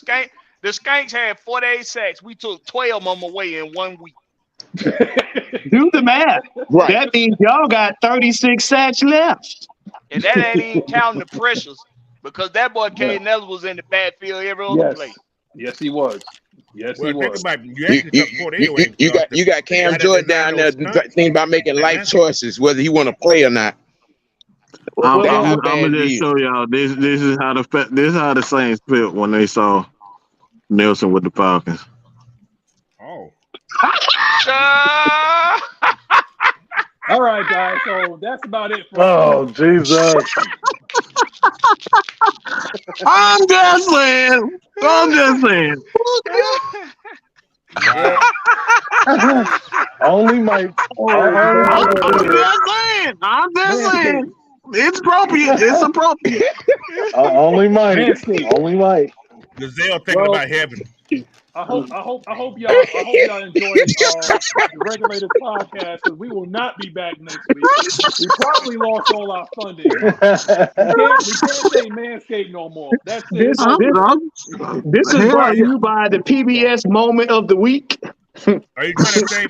Skanks had 48 sacks. We took 12 of them away in 1 week. Do the math. Right. That means y'all got 36 sacks left. And that ain't even counting the pressures, because that boy Caden Ellis was in the backfield every other play. Yes, he was. Yes, he was. You got Cam Jordan down there thinking about making life choices, whether he want to play or not. I'm gonna just show y'all. This is how the Saints felt when they saw Nielsen with the Falcons. Oh. All right, guys. So that's about it. Jesus. I'm just saying. Only Mike. I'm just saying. It's appropriate. Only Mike. Gazelle thinking about heaven. I hope y'all enjoyed the Regulators podcast, because we will not be back next week. We probably lost all our funding. We can't say Manscaped no more. That's it. This is brought to you by the PBS Moment of the Week. Are you trying to say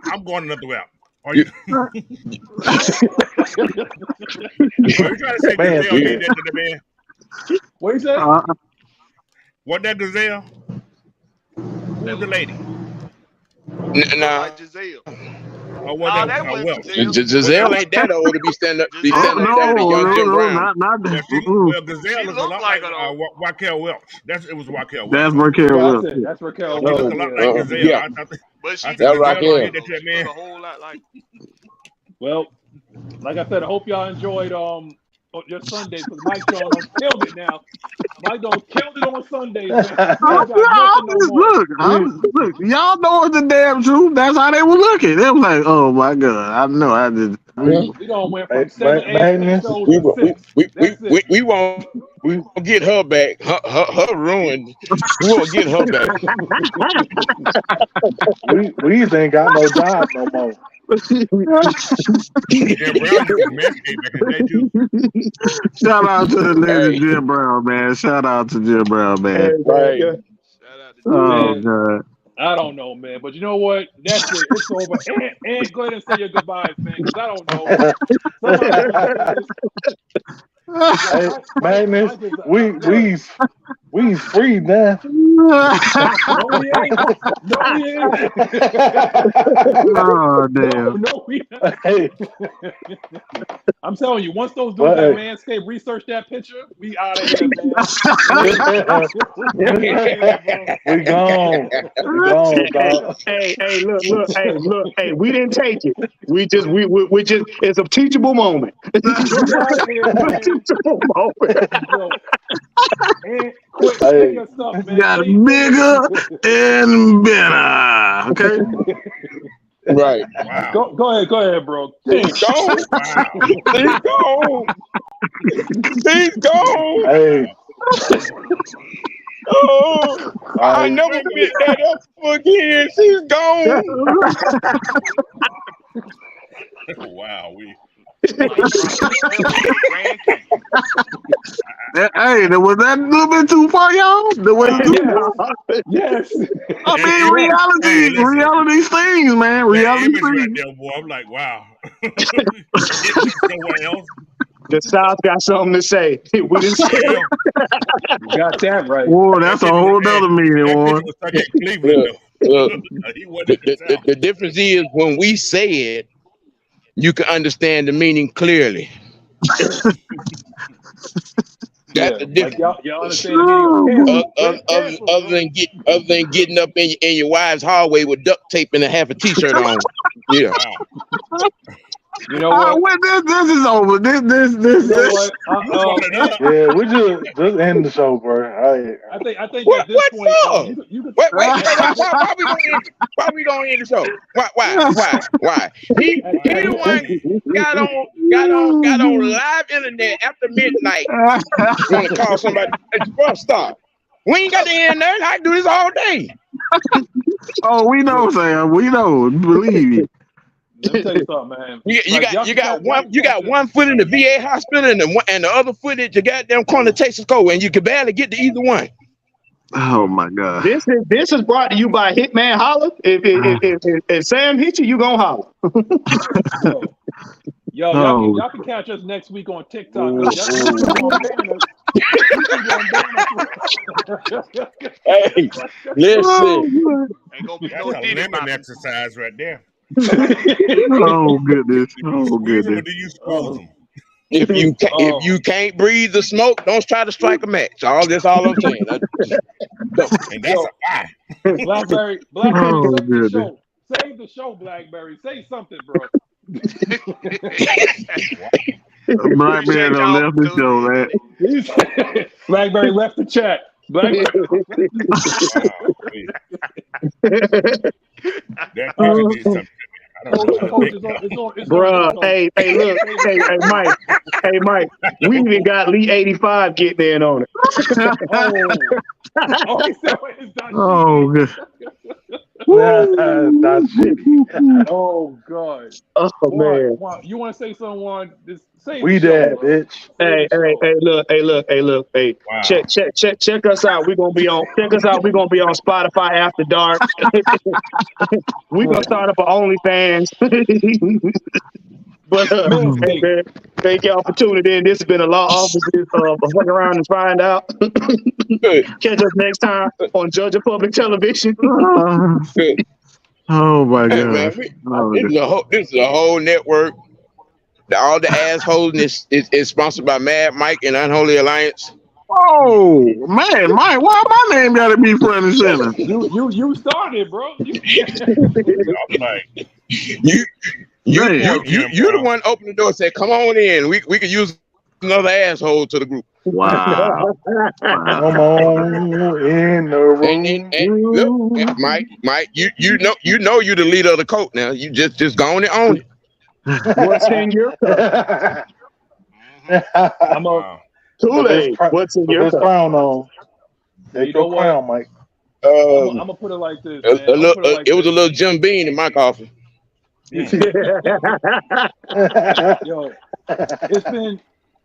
I'm going another route? Are you trying to say Gazelle did that to the man? What you say? What that Gazelle? Who's the lady? Nah. Giselle. Or was that Welch? Giselle ain't that old to be standing up with young Jim Brown. Well, Gazelle looks a lot like Raquel Welch. It was Raquel Welch. That's Raquel Welch. That's Raquel She looks a lot like Gazelle. Yeah. But she That's Raquel. a whole lot like. Well, like I said, I hope y'all enjoyed your Sundays, because Mike Jones killed it now. Mike Jones killed it on Sundays. Look, y'all know it's the damn truth. That's how they were looking. They were like, "Oh my God, I know I did." We don't went from 7, 8 shows to 6. We won't We gonna get her back. Her ruined. We gonna get her back. We ain't got no job no more. Jim Brown used to manscape back in the day too. Shout out to the legend Jim Brown, man. Shout out to Jim Brown, man. Right. Shout out to Oh Man. God. I don't know, man. But you know what? That's it. It's over. And go ahead and say your goodbyes, man, because I don't know. Hey, Magnus, we's free now. No, we ain't. Oh damn. No, we ain't. Hey, I'm telling you, once those dudes at Manscaped research that picture, we out of here, man. we gone. We gone, dog. Hey, look. We didn't take it. We just, it's a teachable moment. Teachable moment. And quick, Hey. your stuff, man. Got bigger and better. Okay. Right. Wow. Go ahead, bro. He's gone. Wow. He's gone. He's gone. Hey. Oh, I never picked that up again. She's gone. Wow. Hey, was that a little bit too far, y'all? Yes. I mean, reality things, man. Reality Right things. there, boy. I'm like, wow. Somewhere else. The South got something to say. We didn't say it. You got that right. Whoa, that's a whole nother meaning, That boy. picture was stuck in Cleveland, Look, though. He wasn't in the South. the difference is when we say it, you can understand the meaning clearly. That's the difference. Like y'all understand the meaning of Other than getting up in your wife's hallway with duct tape and a half a t-shirt on. Yeah. Wow. You know what? This is over. This. You know what? Yeah, we just end the show, bro. I think at this What point, for? you could Wait, why we gonna end the show? Why? He the one got on live internet after midnight. Want to call somebody? Bro, stop. We ain't got to end there. I do this all day. Oh, we know, Sam. We know. Believe me. Let me tell you something, man. You got one foot in the VA hospital and the other foot at your goddamn corner Texas Code, and you can barely get to either one. Oh my God. This is brought to you by Hitman Holler. If Sam hits you, you gonna holler. Y'all can catch us next week on TikTok. Hey, listen. Ain't gonna be That's no a Diddy lemon popping. exercise right there. Oh goodness. Oh Squeeze them, goodness. or do you squeeze them? If you can't breathe the smoke, don't try to strike a match. That's all I'm saying. And that's a lie. Blackberry, Oh, save the goodness. show. Save the show, Blackberry. Say something, bro. Blackberry done left the show, man. Blackberry left the chat. Blackberry. That picture did something. I don't know how to make that. Bruh, hey, look, hey, Mike, we even got Lee 85 getting in on it. Oh, good. That's shitty. Oh God. Oh man. Juan, you want to say something, Juan? We dead, bitch. Hey, look. Wow. Check us out. We're gonna be on Spotify after dark. We're gonna start up an OnlyFans. But hey, man, thank y'all for tuning in. This has been a law offices of Fuck Around and Find Out. Catch us next time on Georgia Public Television. Oh my Hey, God. man, this is a whole network. All the assholes is sponsored by Mad Mike and Unholy Alliance. Oh man, Mike, why my name gotta be front and center? You started, bro. I'm like, You the one opened the door and said, "Come on in. We could use another asshole to the group." Wow. Come on in the room. And Mike, you know you're the leader of the cult now. You just go on and own it. What's in your cup? I'm wow. Kool-Aid. What's in Put your that cup? crown on. Take You know your crown, Mike. I'm gonna put it like this, man. I'm gonna put it like it was a this. little Jim Beam in my coffee. Yo,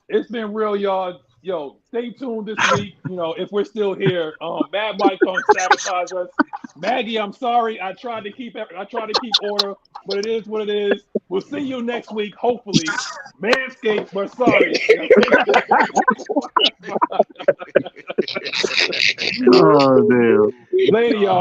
it's been real, y'all. Yo, stay tuned this week. You know, if we're still here, Mad Mike gonna sabotage us. Maggie, I'm sorry. I tried to keep order, but it is what it is. We'll see you next week, hopefully. Manscaped, but sorry. Oh damn. Later, y'all.